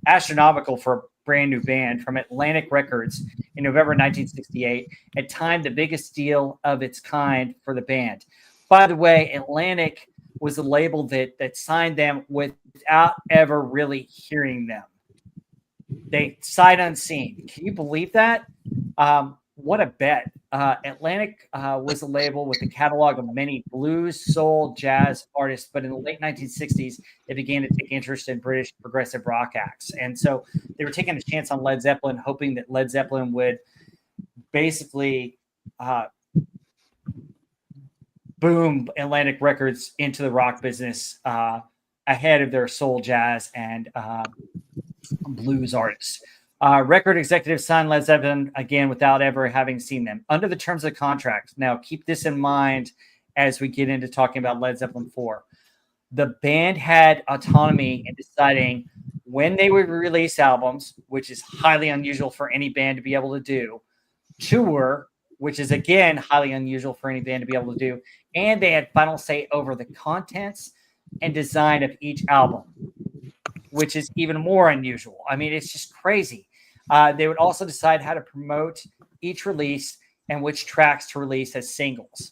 astronomical for a brand new band, from Atlantic Records in November 1968, at time the biggest deal of its kind for the band. By the way, Atlantic was a label that signed them without ever really hearing them. They sight unseen. Can you believe that? What a bet. Atlantic was a label with a catalog of many blues, soul, jazz artists, but in the late 1960s, they began to take interest in British progressive rock acts. And so they were taking a chance on Led Zeppelin, hoping that Led Zeppelin would basically boom Atlantic Records into the rock business ahead of their soul, jazz, and blues artists. Record executives signed Led Zeppelin again without ever having seen them under the terms of the contract. Now, keep this in mind as we get into talking about Led Zeppelin IV. The band had autonomy in deciding when they would release albums, which is highly unusual for any band to be able to do, tour, which is again highly unusual for any band to be able to do, and they had final say over the contents and design of each album, which is even more unusual. I mean, it's just crazy. They would also decide how to promote each release and which tracks to release as singles.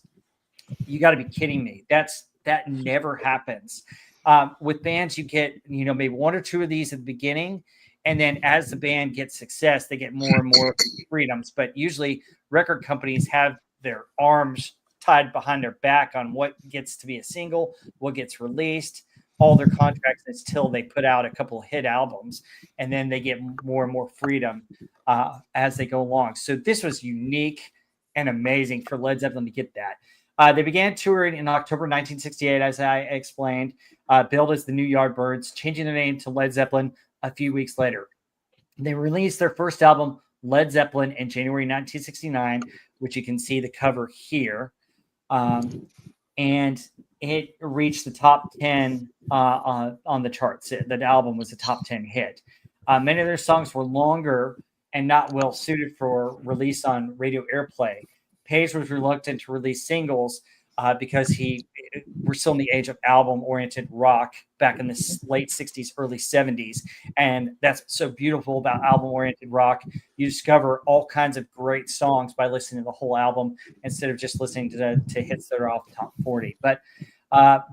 You got to be kidding me. That never happens. With bands, you get, maybe one or two of these at the beginning, and then as the band gets success, they get more and more freedoms. But usually record companies have their arms tied behind their back on what gets to be a single, what gets released, all their contracts until they put out a couple of hit albums, and then they get more and more freedom as they go along. So this was unique and amazing for Led Zeppelin to get that. They began touring in October 1968, as I explained, billed as the New Yardbirds, changing their name to Led Zeppelin a few weeks later. They released their first album, Led Zeppelin, in January 1969, which you can see the cover here. And it reached the top 10 on the charts. The album was a top 10 hit. Many of their songs were longer and not well suited for release on radio airplay. Page was reluctant to release singles because we're still in the age of album-oriented rock back in the late 60s, early 70s. And that's so beautiful about album-oriented rock. You discover all kinds of great songs by listening to the whole album instead of just listening to hits that are off the top 40. But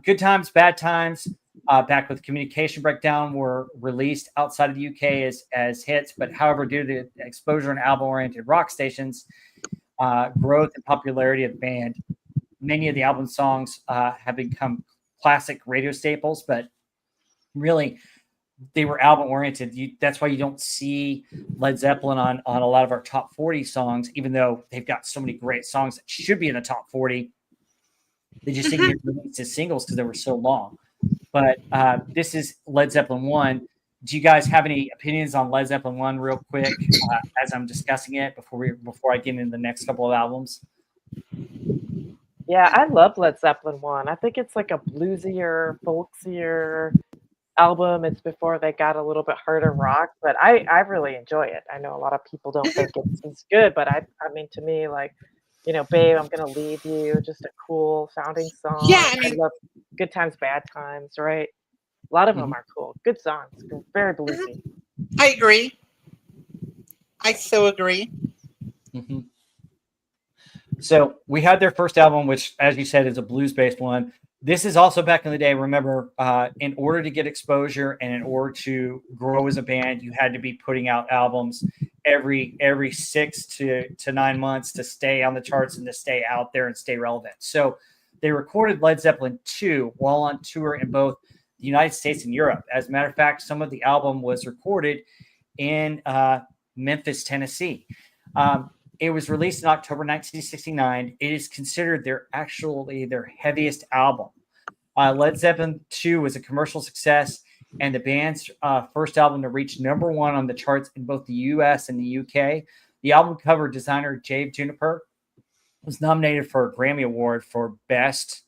Good Times, Bad Times, back with Communication Breakdown were released outside of the UK as hits. But however, due to the exposure in album-oriented rock stations, growth and popularity of the band, many of the album songs have become classic radio staples, but really they were album oriented. That's why you don't see Led Zeppelin on a lot of our top 40 songs, even though they've got so many great songs that should be in the top 40. They just didn't get released as singles because they were so long. But this is Led Zeppelin 1. Do you guys have any opinions on Led Zeppelin 1 real quick as I'm discussing it before I get into the next couple of albums? Yeah, I love Led Zeppelin 1. I think it's like a bluesier, folksier album. It's before they got a little bit harder rock, but I really enjoy it. I know a lot of people don't think it's good, but I mean, to me, like, Babe, I'm Gonna Leave You, just a cool sounding song. Yeah, I mean, love Good Times, Bad Times, right? A lot of them are cool. Good songs. Very bluesy. I agree. I so agree. Mm-hmm. So we had their first album, which, as you said, is a blues-based one. This is also back in the day. Remember, in order to get exposure and in order to grow as a band, you had to be putting out albums every 6 to 9 months to stay on the charts and to stay out there and stay relevant. So they recorded Led Zeppelin II while on tour in both the United States and Europe. As a matter of fact, some of the album was recorded in Memphis, Tennessee. It was released in October 1969. It is considered their heaviest album. Led Zeppelin II was a commercial success and the band's first album to reach #1 on the charts in both the US and the UK. The album cover designer Dave Juniper was nominated for a Grammy Award for Best.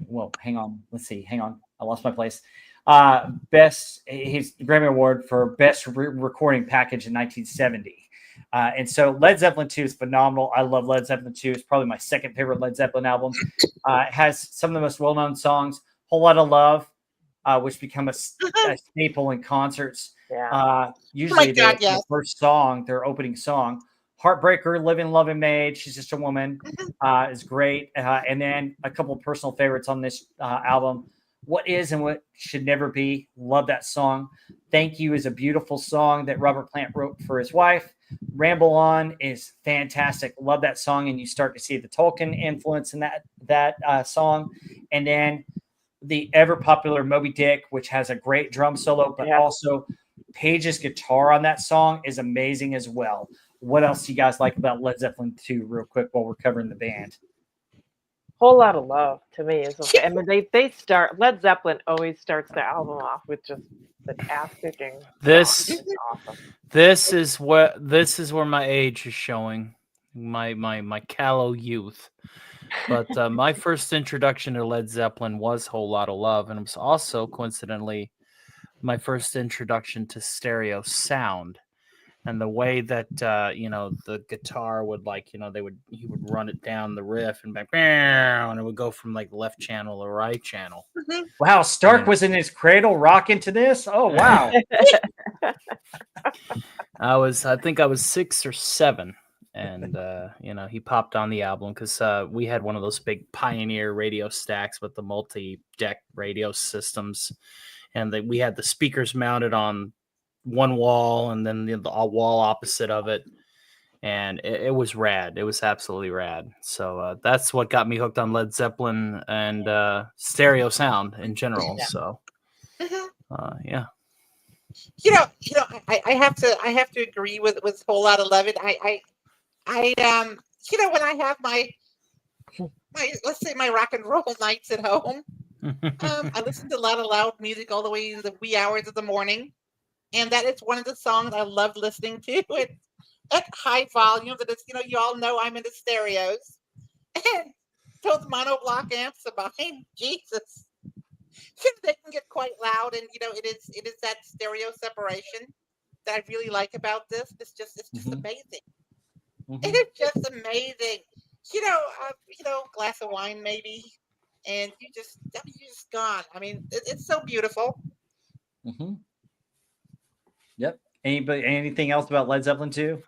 Well, hang on. Let's see. Hang on. I lost my place. His Grammy Award for Best Recording Package in 1970. And so Led Zeppelin II is phenomenal. I love Led Zeppelin II. It's probably my second favorite Led Zeppelin album. It has some of the most well-known songs. Whole Lot of Love, which become a staple in concerts. Yeah. Usually God, their first song, their opening song. Heartbreaker, Living, Loving Maid, She's Just a Woman is great. And then a couple of personal favorites on this album. What Is and What Should Never Be. Love that song. Thank You is a beautiful song that Robert Plant wrote for his wife. Ramble On is fantastic. Love that song. And you start to see the Tolkien influence in that song. And then the ever popular Moby Dick, which has a great drum solo, but also Page's guitar on that song is amazing as well. What else do you guys like about Led Zeppelin 2 real quick while we're covering the band? Whole Lot of Love to me is okay. I mean, they start, Led Zeppelin always starts the album off with just an ass kicking. This Awesome. this is where my age is showing, my callow youth. But my first introduction to Led Zeppelin was Whole Lot of Love, and it was also coincidentally my first introduction to stereo sound. and the way that the guitar would he would run it down the riff and and it would go from like left channel to right channel. Wow, Stark Yeah. was in his cradle rocking to this. Oh wow. I think I was 6 or 7, and he popped on the album because we had one of those big Pioneer radio stacks with the multi-deck radio systems, and we had the speakers mounted on one wall and then the wall opposite of it, and it was rad. It was absolutely rad. So that's what got me hooked on Led Zeppelin and stereo sound in general. Yeah. So yeah. I have to agree with Whole Lotta Lovin'. When I have my let's say my rock and roll nights at home, I listen to a lot of loud music all the way into the wee hours of the morning, and that is one of the songs I love listening to at high volumes. And it's you all know I'm into stereos, and those monoblock amps of mine, Jesus. They can get quite loud, and it is that stereo separation that I really like about this. It's just amazing. It is just amazing. Glass of wine maybe, and you're just gone. I mean, it's so beautiful. Yep. Anything else about Led Zeppelin 2?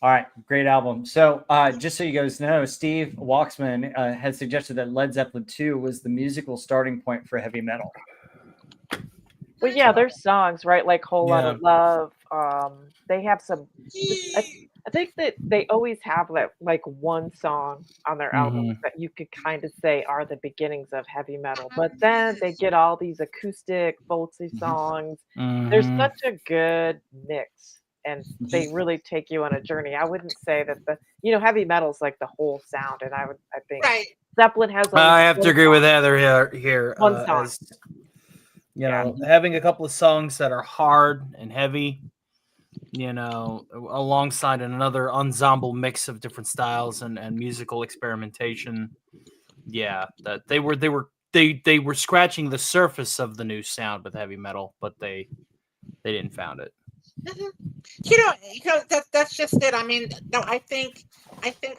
All right, great album. So just so you guys know, Steve Walksman has suggested that Led Zeppelin 2 was the musical starting point for heavy metal. Well, yeah, there's songs, right? Like Whole Lot of Love. They have some. I think that they always have that like one song on their album that you could kind of say are the beginnings of heavy metal. But then they get all these acoustic, folksy songs. There's such a good mix, and they really take you on a journey. I wouldn't say that heavy metal's like the whole sound, and I think Zeppelin has. I have to agree with Heather here. One song. Having a couple of songs that are hard and heavy, alongside another ensemble mix of different styles and musical experimentation. Yeah, that they were scratching the surface of the new sound with heavy metal, but they didn't found it. That's just it. I mean, no, I think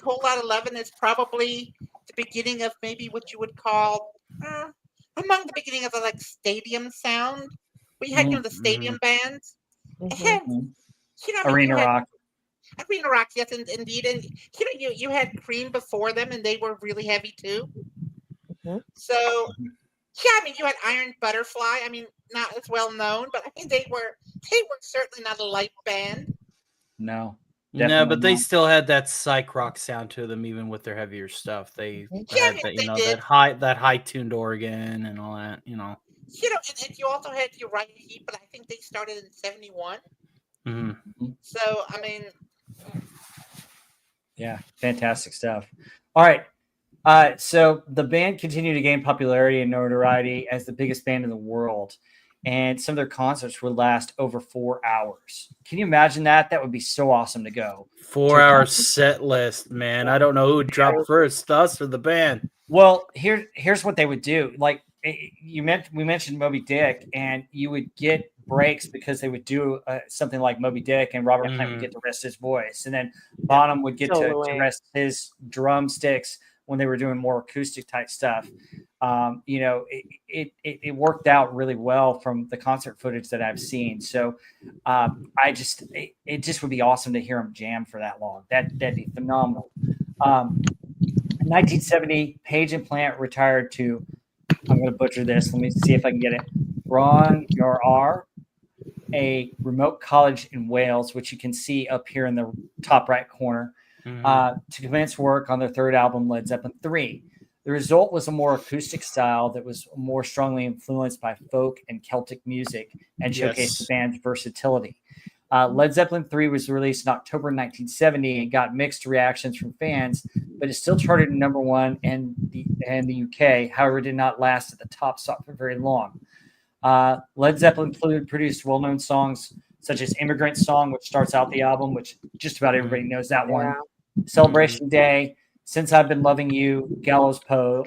Whole Lotta Lovin' is probably the beginning of maybe what you would call among the beginning of the like stadium sound. We had the stadium bands. And, Arena Rock. Arena Rock, yes, indeed. And you had Cream before them, and they were really heavy too. So you had Iron Butterfly. I mean, not as well known, but I mean they were certainly not a light band. No. No, but they still had that psych rock sound to them, even with their heavier stuff. They had that that high tuned organ and all that. And you also had Uriah Heep, but I think they started in 1971. So I mean, yeah, fantastic stuff. All right. So the band continued to gain popularity and notoriety as the biggest band in the world. And some of their concerts would last over 4 hours. Can you imagine that? That would be so awesome to go. 4-hour set list, man. I don't know who would drop first, us or the band. Well, here's what they would do. Like we mentioned Moby Dick, and you would get breaks because they would do something like Moby Dick, and Robert Plant would get to rest his voice, and then Bonham would get to rest his drumsticks when they were doing more acoustic type stuff. It worked out really well from the concert footage that I've seen. So it just would be awesome to hear them jam for that long. That'd be phenomenal. In 1970, Page and Plant retired to, I'm going to butcher this. Let me see if I can get it. Rhondda, a remote college in Wales, which you can see up here in the top right corner, to commence work on their third album, Led Zeppelin III. The result was a more acoustic style that was more strongly influenced by folk and Celtic music and showcased the band's versatility. Led Zeppelin III was released in October 1970 and got mixed reactions from fans, but it still charted #1 in the UK. However, it did not last at the top spot for very long. Led Zeppelin produced well-known songs such as Immigrant Song, which starts out the album, which just about everybody knows that one. Celebration Day, Since I've Been Loving You, Gallows Pole.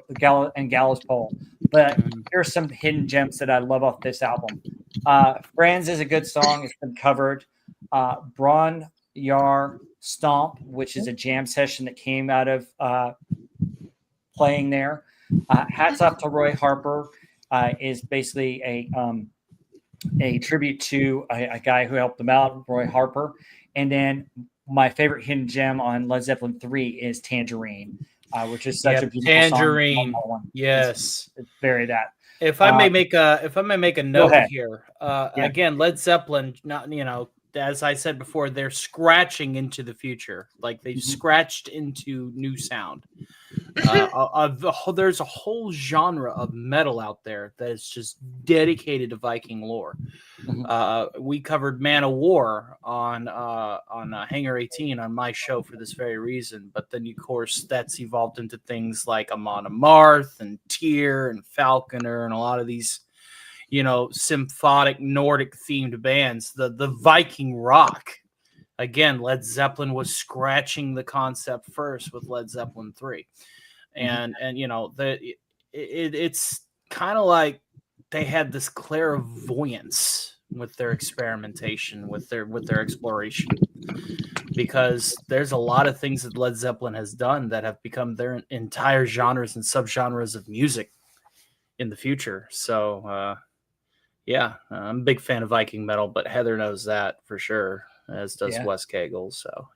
But here's some hidden gems that I love off this album. Friends is a good song. It's been covered. Braun Yar Stomp, which is a jam session that came out of playing there. Hats Off to Roy Harper is basically a tribute to a guy who helped them out, Roy Harper. And then my favorite hidden gem on Led Zeppelin III is Tangerine, which is such a beautiful Tangerine. song. Yes, it's very that. If I may make a note here, again, Led Zeppelin, not as I said before, they're scratching into the future, like they've scratched into new sound. There's a whole genre of metal out there that is just dedicated to Viking lore. We covered Man of War on Hangar 18 on my show for this very reason, but then of course that's evolved into things like Amon Amarth and Tyr and Falconer and a lot of these symphonic Nordic themed bands. The Viking rock, again, Led Zeppelin was scratching the concept first with Led Zeppelin III. And it's kind of like they had this clairvoyance with their experimentation, with their exploration, because there's a lot of things that Led Zeppelin has done that have become their entire genres and subgenres of music in the future. So I'm a big fan of Viking metal, but Heather knows that for sure, as does Wes Cagle. So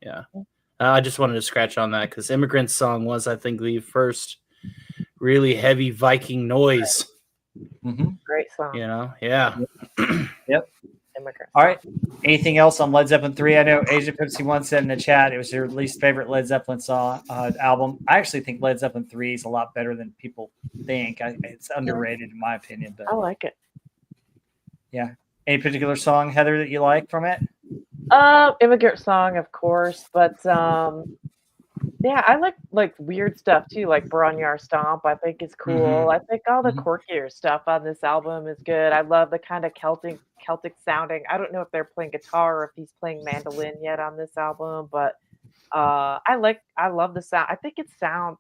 I just wanted to scratch on that because Immigrant Song was, I think, the first really heavy Viking noise. Great song. Yep. Immigrant. All right. Anything else on Led Zeppelin 3? I know Asia Pepsi 1 said in the chat it was your least favorite Led Zeppelin song album. I actually think Led Zeppelin 3 is a lot better than people think. It's underrated in my opinion. But I like it. Yeah. Any particular song, Heather, that you like from it? Immigrant Song, of course, but I like weird stuff too, like Bronyar Stomp. I think is cool. I think all the quirkier stuff on this album is good. I love the kind of Celtic sounding. I don't know if they're playing guitar or if he's playing mandolin yet on this album, but I love the sound. I think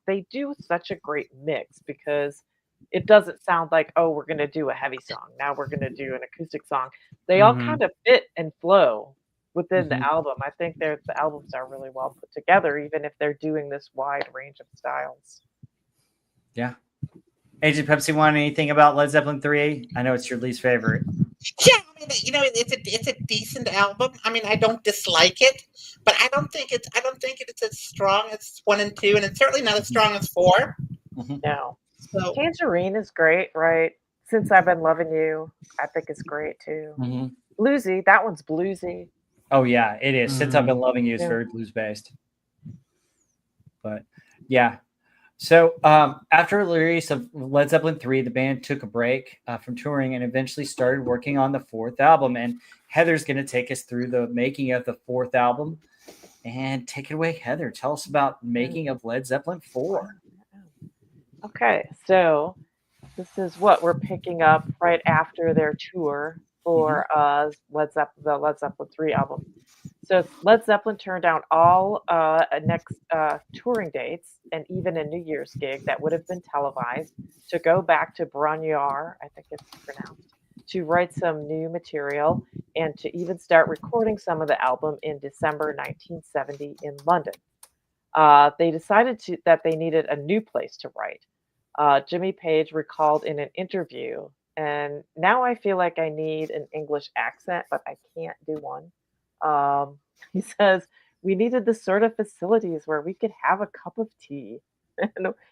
they do such a great mix because it doesn't sound like, oh, we're gonna do a heavy song, now we're gonna do an acoustic song. They all kind of fit and flow within the album. I think the albums are really well put together, even if they're doing this wide range of styles. Yeah. Agent Pepsi 1, anything about Led Zeppelin 3? I know it's your least favorite. Yeah, I mean, it's a decent album. I mean, I don't dislike it, but I don't think it's as strong as 1 and 2, and it's certainly not as strong as 4. No. So Tangerine is great, right? Since I've Been Loving You, I think it's great too. Bluesy, that one's bluesy. Oh yeah, it is. Since I've Been Loving You is very blues based. But yeah. So after the release of Led Zeppelin 3, the band took a break from touring and eventually started working on the 4th album. And Heather's going to take us through the making of the 4th album. And take it away, Heather. Tell us about making of Led Zeppelin 4. Okay, so this is what we're picking up right after their tour for the Led Zeppelin 3 album. So Led Zeppelin turned down all next touring dates and even a New Year's gig that would have been televised to go back to Bronyar, I think it's pronounced, to write some new material and to even start recording some of the album in December 1970 in London. They decided that they needed a new place to write. Jimmy Page recalled in an interview, and now I feel like I need an English accent, but I can't do one. He says, we needed the sort of facilities where we could have a cup of tea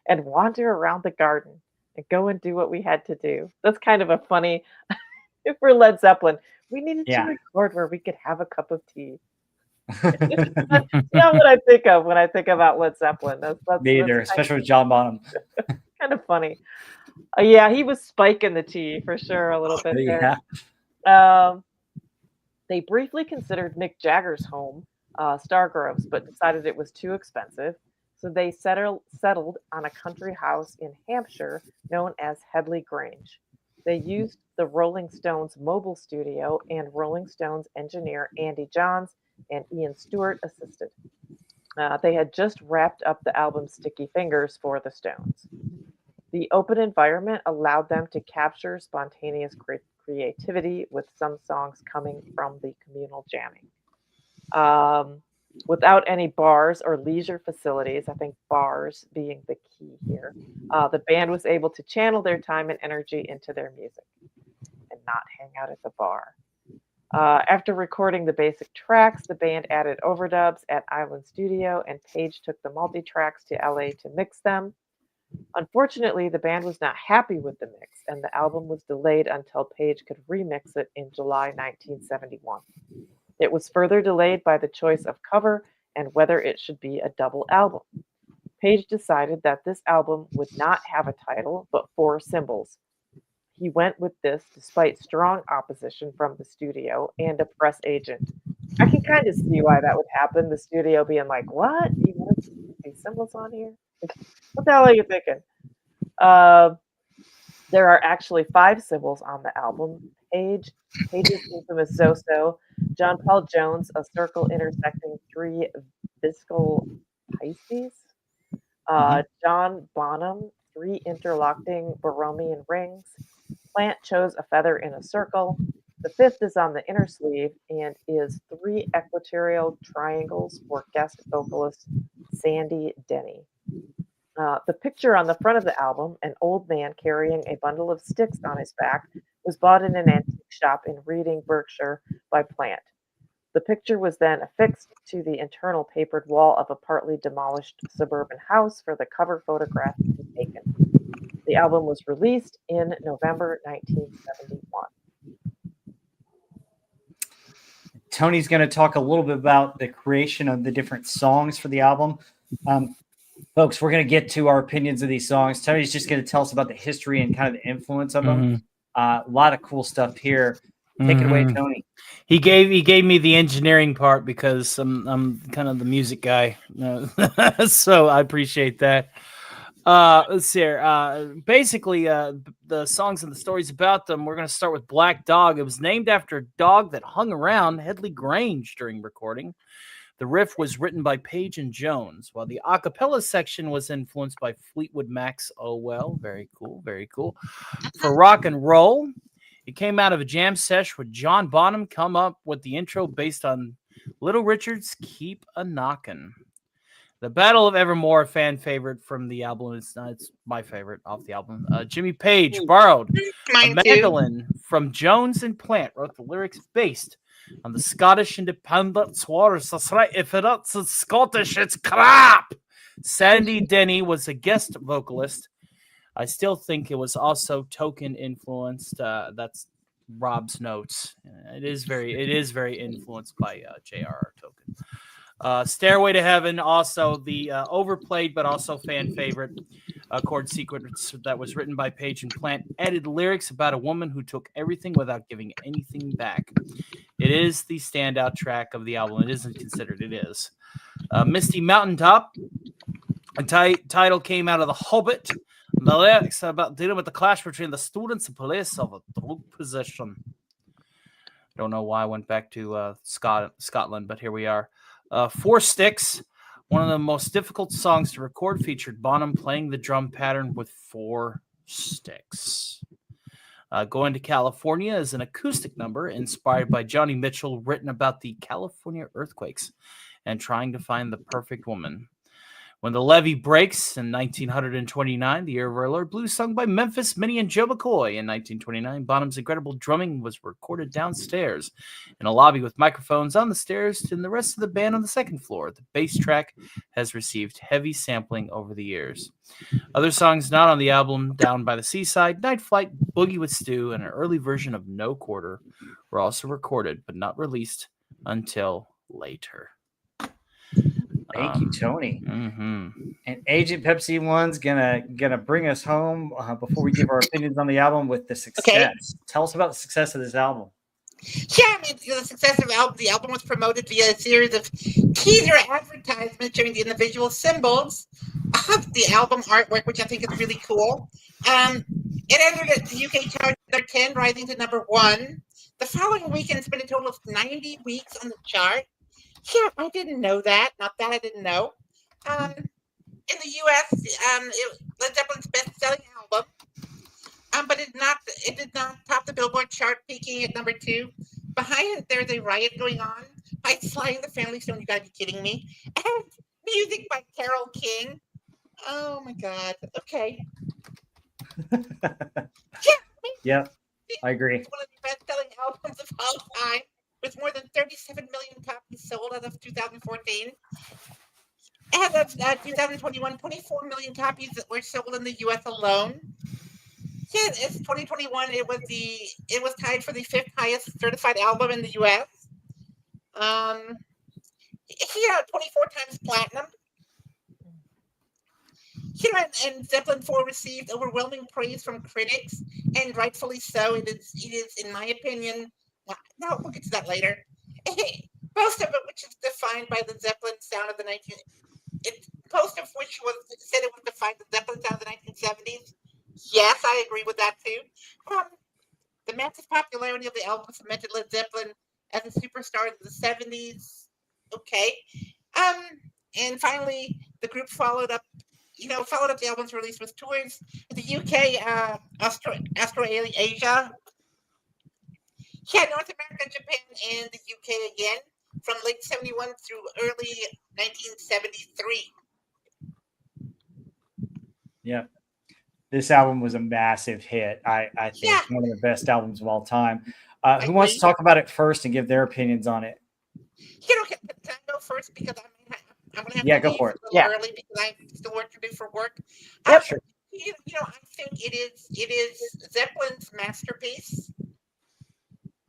and wander around the garden and go and do what we had to do. That's kind of a funny, for Led Zeppelin, we needed to record where we could have a cup of tea. That's not what I think of when I think about Led Zeppelin. Me either, especially with John Bonham. Kind of funny. Yeah, he was spiking the tea for sure a little bit there. They briefly considered Mick Jagger's home, Stargroves, but decided it was too expensive. So they settled on a country house in Hampshire known as Headley Grange. They used the Rolling Stones mobile studio, and Rolling Stones engineer Andy Johns and Ian Stewart assisted. They had just wrapped up the album Sticky Fingers for the Stones. The open environment allowed them to capture spontaneous creativity, with some songs coming from the communal jamming. Without any bars or leisure facilities, I think bars being the key here, the band was able to channel their time and energy into their music and not hang out at the bar. After recording the basic tracks, the band added overdubs at Island Studio, and Page took the multi-tracks to LA to mix them. Unfortunately, the band was not happy with the mix, and the album was delayed until Page could remix it in July 1971. It was further delayed by the choice of cover and whether it should be a double album. Page decided that this album would not have a title, but 4 symbols. He went with this despite strong opposition from the studio and a press agent. I can kind of see why that would happen. The studio being like, "What? You want these symbols on here? What the hell are you thinking?" There are actually 5 symbols on the album. Page's infamous Zoso, John Paul Jones, a circle intersecting 3 viscal Pisces, John Bonham, 3 interlocking Borromean rings. Plant chose a feather in a circle. The 5th is on the inner sleeve and is 3 equatorial triangles for guest vocalist Sandy Denny. The picture on the front of the album, an old man carrying a bundle of sticks on his back, was bought in an antique shop in Reading, Berkshire by Plant. The picture was then affixed to the internal papered wall of a partly demolished suburban house for the cover photograph to be taken. The album was released in November 1971. Tony's going to talk a little bit about the creation of the different songs for the album. Folks, we're going to get to our opinions of these songs. Tony's just going to tell us about the history and kind of the influence of them. A lot of cool stuff here. Take it away, Tony. He gave me the engineering part because I'm kind of the music guy, so I appreciate that. Let's see here. Basically, the songs and the stories about them. We're going to start with Black Dog. It was named after a dog that hung around Headley Grange during recording. The riff was written by Page and Jones, while the a cappella section was influenced by Fleetwood Mac's "Oh Well." Very cool, very cool. For rock and roll, it came out of a jam sesh with John Bonham come up with the intro based on Little Richard's "Keep a Knockin'." The Battle of Evermore, a fan favorite from the album. It's my favorite off the album. Jimmy Page borrowed a mandolin from Jones and Plant, wrote the lyrics based on the Scottish independence wars. That's right. If it's Scottish, it's crap. Sandy Denny was a guest vocalist. I still think it was also Token influenced. That's Rob's notes. It is very influenced by J.R.R. Token. Stairway to Heaven, also the overplayed but also fan favorite chord sequence that was written by Page and Plant, added lyrics about a woman who took everything without giving anything back. It is the standout track of the album. It isn't considered. It is. Misty Mountaintop, a title came out of The Hobbit. The lyrics are about dealing with the clash between the students and police of a drug possession. Don't know why I went back to Scotland, but here we are. 4 Sticks, one of the most difficult songs to record, featured Bonham playing the drum pattern with 4 sticks. Going to California is an acoustic number inspired by Johnny Mitchell, written about the California earthquakes and trying to find the perfect woman. When the Levee Breaks in 1929, the Year of Our Lord Blues, sung by Memphis Minnie and Joe McCoy in 1929, Bonham's incredible drumming was recorded downstairs in a lobby with microphones on the stairs and the rest of the band on the second floor. The bass track has received heavy sampling over the years. Other songs not on the album, Down by the Seaside, Night Flight, Boogie with Stu, and an early version of No Quarter were also recorded but not released until later. Thank you, Tony. Mm-hmm. And Agent Pepsi One's gonna bring us home before we give our opinions on the album with the success. Okay. Tell us about the success of this album. Yeah, I mean, the success of the album was promoted via a series of teaser advertisements showing the individual symbols of the album artwork, which I think is really cool. It entered at the UK chart number 10, rising to number 1. The following weekend spent a total of 90 weeks on the chart. Yeah, I didn't know that. Not that I didn't know. In the U.S., Led Zeppelin's best-selling album, but it It did not top the Billboard chart, peaking at number 2. Behind it, there's a riot going on by Sly and the Family Stone. You gotta be kidding me! And music by Carole King. Oh my God. Okay. Yep, I agree. It's one of the best-selling albums of all time, with more than 37 million copies sold as of 2014. As of 2021, 24 million copies that were sold in the U.S. alone. Yeah, it's 2021. It was tied for the 5th highest certified album in the U.S. 24 times platinum. And Zeppelin IV received overwhelming praise from critics, and rightfully so. It is, in my opinion. No, we'll get to that later. Most of it, which is defined by the Zeppelin sound of the most of which said it was defined the Zeppelin sound of the 1970s. Yes, I agree with that too. The massive popularity of the album cemented Led Zeppelin as a superstar in the 70s. Okay. And finally, the group followed up the album's release with tours in the UK, Australasia, North America, Japan, and the UK again from late 71 through early 1973. Yeah. This album was a massive hit. I think it's one of the best albums of all time. Who wants to talk about it first and give their opinions on it? Can I go first because I'm going to have to go leave for it. early because I still work to do for work. Yep, sure. I think it is Zeppelin's masterpiece.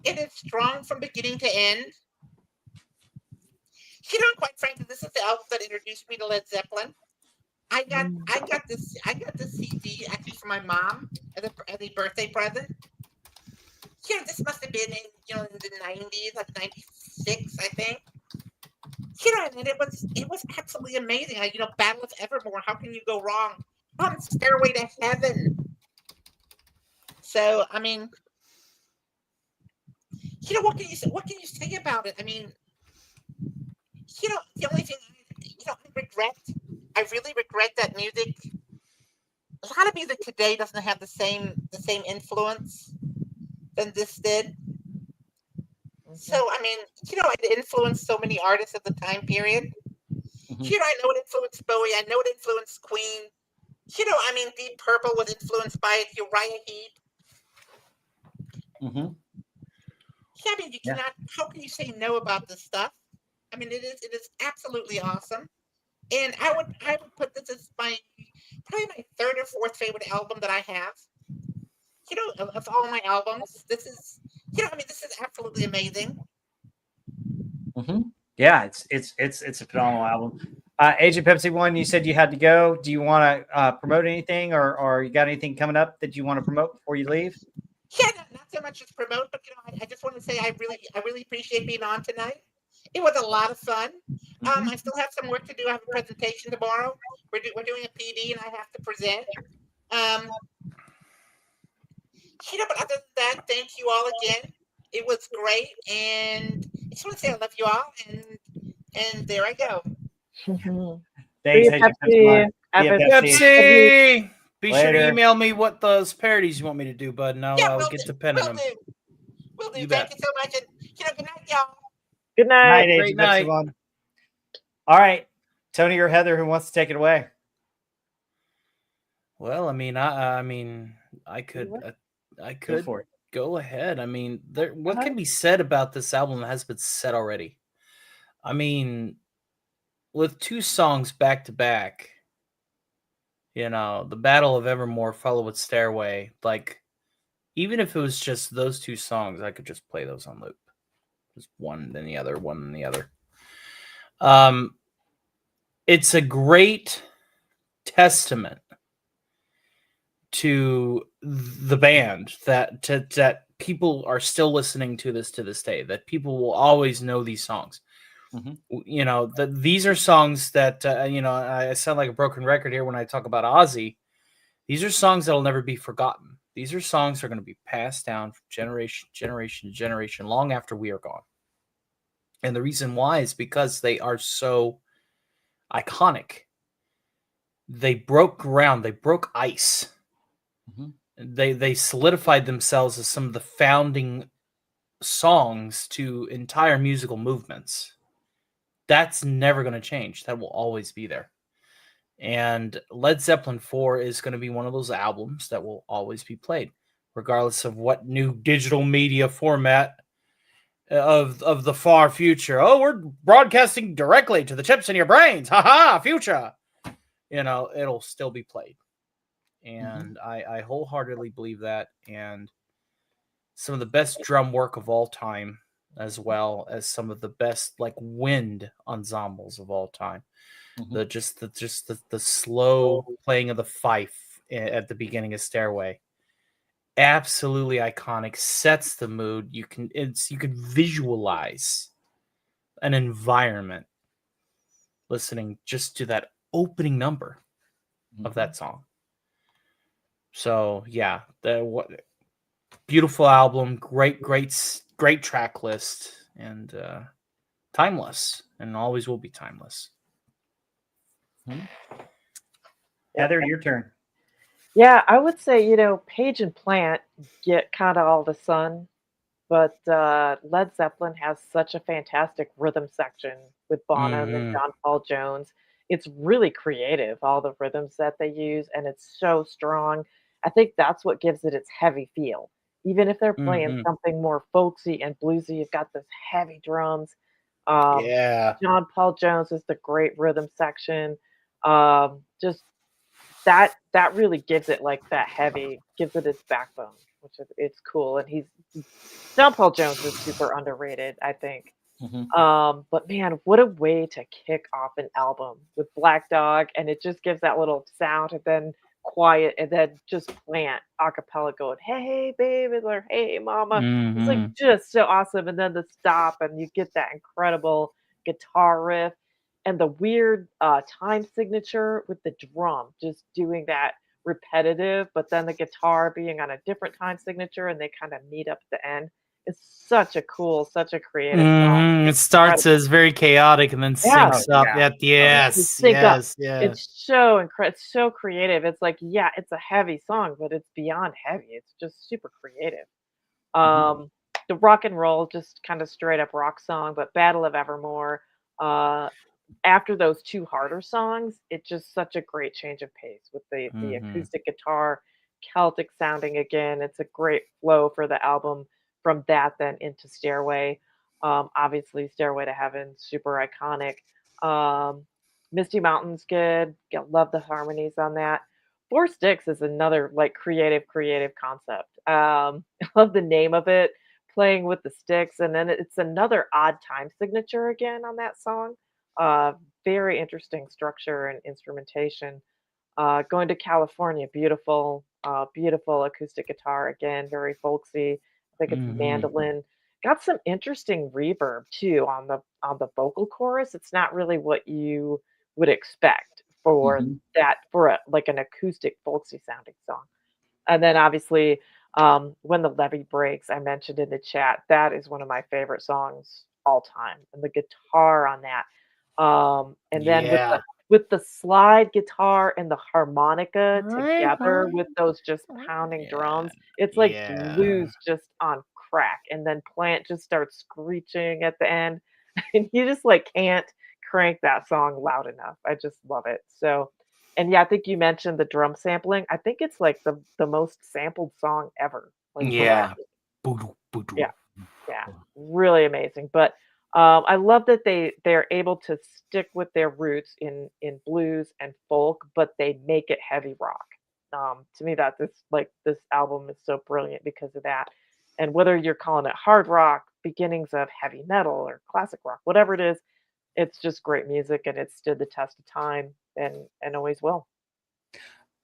It is strong from beginning to end. Quite frankly, this is the album that introduced me to Led Zeppelin. I got this CD actually from my mom as a birthday present. This must have been in the 90s, like 96, I think. And it was absolutely amazing. Battle of Evermore. How can you go wrong? Stairway to Heaven. So I mean, what can you say about it? I mean, the only thing I really regret that music. A lot of music today doesn't have the same influence than this did. So I mean, it influenced so many artists of the time period. I know it influenced Bowie. I know it influenced Queen. I mean, Deep Purple was influenced by Uriah Heep. I mean, you cannot. How can you say no about this stuff? I mean, it is absolutely awesome. And I would put this as probably my 3rd or 4th favorite album that I have. Of all my albums, this is this is absolutely amazing. Yeah, it's a phenomenal album. Agent Pepsi One, you said you had to go. Do you want to promote anything, or you got anything coming up that you want to promote before you leave? Yeah, not so much as promote, but I just want to say I really appreciate being on tonight. It was a lot of fun. I still have some work to do. I have a presentation tomorrow. We're doing a PD, and I have to present. But other than that, thank you all again. It was great, and I just want to say I love you all, and there I go. Thanks, Agent Pepsi One. Pepsi. Be sure Later. to email me what those parodies you want me to do, bud, and I'll get to penning them. Will do. You Thank bet. you so much, and good night, y'all. Good night. Night, Great Agent night. Pepsi One. All right, Tony or Heather, who wants to take it away? Well, I mean, I could Go for it. go ahead. I mean, what can be said about this album that has been said already? I mean, with 2 songs back to back, the Battle of Evermore followed with Stairway. Like, even if it was just those 2 songs, I could just play those on loop. Just one, then the other, one, then the other. It's a great testament to the band that people are still listening to this day, that people will always know these songs. That these are songs that I sound like a broken record here when I talk about Ozzy. These are songs that'll never be forgotten. These are songs that are going to be passed down from generation to generation long after we are gone. And the reason why is because they are so iconic. They broke ground. They broke ice. they solidified themselves as some of the founding songs to entire musical movements. That's never going to change. That will always be there. And Led Zeppelin IV is going to be one of those albums that will always be played, regardless of what new digital media format of the far future. Oh, we're broadcasting directly to the chips in your brains. Ha future. It'll still be played. And I wholeheartedly believe that. And some of the best drum work of all time, as well as some of the best like wind ensembles of all time. The slow playing of the fife at the beginning of Stairway, absolutely iconic, sets the mood. You can visualize an environment listening just to that opening number of that song. So yeah, beautiful album, great track list, and timeless, and always will be timeless. Heather, your turn. Yeah, I would say, Page and Plant get kind of all the sun, but Led Zeppelin has such a fantastic rhythm section with Bonham and John Paul Jones. It's really creative, all the rhythms that they use, and it's so strong. I think that's what gives it its heavy feel. Even if they're playing something more folksy and bluesy, you've got this heavy drums. John Paul Jones is the great rhythm section. Just that really gives it like that heavy, gives it its backbone, which it's cool. And John Paul Jones is super underrated, I think. But man, what a way to kick off an album with Black Dog, and it just gives that little sound and then quiet, and then just Plant a cappella going, hey baby, or hey mama. It's like just so awesome. And then the stop, and you get that incredible guitar riff and the weird time signature with the drum just doing that repetitive, but then the guitar being on a different time signature, and they kind of meet up at the end. It's such a creative song. It starts as very chaotic and then syncs up at the yes. It's so incredible. It's so creative. It's like, yeah, it's a heavy song, but it's beyond heavy. It's just super creative. The rock and roll, just kind of straight up rock song, but Battle of Evermore. After those two harder songs, it's just such a great change of pace with the acoustic guitar, Celtic sounding again. It's a great flow for the album. From that, then into Stairway. Obviously, Stairway to Heaven, super iconic. Misty Mountain's good. Love the harmonies on that. Four Sticks is another like creative concept. I love the name of it, playing with the sticks, and then it's another odd time signature again on that song. Very interesting structure and instrumentation. Going to California, beautiful acoustic guitar again, very folksy. I think it's mandolin. Got some interesting reverb too on the vocal chorus. It's not really what you would expect for like an acoustic folksy sounding song. And then obviously When the Levee Breaks, I mentioned in the chat, that is one of my favorite songs all time. And the guitar on that. And then with the slide guitar and the harmonica together with those just pounding drums, it's like blues just on crack. And then Plant just starts screeching at the end, and you just like can't crank that song loud enough. I just love it. So, and yeah, I think you mentioned the drum sampling. I think it's like the most sampled song ever. Like, yeah, really amazing. But I love that they're able to stick with their roots in blues and folk, but they make it heavy rock. To me, this album is so brilliant because of that. And whether you're calling it hard rock, beginnings of heavy metal, or classic rock, whatever it is, it's just great music, and it stood the test of time and always will.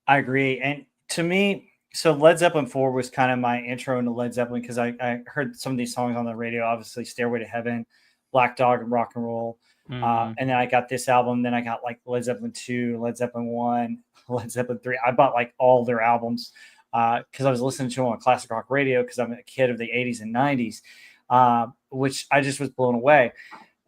I agree. And to me, so Led Zeppelin IV was kind of my intro into Led Zeppelin, because I heard some of these songs on the radio, obviously Stairway to Heaven, Black Dog, and Rock and Roll. And then I got this album. Then I got like Led Zeppelin II, Led Zeppelin I, Led Zeppelin III. I bought like all their albums because I was listening to them on classic rock radio, because I'm a kid of the 80s and 90s, which I just was blown away.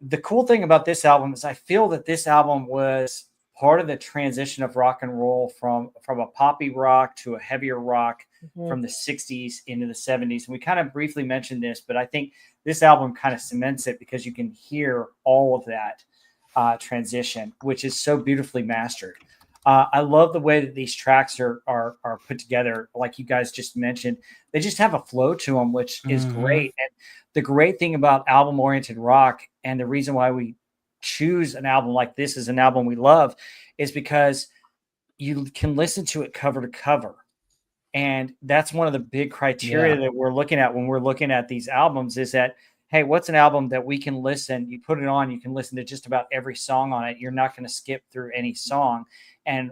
The cool thing about this album is I feel that this album was part of the transition of rock and roll from a poppy rock to a heavier rock from the 60s into the 70s. And we kind of briefly mentioned this, but I think this album kind of cements it because you can hear all of that transition, which is so beautifully mastered. I love the way that these tracks are put together. Like you guys just mentioned, they just have a flow to them, which is great. And the great thing about album-oriented rock, and the reason why we choose an album like this as an album we love, is because you can listen to it cover to cover. And that's one of the big criteria that we're looking at when we're looking at these albums is that, hey, what's an album that we can listen? You put it on, you can listen to just about every song on it. You're not going to skip through any song. And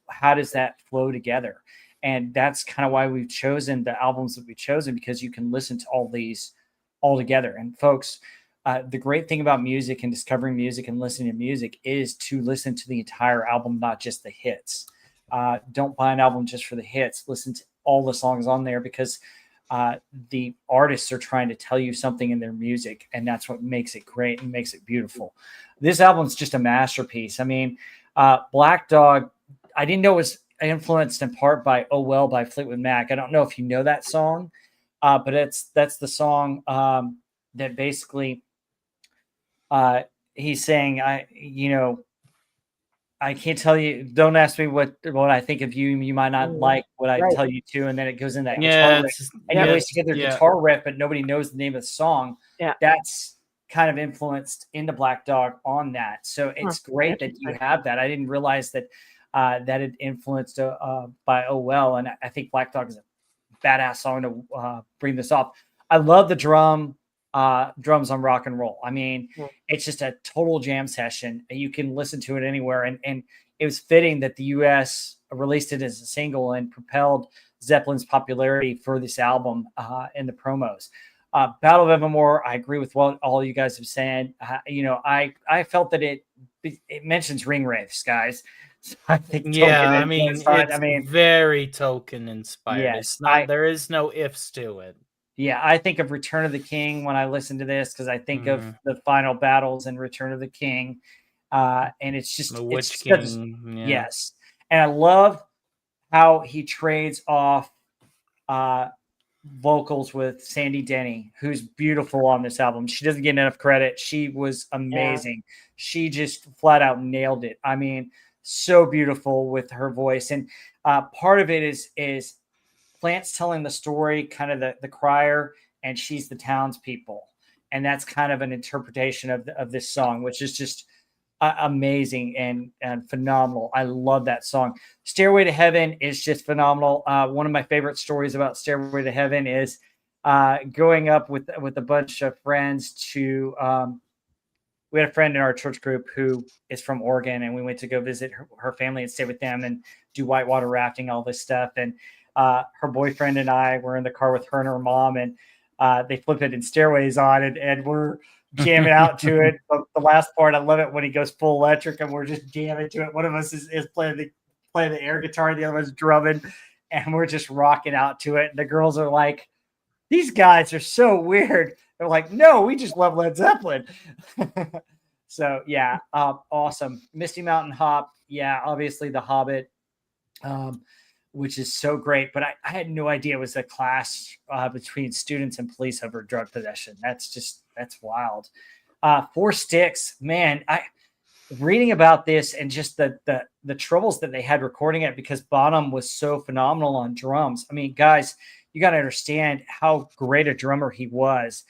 how does that flow together? And that's kind of why we've chosen the albums that we've chosen, because you can listen to all these all together. And folks, the great thing about music and discovering music and listening to music is to listen to the entire album, not just the hits. Don't buy an album just for the hits. Listen to all the songs on there, because the artists are trying to tell you something in their music, and that's what makes it great and makes it beautiful. This album's just a masterpiece. I mean, Black Dog, I didn't know it was influenced in part by "Oh Well" by Fleetwood Mac. I don't know if you know that song, but that's the song that basically he's saying, I can't tell you. Don't ask me what I think of you. You might not like what I tell you to. And then it goes in that guitar riff. And you always get their guitar riff, but nobody knows the name of the song. Yeah. That's kind of influenced into Black Dog on that. So it's great that you have that. I didn't realize that that it influenced by "Oh Well." And I think Black Dog is a badass song to bring this off. I love the drums on Rock and Roll. I mean, it's just a total jam session. You can listen to it anywhere. And it was fitting that the US released it as a single and propelled Zeppelin's popularity for this album in the promos. Battle of Evermore, I agree with what all you guys have said. I felt that it mentions ring wraiths, guys. So I think it's very Token inspired. Yes, it's not, there is no ifs to it. Yeah, I think of Return of the King when I listen to this, because I think of the final battles in Return of the King. And it's just the Witch King. Yes. And I love how he trades off vocals with Sandy Denny, who's beautiful on this album. She doesn't get enough credit. She was amazing. Yeah. She just flat out nailed it. I mean, so beautiful with her voice. And part of it is Plant's telling the story, kind of the crier, and she's the townspeople. And that's kind of an interpretation of this song, which is just amazing and phenomenal. I love that song. Stairway to Heaven is just phenomenal. One of my favorite stories about Stairway to Heaven is going up with a bunch of friends to we had a friend in our church group who is from Oregon, and we went to go visit her family and stay with them and do whitewater rafting, all this stuff. And her boyfriend and I were in the car with her and her mom, and they flip it and Stairways on, and we're jamming out to it. But the last part, I love it when he goes full electric and we're just jamming to it. One of us is playing the air guitar, the other one's drumming, and we're just rocking out to it. And the girls are like, "These guys are so weird." They're like, "No, we just love Led Zeppelin." So yeah, awesome. Misty Mountain Hop, yeah, obviously The Hobbit, which is so great. But I had no idea it was a clash between students and police over drug possession. That's wild. Four Sticks, man. Reading about this and just the troubles that they had recording it, because Bonham was so phenomenal on drums. I mean, guys, you got to understand how great a drummer he was.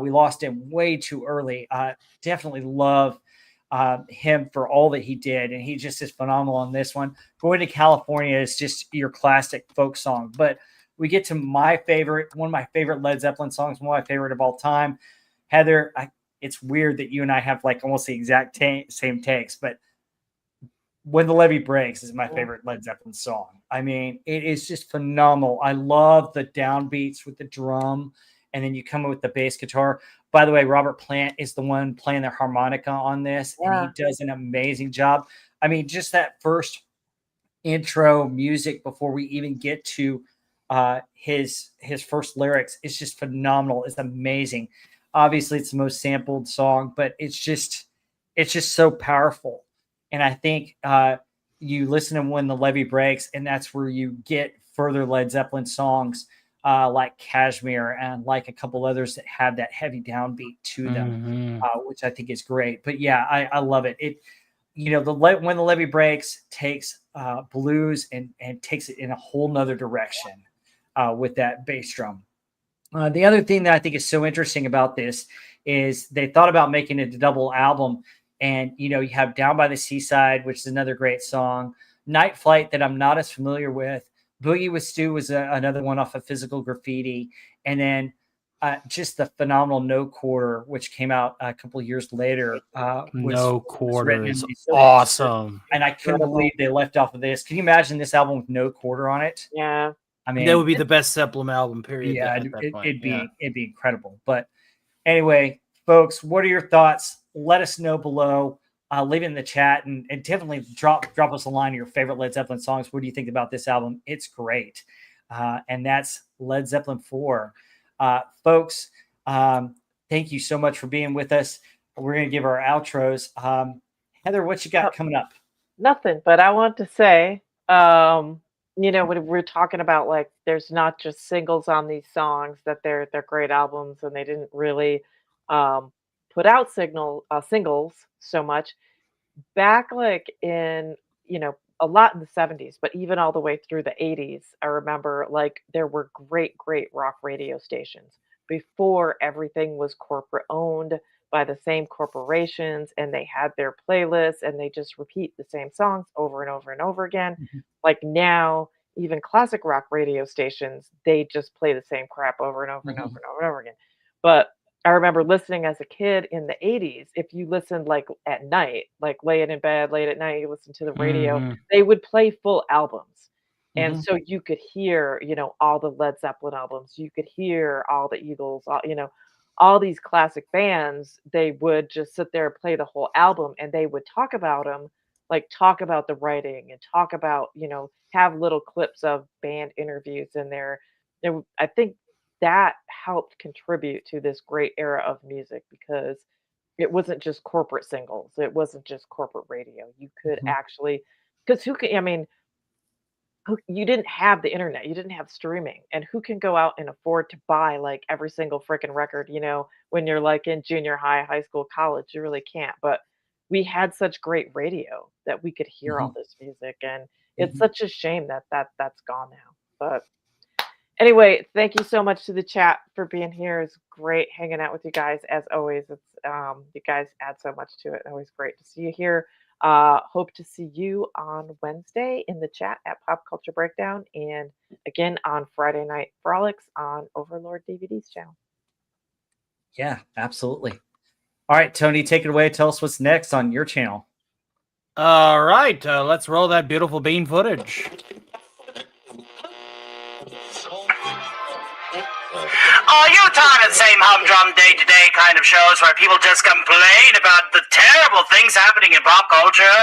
We lost him way too early. Definitely love him for all that he did, and he just is phenomenal on this one. Going to California is just your classic folk song. But we get to one of my favorite Led Zeppelin songs, one of my favorite of all time. Heather, it's weird that you and I have like almost the exact same takes, but When the Levee Breaks is my favorite Led Zeppelin song. I mean, it is just phenomenal. I love the downbeats with the drum, and then you come in with the bass guitar. By the way, Robert Plant is the one playing the harmonica on this, and he does an amazing job. I mean, just that first intro music before we even get to his first lyrics is just phenomenal. It's amazing. Obviously, it's the most sampled song, but it's just so powerful. And I think you listen to When the Levee Breaks, and that's where you get further Led Zeppelin songs like Kashmir and like a couple others that have that heavy downbeat to them, which I think is great. But yeah, I love it. It, you know, when the Levee Breaks takes blues and takes it in a whole nother direction with that bass drum. The other thing that I think is so interesting about this is they thought about making it a double album. And, you know, you have Down by the Seaside, which is another great song. Night Flight, that I'm not as familiar with. Boogie with Stu was another one off of Physical Graffiti. And then just the phenomenal No Quarter, which came out a couple of years later. No Quarter is in- awesome. And I couldn't believe they left off of this. Can you imagine this album with No Quarter on it? Yeah. I mean, That would be the best Zeppelin album, period. yeah, at that point. it'd be incredible. But anyway, folks, what are your thoughts? Let us know below. Leave it in the chat and definitely drop us a line of your favorite Led Zeppelin songs. What do you think about this album? It's great. And that's Led Zeppelin IV. Folks, thank you so much for being with us. We're going to give our outros. Heather, what you got coming up? Nothing, but I want to say, you know, when we're talking about, like, there's not just singles on these songs, that they're great albums, and they didn't really put out singles so much. Back, like, in, you know, a lot in the 70s, but even all the way through the 80s, I remember, like, there were great rock radio stations before everything was corporate owned by the same corporations, and they had their playlists, and they just repeat the same songs over and over and over again. Like, now, even classic rock radio stations, they just play the same crap over and over and over and over and over again. But I remember listening as a kid in the 80s, if you listened, like, at night, like laying in bed late at night, you listen to the radio, they would play full albums. And so you could hear, you know, all the Led Zeppelin albums, you could hear all the Eagles, you know, all these classic bands. They would just sit there and play the whole album, and they would talk about them, like, talk about the writing and talk about, you know, have little clips of band interviews in there. I think that helped contribute to this great era of music, because it wasn't just corporate singles. It wasn't just corporate radio. You could actually, because you didn't have the internet, you didn't have streaming, and who can go out and afford to buy, like, every single freaking record, you know, when you're, like, in junior high, high school, college? You really can't. But we had such great radio that we could hear all this music, and it's such a shame that that's gone now. But anyway, thank you so much to the chat for being here. It's great hanging out with you guys, as always. It's you guys add so much to it. Always great to see you here. Hope to see you on Wednesday in the chat at Pop Culture Breakdown, and again on Friday Night Frolics on Overlord DVD's channel. Yeah, absolutely. All right, Tony, take it away. Tell us what's next on your channel. All right, let's roll that beautiful bean footage. Are you tired of the same humdrum day-to-day kind of shows where people just complain about the terrible things happening in pop culture?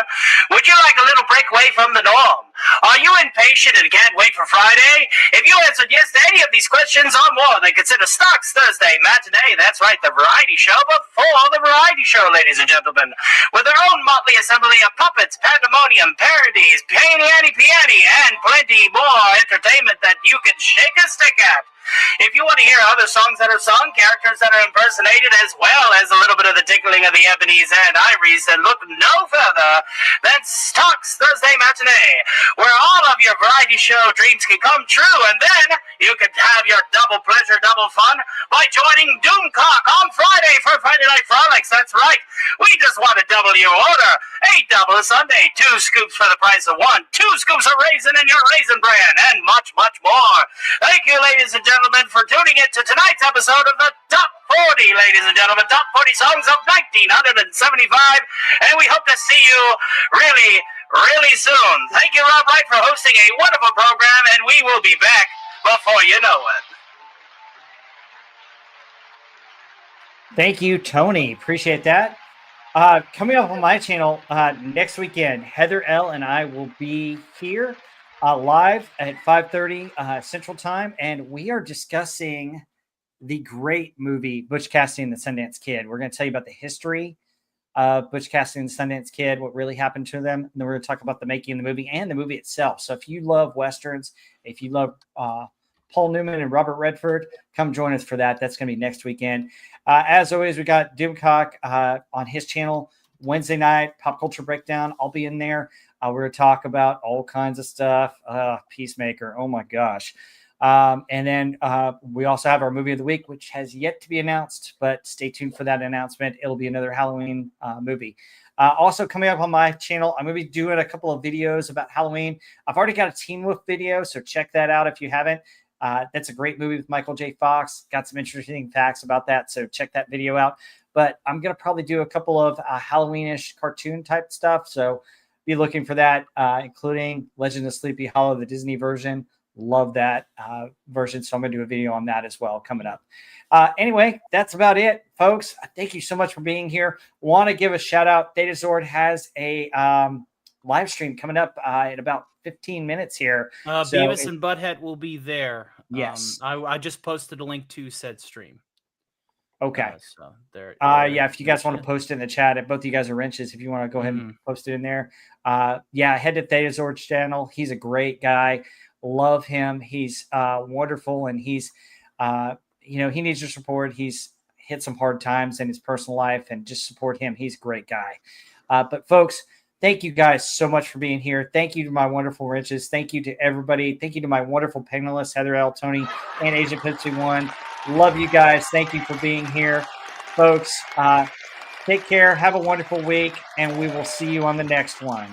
Would you like a little break away from the norm? Are you impatient and can't wait for Friday? If you answered yes to any of these questions or more, then consider Stock's Thursday Matinee. That's right, the variety show before the variety show, ladies and gentlemen. With their own motley assembly of puppets, pandemonium, parodies, piany, and plenty more entertainment that you can shake a stick at. If you want to hear other songs that are sung, characters that are impersonated, as well as a little bit of the tickling of the ebonies and ivories, then look no further than Stock's Thursday Matinee, where all of your variety show dreams can come true, and then you can have your double pleasure, double fun by joining Doomcock on Friday for Friday Night Frolics. That's right. We just want to double your order. A double a Sunday, 2 scoops for the price of 1, 2 scoops of raisin in your Raisin Bran, and much, much more. Thank you, ladies and gentlemen, for tuning in to tonight's episode of the Top 40, ladies and gentlemen, Top 40 Songs of 1975, and we hope to see you really soon. Thank you, Rob Wright, for hosting a wonderful program, and we will be back before you know it. Thank you, Tony. Appreciate that. Coming up on my channel next weekend, Heather L. and I will be here live at 5:30 Central Time, and we are discussing the great movie Butch Cassidy and the Sundance Kid. We're going to tell you about the history Butch Cassidy and the Sundance Kid, what really happened to them. And then we're going to talk about the making of the movie and the movie itself. So if you love Westerns, if you love Paul Newman and Robert Redford, come join us for that. That's going to be next weekend. As always, we got Doomcock on his channel Wednesday night, Pop Culture Breakdown. I'll be in there. We're going to talk about all kinds of stuff. Peacemaker. Oh my gosh. And then we also have our movie of the week, which has yet to be announced, but stay tuned for that announcement. It'll be another Halloween movie. Also coming up on my channel, I'm going to be doing a couple of videos about Halloween. I've already got a Teen Wolf video, so check that out if you haven't. That's a great movie with Michael J. Fox. Got some interesting facts about that, so check that video out. But I'm going to probably do a couple of Halloweenish cartoon type stuff, so be looking for that, including Legend of Sleepy Hollow, the Disney version. Love that version, so I'm going to do a video on that as well coming up. Anyway, that's about it, folks. Thank you so much for being here. Want to give a shout out. Datazord has a live stream coming up in about 15 minutes here. Beavis and Butthead will be there. Yes. I just posted a link to said stream. Okay. So there. Yeah, if you guys want to post it in the chat, both of you guys are wrenches. If you want to go ahead and post it in there. Yeah, head to Datazord's channel. He's a great guy. Love him. He's wonderful, and he's he needs your support. He's hit some hard times in his personal life, and just support him. He's a great guy. But folks, thank you guys so much for being here. Thank you to my wonderful wrenches. Thank you to everybody. Thank you to my wonderful panelists, Heather L, Tony, and Agent Pitsy One. Love you guys. Thank you for being here, folks. Take care. Have a wonderful week, and we will see you on the next one.